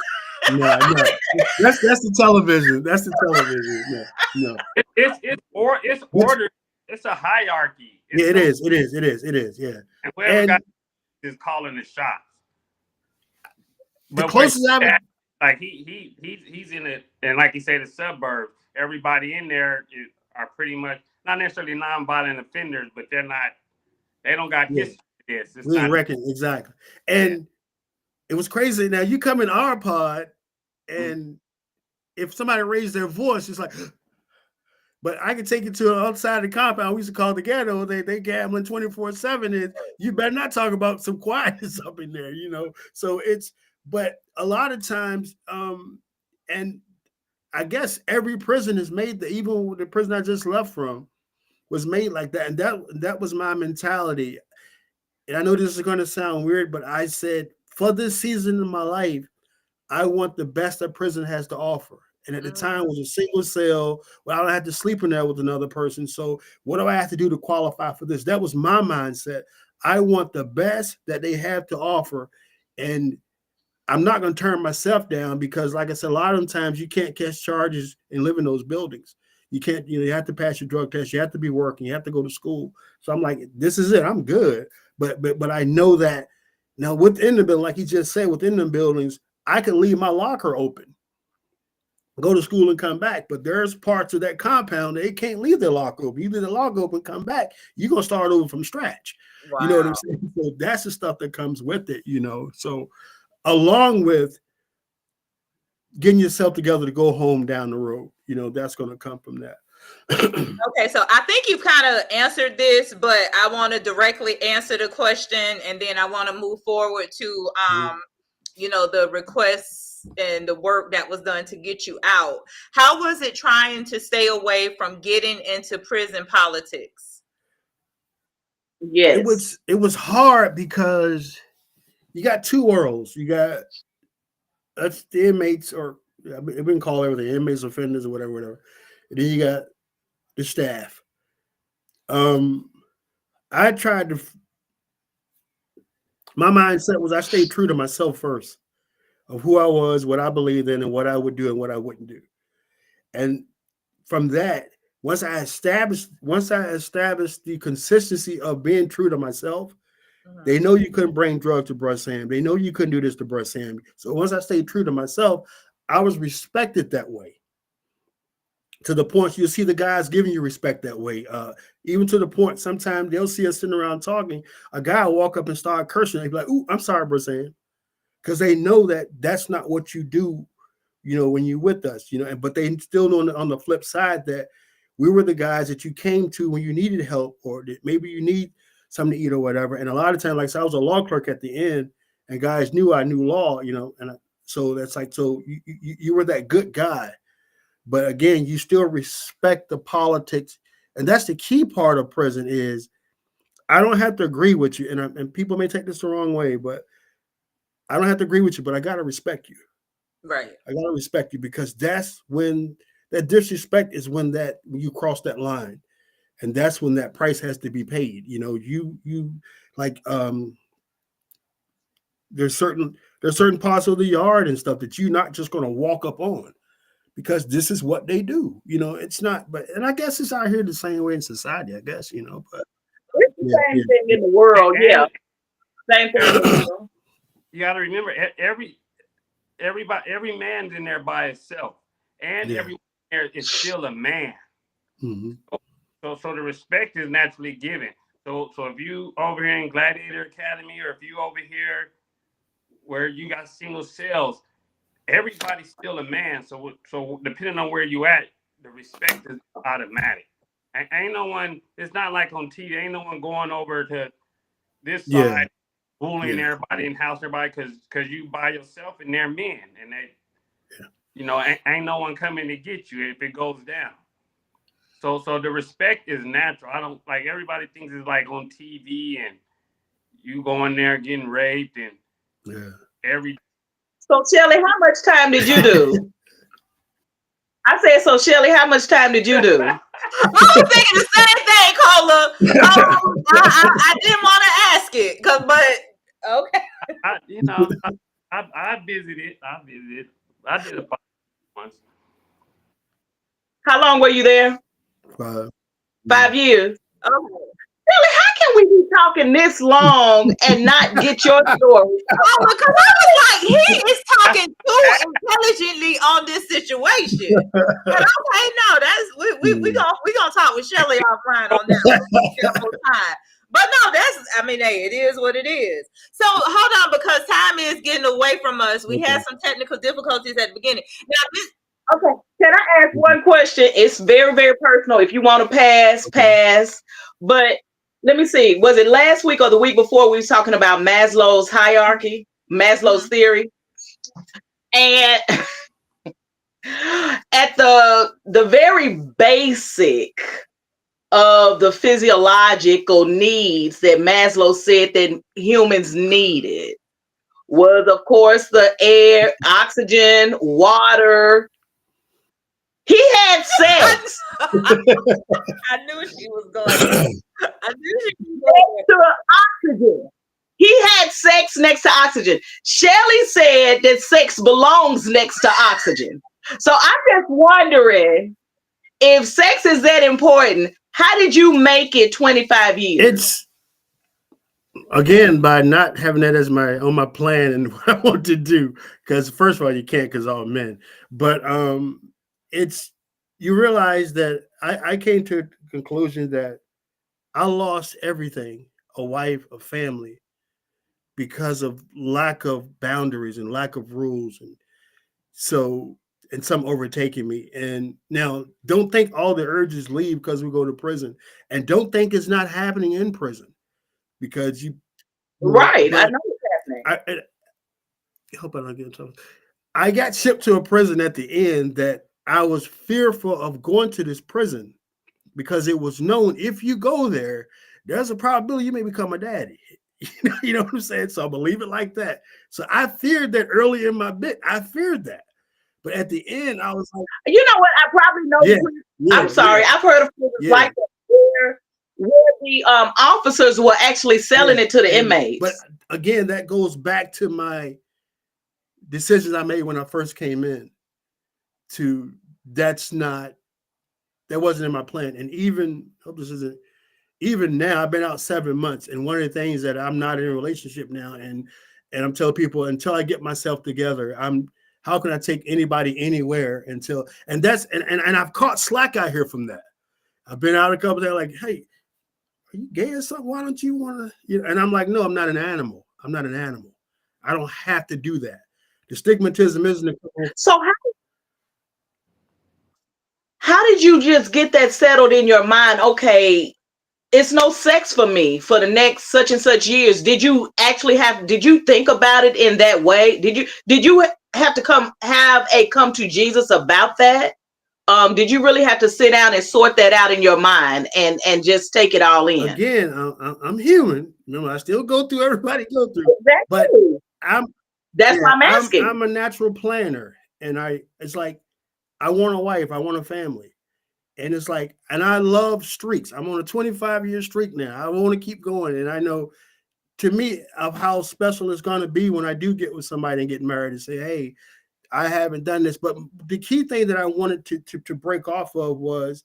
No. That's the television. That's the television. No. It's ordered. It's a hierarchy. It is. Yeah. And whoever got is calling the shots. The closest like he's in it, and like you say, the suburbs. Everybody in there are pretty much not necessarily nonviolent offenders, but they don't got history. This it's not exactly. And it was crazy. Now you come in our pod, and if somebody raised their voice, it's like. But I can take you to the other side of the compound. We used to call it the ghetto. They gambling 24/7, and you better not talk about some quietness up in there, So but a lot of times, and I guess every prison is made even the prison I just left from was made like that, and that was my mentality. And I know this is going to sound weird, but I said for this season of my life, I want the best that prison has to offer. And at the time, it was a single cell where I don't have to sleep in there with another person. So what do I have to do to qualify for this? That was my mindset. I want the best that they have to offer. And I'm not going to turn myself down because, like I said, a lot of times you can't catch charges and live in those buildings. You can't, you have to pass your drug test. You have to be working. You have to go to school. So I'm like, this is it. I'm good. But I know that now within the building, like he just said, within the buildings, I can leave my locker open. go to school and come back. But there's parts of that compound they can't leave their lock open. You leave the lock open, come back, you're gonna start over from scratch. Wow. You know what I'm saying? So that's the stuff that comes with it, So along with getting yourself together to go home down the road, that's gonna come from that. Okay, so I think you've kind of answered this, but I want to directly answer the question, and then I want to move forward to the requests and the work that was done to get you out. How was it trying to stay away from getting into prison politics? Yes. It was hard because you got two worlds. You got the inmates, or I've been called everything, inmates, offenders, or whatever. And then you got the staff. I tried to. My mindset was I stayed true to myself first, of who I was, what I believed in, and what I would do and what I wouldn't do. And from that, once I established the consistency of being true to myself, they know you couldn't bring drugs to Brush Sam. They know you couldn't do this to Brush Sam. So once I stayed true to myself, I was respected that way. To the point you'll see the guys giving you respect that way. Even to the point sometimes they'll see us sitting around talking. A guy will walk up and start cursing. They'll be like, "Ooh, I'm sorry, Brush Sam," because they know that that's not what you do, when you're with us, but they still know on the flip side that we were the guys that you came to when you needed help, or that maybe you need something to eat or whatever. And a lot of times, like, so I was a law clerk at the end, and guys knew I knew law, so that's like, so you were that good guy. But again, you still respect the politics. And that's the key part of prison is I don't have to agree with you. And people may take this the wrong way, but I don't have to agree with you, but I got to respect you. Right. I got to respect you, because that's when that disrespect is when you cross that line. And that's when that price has to be paid. You like, there's certain parts of the yard and stuff that you're not just going to walk up on, because this is what they do. It's not, and I guess it's out here the same way in society, I guess, but it's the same thing in the world. Yeah. Same thing in the world. You got to remember, every man's in there by itself, and everyone there is still a man. Mm-hmm. So the respect is naturally given. So if you over here in Gladiator Academy, or if you over here where you got single cells, everybody's still a man. So depending on where you at, the respect is automatic. Ain't no one. It's not like on TV. Ain't no one going over to this side, bullying everybody and house everybody because you by yourself and they're men, and they, ain't no one coming to get you if it goes down. So the respect is natural. I don't like everybody thinks it's like on TV and you going there getting raped and every. So Shelly, how much time did you do? I said, so Shelly, how much time did you do? I was thinking the same thing, Cola. I didn't want to ask it, but okay. I visited. I did a once. How long were you there? 5 years. Okay. Really, how can we be talking this long and not get your story? Oh, because I was like, he is talking too intelligently on this situation. But okay, no, that's we gonna talk with Shelly offline on that. But no, hey, it is what it is. So hold on, because time is getting away from us. We had some technical difficulties at the beginning. Now, okay, can I ask one question? It's very, very personal. If you want to pass. But let me see. Was it last week or the week before we was talking about Maslow's hierarchy, Maslow's theory? And at the very basic of the physiological needs that Maslow said that humans needed was, of course, the air, oxygen, water. He had sex. I knew she was going. Next to oxygen. He had sex next to oxygen. Shelley said that sex belongs next to oxygen. So I'm just wondering, if sex is that important, how did you make it 25 years? Again, by not having that as on my plan and what I want to do, because first of all, you can't because all men. But it's you realize that I came to a conclusion that I lost everything, a wife, a family, because of lack of boundaries and lack of rules, and some overtaking me. And now, don't think all the urges leave because we go to prison, and don't think it's not happening in prison because Right. I but know what's happening. I hope I don't get in trouble. I got shipped to a prison at the end that I was fearful of going to this prison because it was known if you go there, there's a probability you may become a daddy. You know what I'm saying? So I believe it like that. So I feared that early in my bit. I feared that. But at the end, I was like, You know what? I probably know. yeah, I'm sorry. yeah, I've heard of prisons yeah. like that where the officers were actually selling it to the inmates. But again, that goes back to my decisions I made when I first came in. That wasn't in my plan. And even now, I've been out 7 months, and one of the things that I'm not in a relationship now, and I'm telling people until I get myself together, how can I take anybody anywhere until and I've caught slack out here from that. I've been out a couple of days like, hey, are you gay or something? Why don't you want to? And I'm like, no, I'm not an animal. I'm not an animal. I don't have to do that. The stigmatism isn't. So how did you just get that settled in your mind? Okay, it's no sex for me for the next such and such years. Did you think about it in that way? Did you have to come to Jesus about that? Did you really have to sit down and sort that out in your mind and just take it all in? Again, I'm human. Remember, I still go through everybody go through. Exactly. But that's why I'm asking. I'm a natural planner, and it's like I want a wife, I want a family. And it's like, and I love streaks. I'm on a 25-year streak now. I want to keep going. And I know to me of how special it's going to be when I do get with somebody and get married and say, hey, I haven't done this. But the key thing that I wanted to break off of was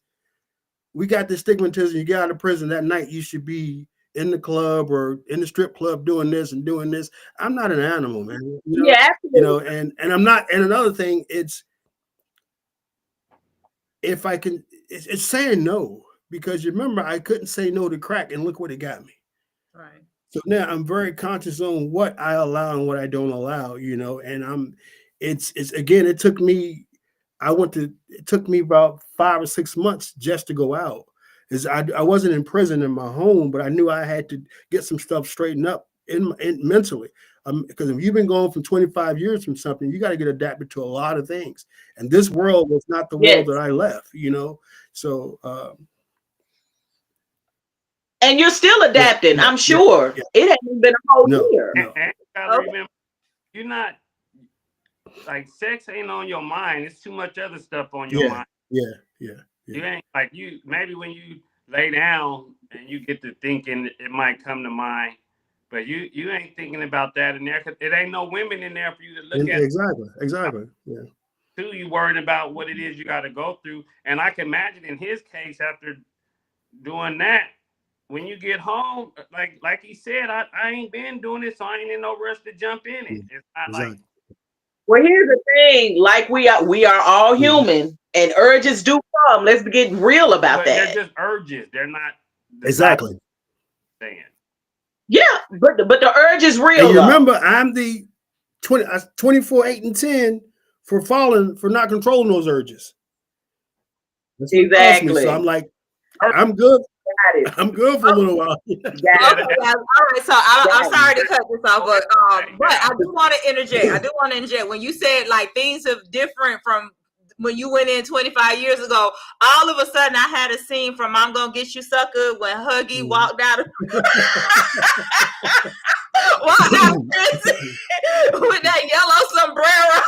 we got this stigmatism. You get out of prison that night, you should be in the club or in the strip club doing this and doing this. I'm not an animal, man. Yeah, absolutely. And I'm not. And another thing, it's if I can, it's saying no, because you remember I couldn't say no to crack, and look what it got me. Right. So now I'm very conscious on what I allow and what I don't allow, and it's again, it took me about 5 or 6 months just to go out. I wasn't in prison in my home, but I knew I had to get some stuff straightened up in mentally. Because if you've been gone for 25 years from something, you got to get adapted to a lot of things. And this world was not the world that I left, So, and you're still adapting, I'm sure. It hasn't been a whole year. And you gotta remember, you're not like sex ain't on your mind. It's too much other stuff on your mind. Yeah. You ain't like maybe when you lay down and you get to thinking, it might come to mind. But you ain't thinking about that in there because it ain't no women in there for you to look at. Exactly. Yeah. Too, you worrying about what it is you got to go through. And I can imagine in his case, after doing that, when you get home, like he said, I ain't been doing this, so I ain't in no rush to jump in it. It's not like. Well, here's the thing: like we are all human, and urges do come. Let's get real about that. They're just urges. They're not exactly saying. Yeah, but the urge is real. And you remember, I'm the 24, 8, and 10 for not controlling those urges. Exactly. So I'm like, I'm good. I'm good for a little while. Okay, guys. All right, so I'm sorry to cut this off, but I do want to interject. When you said like things are different from when you went in 25 years ago, all of a sudden I had a scene from I'm Gonna Get You Sucker when Huggy walked out of with that yellow sombrero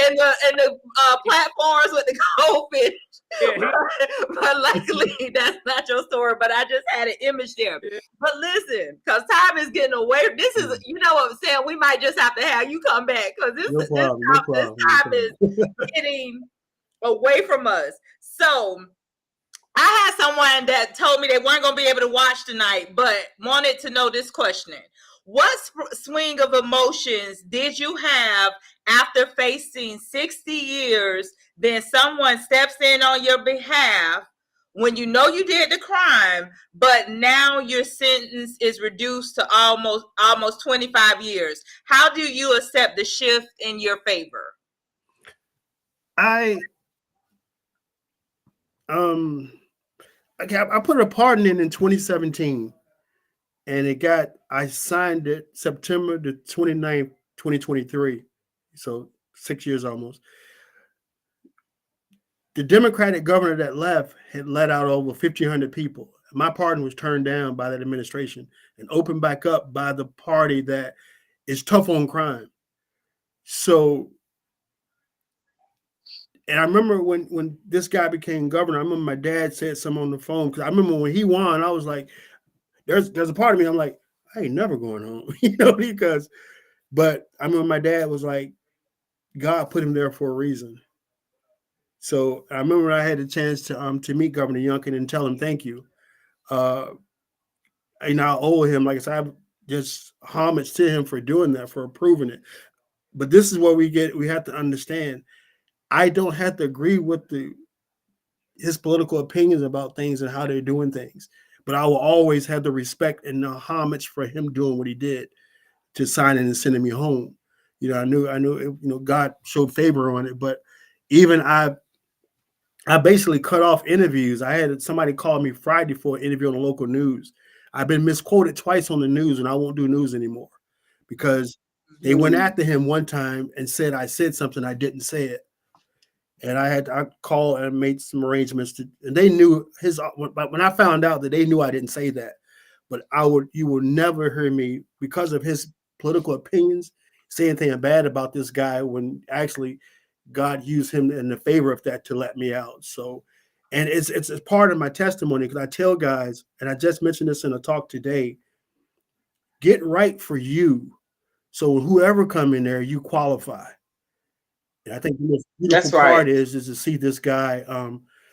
and the platforms with the goldfish. But luckily that's not your story, but I just had an image there. But listen, because time is getting away. This is, you know what I'm saying, we might just have to have you come back because this time is getting away from us. So I had someone that told me they weren't going to be able to watch tonight, but wanted to know this question. What swing of emotions did you have after facing 60 years, then someone steps in on your behalf when you know you did the crime, but now your sentence is reduced to almost 25 years? How do you accept the shift in your favor? I put a pardon in 2017, and I signed it September the 29th, 2023. So 6 years almost. The Democratic governor that left had let out over 1,500 people. My pardon was turned down by that administration and opened back up by the party that is tough on crime. So, and I remember when this guy became governor, I remember my dad said something on the phone, because I remember when he won, I was like, there's a part of me, I'm like, I ain't never going home, but I remember my dad was like, God put him there for a reason. So I remember I had the chance to meet Governor Youngkin and tell him thank you. I owe him, like I said, I just homage to him for doing that, for approving it. But this is where we have to understand, I don't have to agree with his political opinions about things and how they're doing things, but I will always have the respect and the homage for him doing what he did to signing and sending me home. I knew, God showed favor on it, but even I basically cut off interviews. I had somebody call me Friday for an interview on the local news. I've been misquoted twice on the news, and I won't do news anymore because they went after him one time and said I said something, I didn't say it. And I called and made some arrangements and they knew when I found out that they knew I didn't say that, but you will never hear me, because of his political opinions, say anything bad about this guy, when actually God used him in the favor of that to let me out. So, and it's part of my testimony, because I tell guys, and I just mentioned this in a talk today, get right for you. So whoever come in there, you qualify. And I think the most beautiful part is to see this guy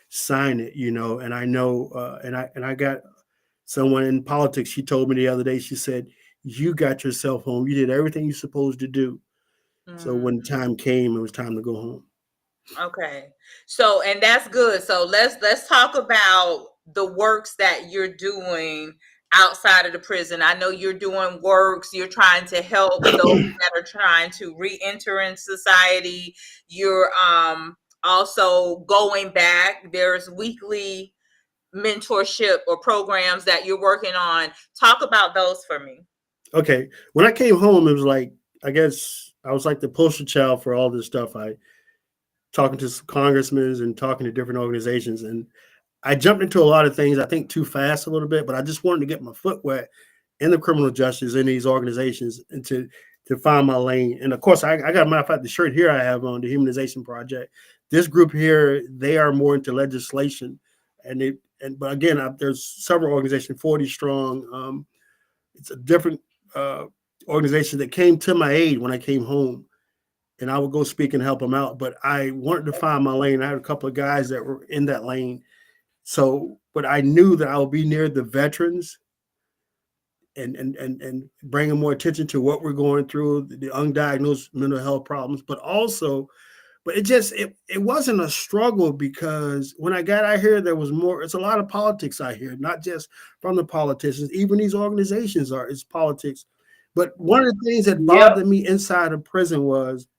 sign it, and I know, and I got someone in politics, she told me the other day, she said, you got yourself home. You did everything you're supposed to do. So when the time came, it was time to go home. Okay. So, and that's good. So let's talk about the works that you're doing outside of the prison. I know you're doing works, you're trying to help those that are trying to re-enter in society. You're also going back. There's weekly mentorship or programs that you're working on. Talk about those for me. Okay. When I came home, it was like, I guess I was like the poster child for all this stuff. Talking to some congressmen and talking to different organizations, and I jumped into a lot of things, I think too fast a little bit, but I just wanted to get my foot wet in the criminal justice in these organizations and to find my lane. And of course, I got, matter of fact, the shirt here I have on, the Humanization Project. This group here, they are more into legislation, but again, there's several organizations, 40 strong. It's a different organization that came to my aid when I came home, and I would go speak and help them out. But I wanted to find my lane. I had a couple of guys that were in that lane. So, but I knew that I would be near the veterans and bringing more attention to what we're going through, the undiagnosed mental health problems, but it wasn't a struggle, because when I got out here, there was more, it's a lot of politics out here, not just from the politicians, even these organizations it's politics. But one of the things that bothered me inside of prison was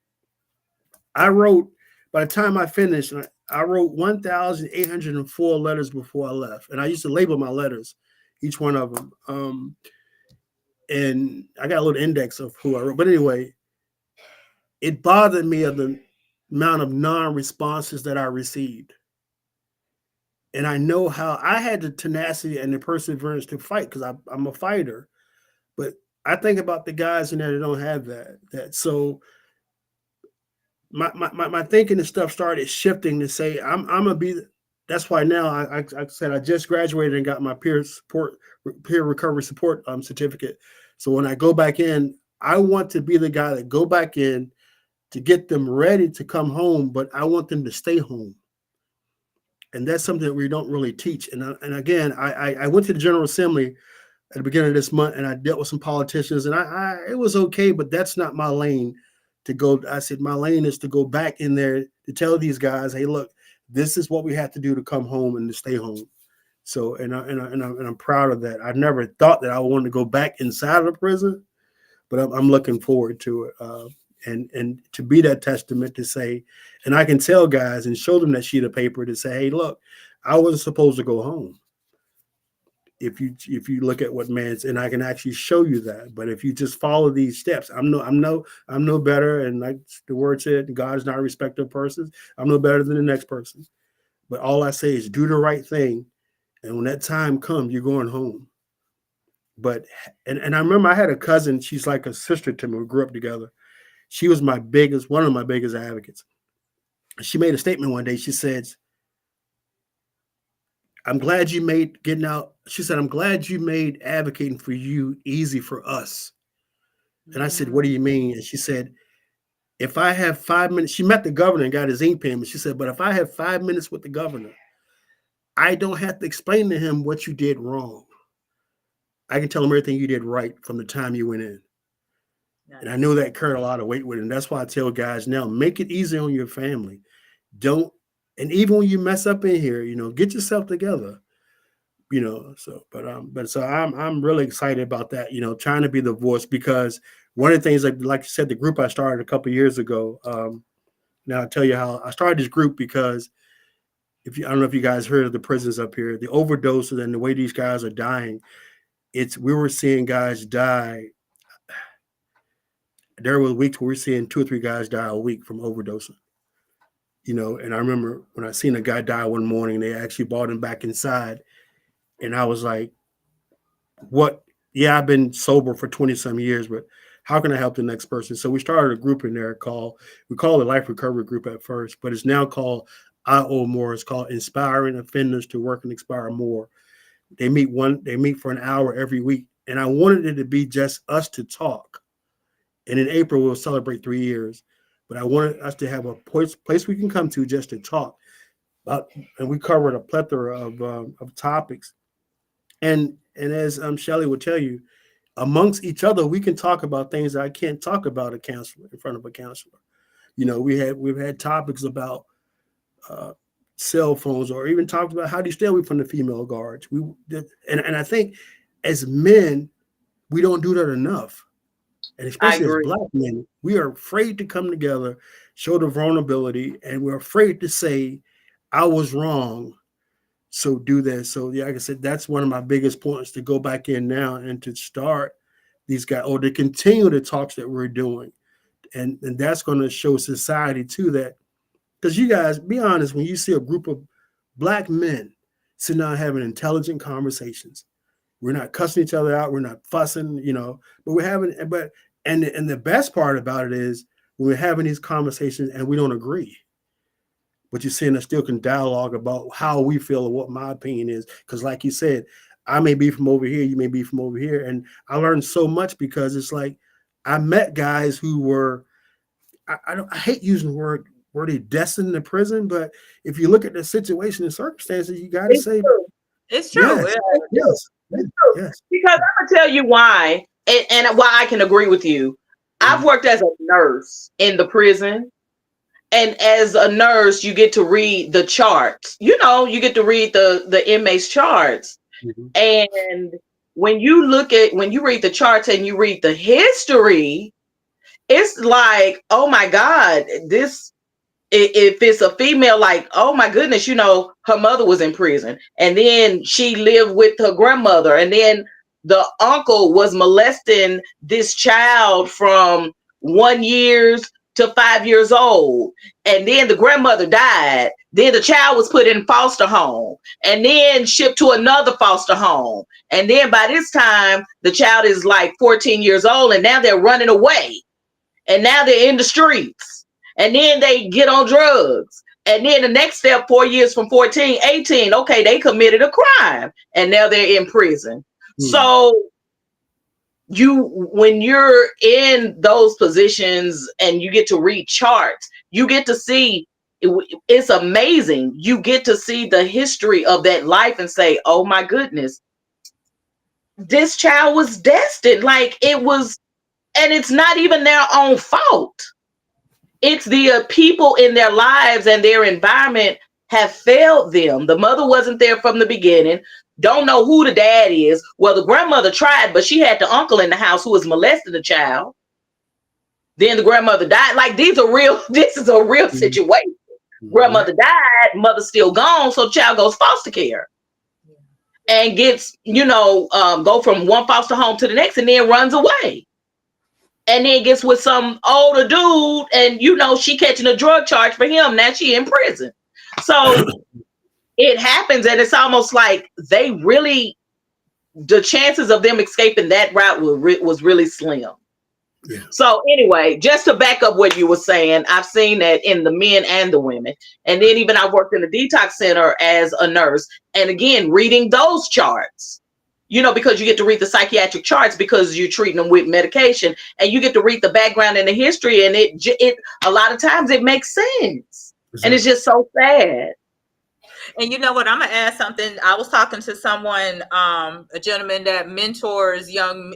by the time I finished, I wrote 1,804 letters before I left. And I used to label my letters, each one of them. And I got a little index of who I wrote. But anyway, it bothered me of the amount of non-responses that I received. And I know how I had the tenacity and the perseverance to fight, because I'm a fighter. But I think about the guys in there that don't have that. So my thinking and stuff started shifting to say, I'm gonna be. That's why now I said I just graduated and got my peer recovery support certificate. So when I go back in, I want to be the guy that go back in to get them ready to come home, but I want them to stay home. And that's something that we don't really teach. And again, I went to the General Assembly at the beginning of this month, and I dealt with some politicians, and it was okay, but that's not my lane to go. I said my lane is to go back in there to tell these guys, hey, look, this is what we have to do to come home and to stay home. So, and I'm proud of that. I never thought that I wanted to go back inside of the prison, but I'm looking forward to it. And to be that testament to say, and I can tell guys and show them that sheet of paper to say, hey, look, I wasn't supposed to go home. If you look at what man's, and I can actually show you that. But if you just follow these steps, I'm no better. And like the word said, God is not a respecter of persons. I'm no better than the next person. But all I say is do the right thing. And when that time comes, you're going home. But, and I remember I had a cousin, she's like a sister to me. We grew up together. She was one of my biggest advocates. She made a statement one day. She said, I'm glad you made getting out. She said, I'm glad you made advocating for you easy for us. And I said, what do you mean? And she said, if I have 5 minutes, she met the governor and got his ink pen. But she said, but if I have 5 minutes with the governor, I don't have to explain to him what you did wrong. I can tell him everything you did right from the time you went in. Nice. And I know that carried a lot of weight with it. And that's why I tell guys now, make it easy on your family. Don't, and even when you mess up in here, get yourself together, so, but so I'm really excited about that, trying to be the voice, because one of the things, like you said, the group I started a couple of years ago, now I'll tell you how I started this group, because I don't know if you guys heard of the prisons up here, the overdoses and the way these guys are dying, we were seeing guys die. There were weeks where we're seeing 2 or 3 guys die a week from overdosing. And I remember when I seen a guy die one morning, they actually brought him back inside. And I was like, what? Yeah, I've been sober for 20 some years, but how can I help the next person? So we started a group in there we call it Life Recovery Group at first, but it's now called I Owe More. It's called Inspiring Offenders to Work and Inspire More. They meet for an hour every week. And I wanted it to be just us to talk. And in April, we'll celebrate 3 years. But I wanted us to have a place we can come to just to talk. And we covered a plethora of topics. And as Shelley would tell you, amongst each other, we can talk about things that I can't talk about a counselor in front of a counselor. We've had topics about cell phones, or even talked about how do you stay away from the female guards. And I think as men, we don't do that enough. And especially as Black men, we are afraid to come together, show the vulnerability, and we're afraid to say, I was wrong, so do that. So yeah, like I said, that's one of my biggest points, to go back in now and to start these guys, or to continue the talks that we're doing. And that's going to show society too that, because you guys, be honest, when you see a group of Black men sitting down having intelligent conversations, we're not cussing each other out, we're not fussing, but we're having, and the best part about it is when we're having these conversations and we don't agree, but you're seeing us still can dialogue about how we feel and what my opinion is. Because like you said, I may be from over here, you may be from over here. And I learned so much, because it's like, I met guys who were, I hate using the word, were they destined to prison? But if you look at the situation and circumstances, you got to say, it's true. Yes. Because I'm gonna tell you why, and why I can agree with you. I've worked as a nurse in the prison, and as a nurse, you get to read the charts. You get to read the inmates' charts, and when you read the charts and you read the history, it's like, oh my God, this. If it's a female, like, oh my goodness, her mother was in prison, and then she lived with her grandmother, and then the uncle was molesting this child from 1 year to 5 years old, and then the grandmother died. Then the child was put in foster home, and then shipped to another foster home, and then by this time the child is like 14 years old, and now they're running away, and now they're in the streets. And then they get on drugs. And then the next step, 4 years from 14, 18, okay, they committed a crime. And now they're in prison. So when you're in those positions and you get to read charts, you get to see it's amazing. You get to see the history of that life and say, oh my goodness, this child was destined. Like it was, and it's not even their own fault. It's the people in their lives and their environment have failed them. The mother wasn't there from the beginning. Don't know who the dad is. Well, the grandmother tried, but she had the uncle in the house who was molesting the child. Then the grandmother died. Like these are real. This is a real situation. Grandmother died, mother still gone, so child goes foster care and gets, go from one foster home to the next and then runs away. And then gets with some older dude and, she catching a drug charge for him. Now she in prison. So it happens and it's almost like the chances of them escaping that route was really slim. Yeah. So anyway, just to back up what you were saying, I've seen that in the men and the women. And then even I worked in the detox center as a nurse. And again, reading those charts, because you get to read the psychiatric charts because you're treating them with medication and you get to read the background and the history. And it a lot of times it makes sense. Exactly. And it's just so sad. And you know what? I'm gonna add something. I was talking to someone, a gentleman that mentors young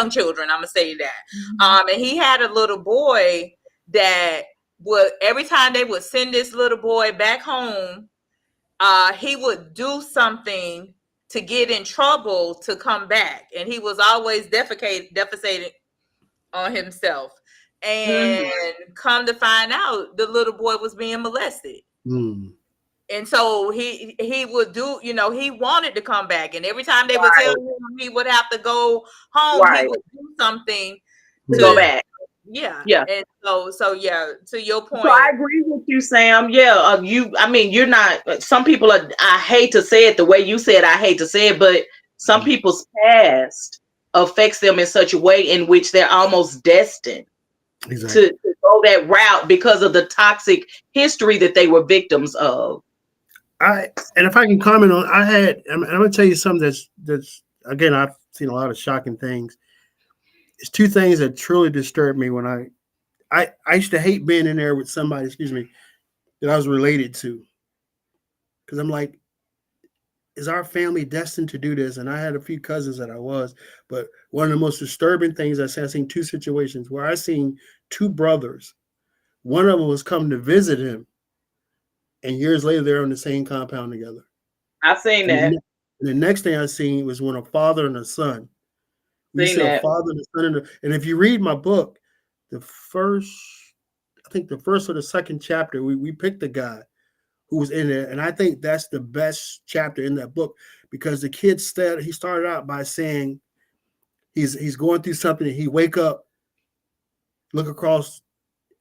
children. I'm gonna say that. And he had a little boy that would every time they would send this little boy back home, he would do something to get in trouble to come back, and he was always defecating on himself. And come to find out, the little boy was being molested. And so he would do, he wanted to come back. And every time they would tell him he would have to go home, he would do something to go back. Yeah. Yeah. And so yeah, to your point. So I agree with you, Sam. Yeah. You're not, some people I hate to say it the way you said, I hate to say it, but some people's past affects them in such a way in which they're almost destined to go that route because of the toxic history that they were victims of. And if I can comment on, I'm going to tell you something that's again, I've seen a lot of shocking things. It's two things that truly disturbed me when I used to hate being in there with somebody, that I was related to. Because I'm like, is our family destined to do this? And I had a few cousins that I was, but one of the most disturbing things I've seen two situations where I seen two brothers. One of them was coming to visit him. And years later, they're on the same compound together. I've seen that. And the next thing I seen was when a father and a son. We see a father and a son. And if you read my book, the first or the second chapter, we picked the guy who was in there. And I think that's the best chapter in that book because the kid he started out by saying he's going through something. And he wake up, look across,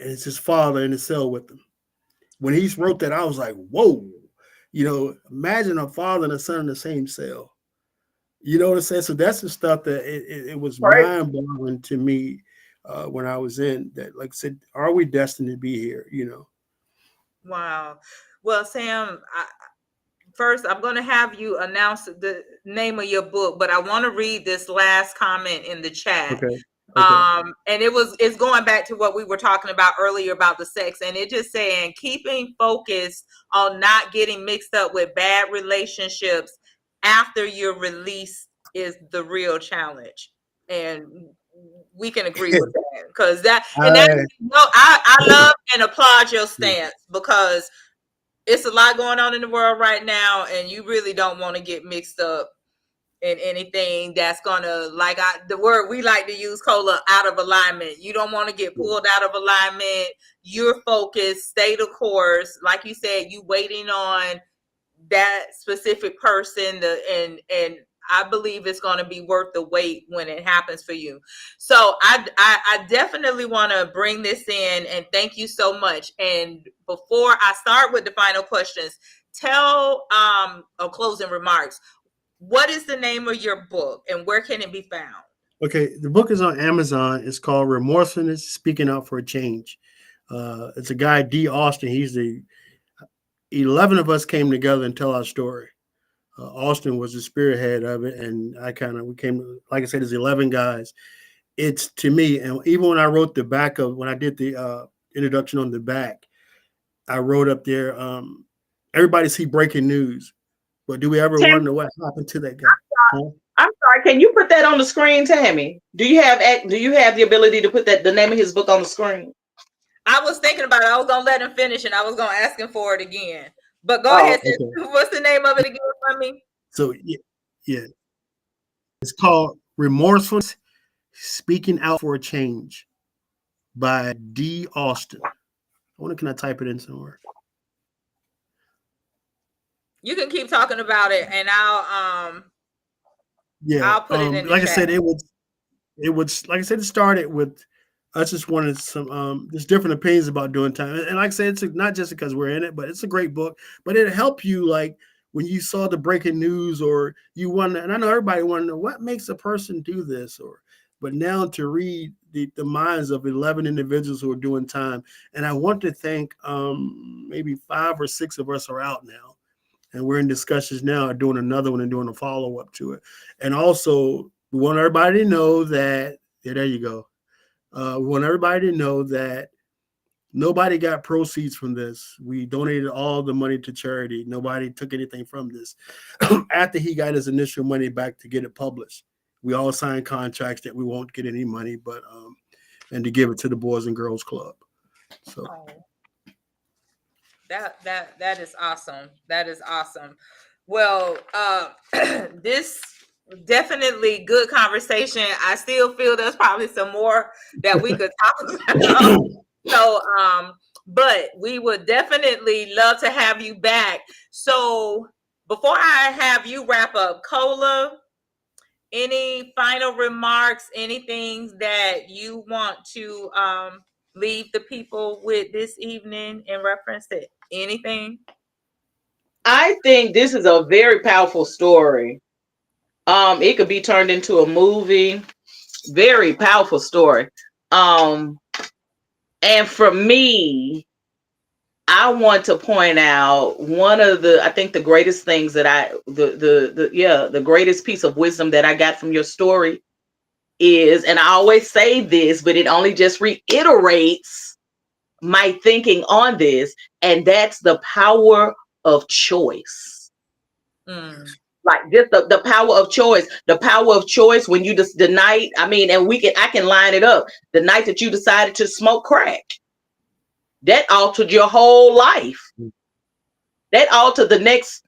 and it's his father in the cell with him. When he wrote that, I was like, whoa, imagine a father and a son in the same cell. You know what I'm saying? So that's the stuff that it was mind-boggling to me when I was in that. Like I said, are we destined to be here? Wow. Well, Sam, first I'm going to have you announce the name of your book, but I want to read this last comment in the chat. Okay. And it's going back to what we were talking about earlier about the sex, and it just saying keeping focused on not getting mixed up with bad relationships after your release is the real challenge. And we can agree with that because I love and applaud your stance because it's a lot going on in the world right now, and you really don't want to get mixed up in anything that's gonna, the word we like to use, Cola, out of alignment. You don't want to get pulled out of alignment. You're focused, stay the course. Like you said, you waiting on that specific person, and I believe it's going to be worth the wait when it happens for you. So I definitely want to bring this in and thank you so much. And before I start with the final questions, tell closing remarks. What is the name of your book and where can it be found? Okay, the book is on Amazon. It's called Remorsefulness, Speaking Out for a Change. It's a guy, D. Austin. 11 of us came together and tell our story. Austin was the spearhead of it, and we came, like I said, there's 11 guys. It's, to me, and even when I wrote when I did the introduction on the back, I wrote up there, everybody see breaking news, but do we ever Tammy, wonder what happened to that guy? Huh? I'm sorry. Can you put that on the screen, Tammy? Do you have the ability to put the name of his book on the screen? I was thinking about it. I was gonna let him finish, and I was gonna ask him for it again. But go Oh, ahead. Sis. Okay. What's the name of it again for me? So yeah, it's called Remorsefulness: Speaking Out for a Change by D. Austin. I wonder, can I type it in somewhere? You can keep talking about it, and I'll put it in the like chat. I said, it like I said, it started with us just wanted some there's different opinions about doing time. And like I said, it's not just because we're in it, but it's a great book. But it'll help you, like when you saw the breaking news, or you wonder, and I know everybody want to know what makes a person do this, but now to read the minds of 11 individuals who are doing time. And I want to thank maybe 5 or 6 of us are out now. And we're in discussions now, doing another one and doing a follow-up to it. And also, we want everybody to know that, there you go. We want everybody to know that nobody got proceeds from this. We donated all the money to charity. Nobody took anything from this. After he got his initial money back to get it published, we all signed contracts that we won't get any money, but and to give it to the Boys and Girls Club. So. That is awesome. That is awesome. Well, this definitely good conversation. I still feel there's probably some more that we could talk about. So, but we would definitely love to have you back. So before I have you wrap up, Cola, any final remarks, anything that you want to leave the people with this evening in reference to anything? I think this is a very powerful story. It could be turned into a movie. Very powerful story. And for me, I want to point out one of I think the greatest things that the greatest piece of wisdom that I got from your story is, and I always say this, but it only just reiterates my thinking on this, and that's the power of choice. Like just the power of choice, when you just the night, I mean, and I can line it up. The night that you decided to smoke crack, that altered your whole life. That altered the next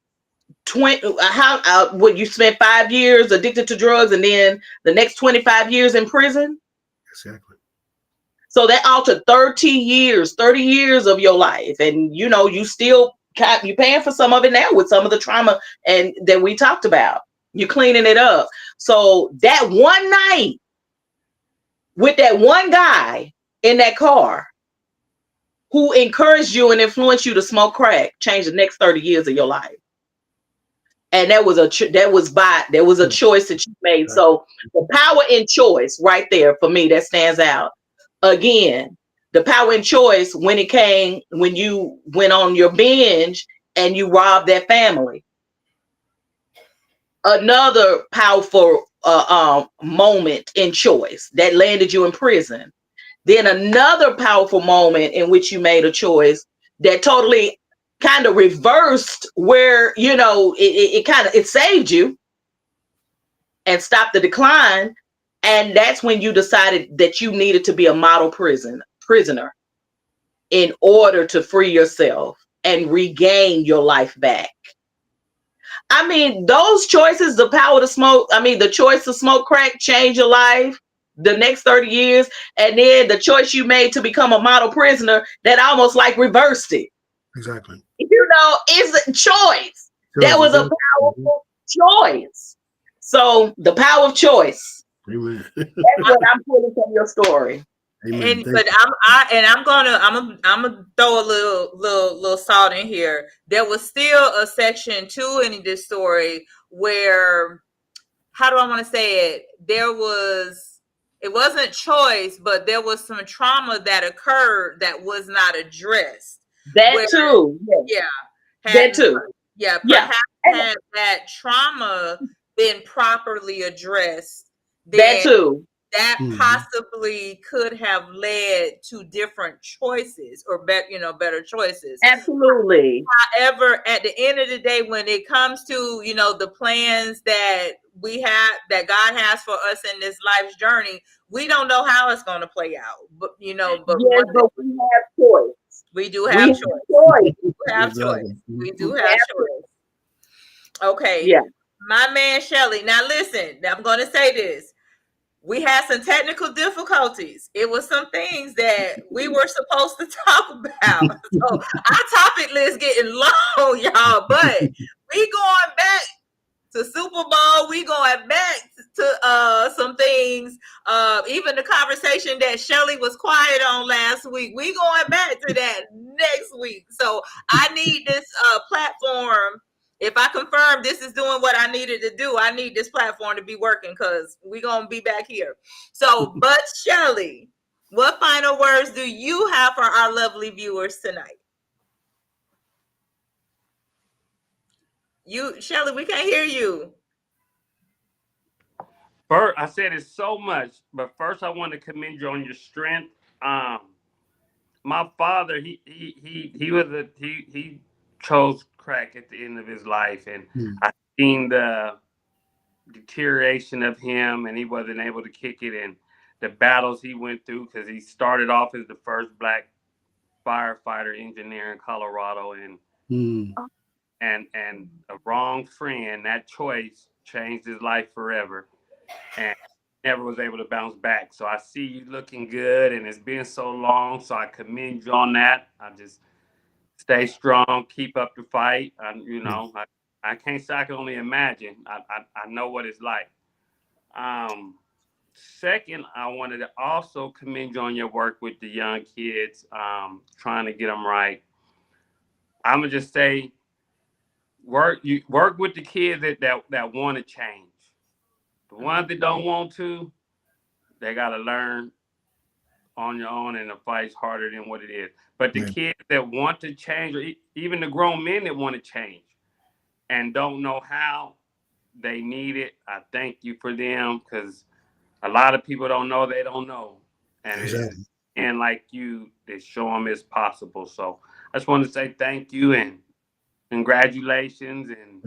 20, what you spent 5 years addicted to drugs, and then the next 25 years in prison. Exactly. So that altered 30 years of your life. And you still you paying for some of it now with some of the trauma and that we talked about. You're cleaning it up. So that one night with that one guy in that car who encouraged you and influenced you to smoke crack changed the next 30 years of your life. And that was a choice that you made. So the power in choice right there for me, that stands out. Again, the power in choice when you went on your binge and you robbed that family. Another powerful moment in choice that landed you in prison. Then another powerful moment in which you made a choice that totally kind of reversed where, it saved you and stopped the decline. And that's when you decided that you needed to be a model prisoner in order to free yourself and regain your life back. I mean, those choices, the choice to smoke crack, change your life the next 30 years. And then the choice you made to become a model prisoner, that almost like reversed it. Exactly. It's a choice. That was a powerful choice. So the power of choice. Amen. That's what I'm pulling from your story. Amen. I'm gonna throw a little salt in here. There was still a section 2 in this story where, how do I want to say it? It wasn't choice, but there was some trauma that occurred that was not addressed. That too. Perhaps had that trauma been properly addressed, that too. that possibly could have led to different choices or better choices. Absolutely. However, at the end of the day, when it comes to, the plans that we have, that God has for us in this life's journey, we don't know how it's going to play out. But, but yes, but we have choice. we do have choice. Choice. We do have Exactly. choice. We do have choice. Okay. Yeah. My man, Shelly. Now, listen, I'm going to say this. We had some technical difficulties. It was some things that we were supposed to talk about. So our topic list getting long, y'all. But we going back to Super Bowl. We going back to some things. Even the conversation that Shelly was quiet on last week. We going back to that next week. So I need this platform. If I confirm this is doing what I needed to do, I need this platform to be working because we're going to be back here. So, but Shelly, what final words do you have for our lovely viewers tonight? Shelly, we can't hear you. First, I said it so much, but first I want to commend you on your strength. My father, he chose crack at the end of his life, and I seen the deterioration of him, and he wasn't able to kick it, and the battles he went through, because he started off as the first black firefighter engineer in Colorado, and a wrong friend, that choice changed his life forever, and never was able to bounce back. So I see you looking good, and it's been so long, so I commend you on that. I just stay strong, keep up the fight. I can't say, I can only imagine. I know what it's like. Second, I wanted to also commend you on your work with the young kids, trying to get them right. I'm gonna just say, work with the kids that want to change. The ones that don't want to, they gotta learn on your own, and the fight's harder than what it is. But the kids that want to change, or even the grown men that want to change and don't know how, they need it. I thank you for them, because a lot of people don't know they don't know. And like you, they show them it's possible. So I just want to say thank you and congratulations, and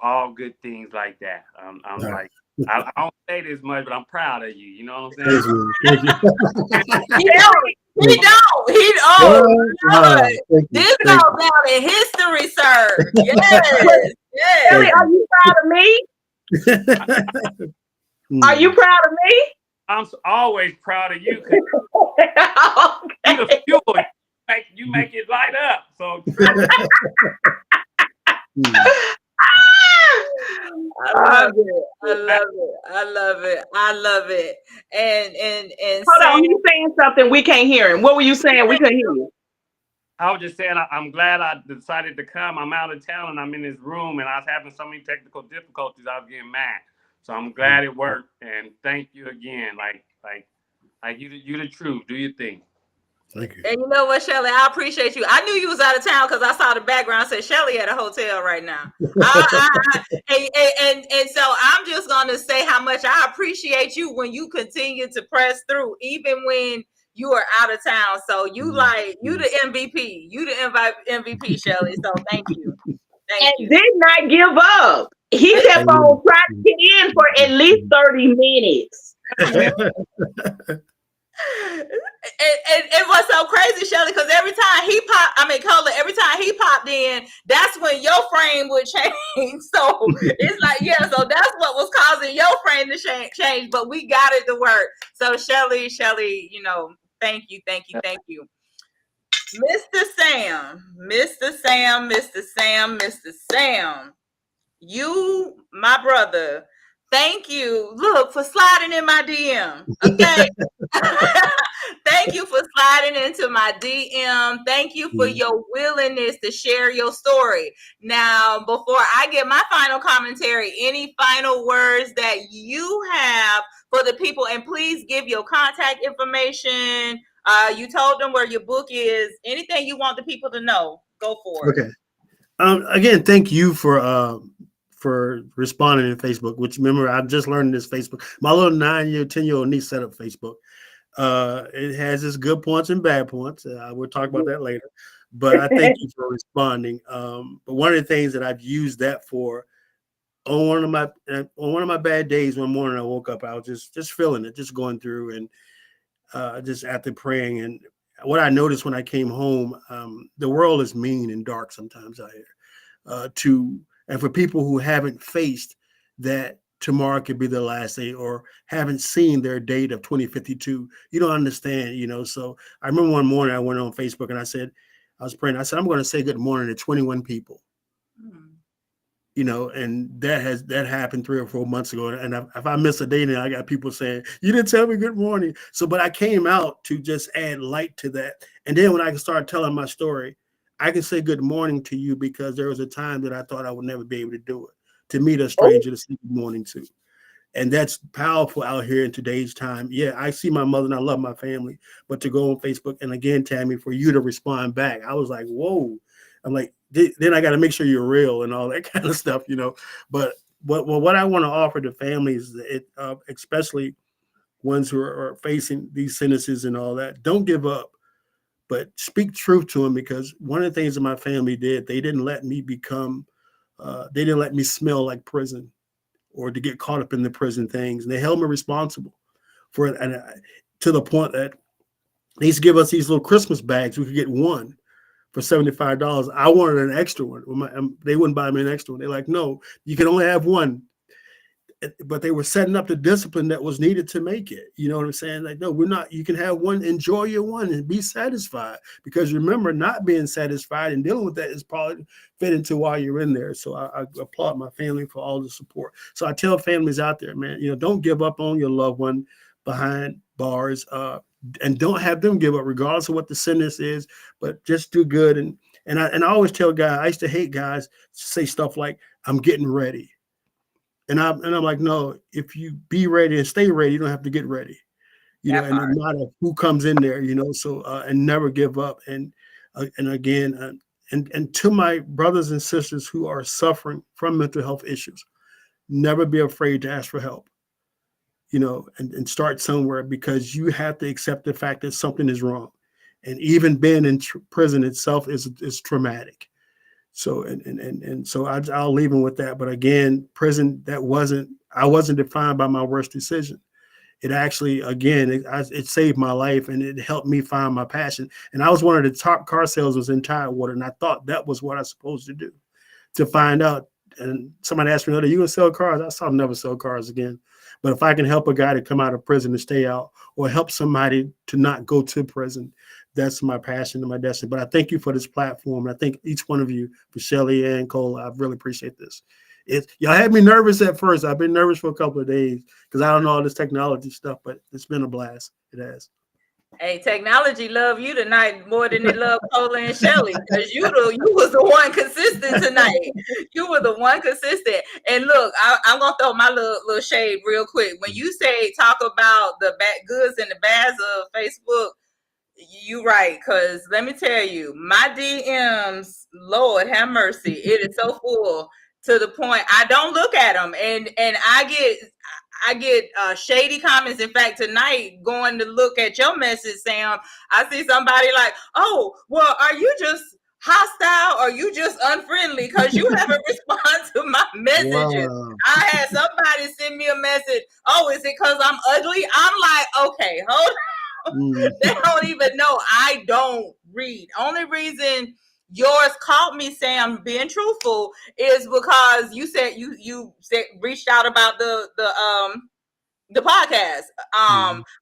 all good things like that. I'm like, I don't say this much, but I'm proud of you. You know what I'm saying? Thank you. He don't. This goes down in history, sir. Yes. Shelly, are you proud of me? Are you proud of me? I'm always proud of you. You the fuel. You make it light up. So I love it. And hold on, he's saying something. We can't hear him. What were you saying? We couldn't hear you. I was just saying, I'm glad I decided to come. I'm out of town, and I'm in this room, and I was having so many technical difficulties. I was getting mad. So I'm glad it worked, and thank you again. Like you the truth. Do your thing. Thank you. And you know what, Shelly? I appreciate you. I knew you was out of town because I saw the background said Shelly at a hotel right now. And so I'm just gonna say how much I appreciate you when you continue to press through, even when you are out of town. So you the MVP. You the MVP, Shelly. So thank you. Thank you. Did not give up. He kept on practicing in for at least 30 minutes. It was so crazy, Shelly, because every time he popped in, that's when your frame would change. So it's like, so that's what was causing your frame to change, but we got it to work. So Shelly, thank you. Mr. Sam, you, my brother, thank you. Look, for sliding in my DM. Okay. Thank you for sliding into my DM. Thank you for your willingness to share your story. Now, before I get my final commentary, any final words that you have for the people? And please give your contact information. You told them where your book is. Anything you want the people to know, go for it. Okay. Again, thank you for for responding to Facebook, which remember, I just learned this Facebook. My little 9-year, 10-year-old niece set up Facebook. It has its good points and bad points. We'll talk about that later. But I thank you for responding. But one of the things that I've used that for on one of my bad days, one morning I woke up, I was just feeling it, just going through and just after praying. And what I noticed when I came home, the world is mean and dark sometimes out here. And for people who haven't faced that tomorrow could be their last day or haven't seen their date of 2052, you don't understand, So I remember one morning I went on Facebook and I was praying. I said, I'm going to say good morning to 21 people. And that happened 3 or 4 months ago. And if I miss a day now, I got people saying, you didn't tell me good morning. So, but I came out to just add light to that. And then when I can start telling my story, I can say good morning to you because there was a time that I thought I would never be able to do it, to meet a stranger to say good morning to. And that's powerful out here in today's time. Yeah, I see my mother and I love my family, but to go on Facebook and again, Tammy, for you to respond back, I was like, whoa. I'm like, then I got to make sure you're real and all that kind of stuff, But what I want to offer to families, especially ones who are facing these sentences and all that, don't give up, but speak truth to them, because one of the things that my family did, they didn't let me smell like prison or to get caught up in the prison things. And they held me responsible for it. And to the point that they used to give us these little Christmas bags. We could get one for $75. I wanted an extra one. They wouldn't buy me an extra one. They're like, no, you can only have one. But they were setting up the discipline that was needed to make it. You know what I'm saying? Like, no, we're not. You can have one, enjoy your one, and be satisfied. Because remember, not being satisfied and dealing with that is probably fit into why you're in there. So I applaud my family for all the support. So I tell families out there, man, don't give up on your loved one behind bars, and don't have them give up, regardless of what the sentence is. But just do good. And I always tell guys, I used to hate guys say stuff like, "I'm getting ready." And I'm like, no, if you be ready and stay ready, you don't have to get ready, and no matter who comes in there, so, and never give up. And again, and to my brothers and sisters who are suffering from mental health issues, never be afraid to ask for help, and start somewhere, because you have to accept the fact that something is wrong. And even being in prison itself is traumatic. So and so I'll leave him with that. But again, prison, I wasn't defined by my worst decision. It actually, again, it saved my life, and it helped me find my passion. And I was one of the top car salesmen in Tidewater, and I thought that was what I was supposed to do. To find out, and somebody asked me, "Are you gonna sell cars?" I said, "I'll never sell cars again." But if I can help a guy to come out of prison and stay out, or help somebody to not go to prison, that's my passion and my destiny. But I thank you for this platform. And I thank each one of you, for Shelly and Cole. I really appreciate this. Y'all had me nervous at first. I've been nervous for a couple of days because I don't know all this technology stuff, but it's been a blast. It has. Hey, technology love you tonight more than it loved Cola and Shelly, because you was the one consistent tonight. You were the one consistent. And look, I'm gonna throw my little shade real quick. When you say talk about the bad goods and the bads of Facebook, you right, because let me tell you, my DMs, Lord have mercy, it is so full to the point I don't look at them, and I get shady comments. In fact, tonight, going to look at your message, Sam, I see somebody like, "Oh, well, are you just hostile? Or are you just unfriendly? Because you haven't responded to my messages." Wow. I had somebody send me a message. "Oh, is it because I'm ugly?" I'm like, okay, hold on. They don't even know. I don't read. Only reason yours caught me, Sam, being truthful, is because you said you reached out about the podcast.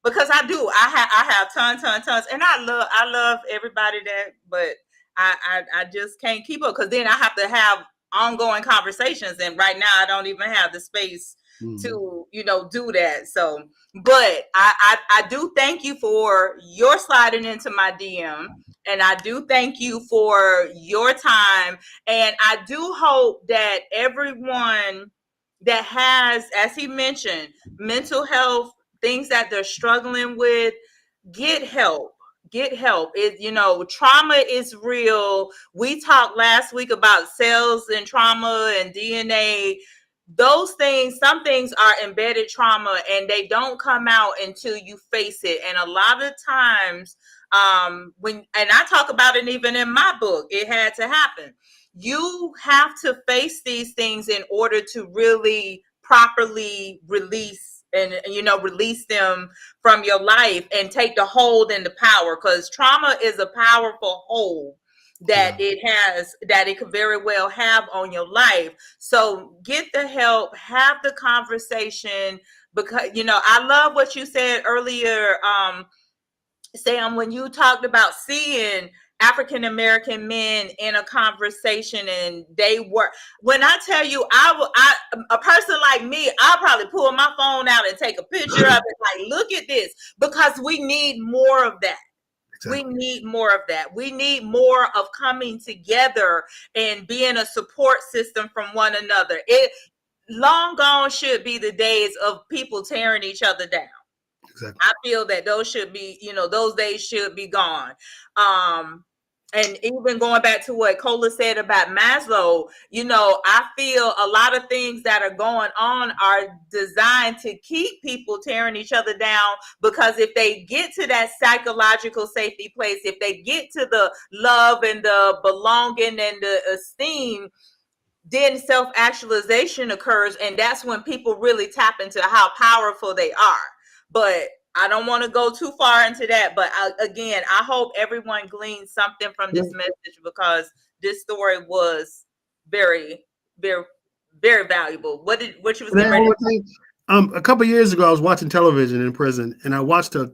Because I have tons, and I love everybody that, but I just can't keep up, because then I have to have ongoing conversations, and right now I don't even have the space to do that. So, but I do thank you for your sliding into my DM, and I do thank you for your time, and I do hope that everyone that has, as he mentioned, mental health, things that they're struggling with, get help. Get help. Trauma is real. We talked last week about cells and trauma and DNA. Those things, some things are embedded trauma, and they don't come out until you face it. And a lot of times, and I talk about it even in my book, it had to happen. You have to face these things in order to really properly release release them from your life and take the hold and the power, because trauma is a powerful hold that it could very well have on your life. So get the help, have the conversation, because I love what you said earlier, Sam, when you talked about seeing African American men in a conversation, and when I tell you, a person like me, I'll probably pull my phone out and take a picture of it, like, look at this, because we need more of that. Exactly. We need more of that. We need more of coming together and being a support system from one another. It long gone should be the days of people tearing each other down. Exactly. I feel that those days should be gone. And even going back to what Cola said about Maslow, I feel a lot of things that are going on are designed to keep people tearing each other down, because if they get to that psychological safety place, if they get to the love and the belonging and the esteem, then self-actualization occurs, and that's when people really tap into how powerful they are. But I don't want to go too far into that. But again, I hope everyone gleans something from this message, because this story was very, very, very valuable. What you was getting ready to say? A couple of years ago, I was watching television in prison, and I watched a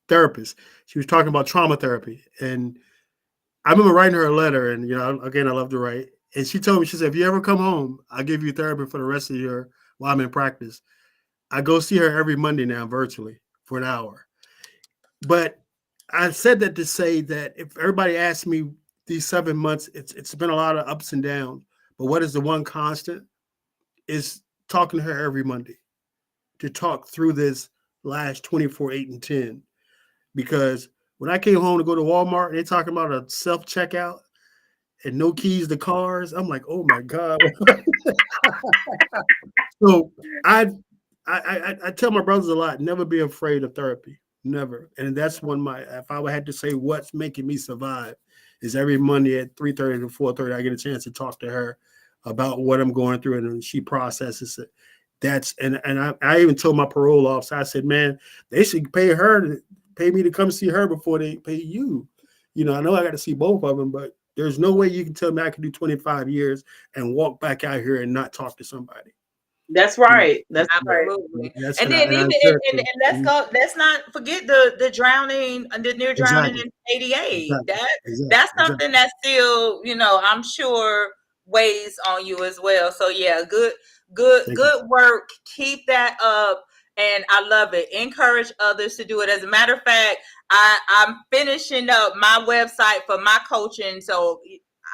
therapist. She was talking about trauma therapy, and I remember writing her a letter. And again, I love to write. And she told me, she said, if you ever come home, I'll give you therapy for the rest of while I'm in practice. I go see her every Monday now, virtually, for an hour. But I said that to say that if everybody asked me these 7 months, it's been a lot of ups and downs. But what is the one constant is talking to her every Monday, to talk through this last 24, 8, and 10. Because when I came home to go to Walmart, and they're talking about a self-checkout and no keys to cars, I'm like, oh my God. So I tell my brothers a lot, never be afraid of therapy. Never. And that's if I had to say what's making me survive, is every Monday at 3:30 to 4:30, I get a chance to talk to her about what I'm going through, and she processes it. And I even told my parole officer, I said, man, they should pay me to come see her before they pay you. I know I got to see both of them, but there's no way you can tell me I can do 25 years and walk back out here and not talk to somebody. That's right. That's absolutely. Right. And let's not forget the drowning, the near drowning in 88. That's something that still, I'm sure weighs on you as well. So yeah, good work. Keep that up. And I love it. Encourage others to do it. As a matter of fact, I'm finishing up my website for my coaching. So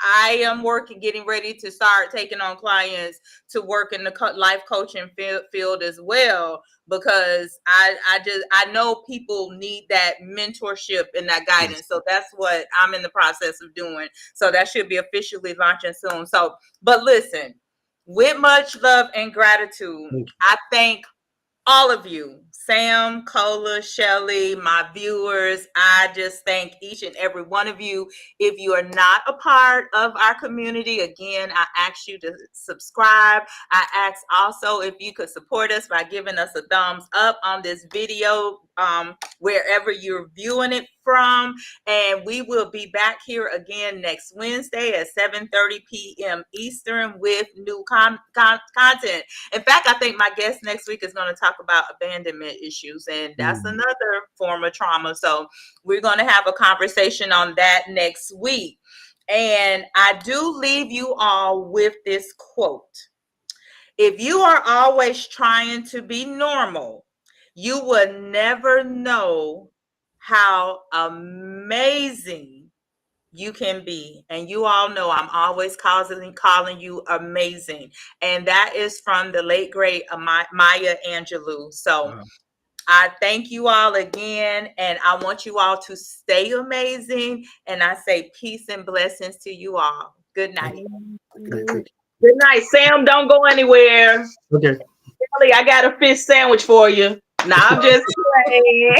I am getting ready to start taking on clients to work in the life coaching field as well, because I know people need that mentorship and that guidance. So that's what I'm in the process of doing. So that should be officially launching soon. So, but listen, with much love and gratitude, I thank all of you, Sam, Cola, Shelly, my viewers. I just thank each and every one of you. If you are not a part of our community, again, I ask you to subscribe. I ask also if you could support us by giving us a thumbs up on this video, wherever you're viewing it from. And we will be back here again next Wednesday at 7:30 p.m. Eastern with new content. In fact, I think my guest next week is going to talk about abandonment issues, and that's another form of trauma. So we're going to have a conversation on that next week. And I do leave you all with this quote. If you are always trying to be normal, you will never know how amazing you can be. And you all know I'm always calling you amazing. And that is from the late great Maya Angelou. So I thank you all again, and I want you all to stay amazing. And I say peace and blessings to you all. Good night. Good night, Sam. Don't go anywhere. Okay. Kelly, I got a fish sandwich for you. Nah, I'm just playing.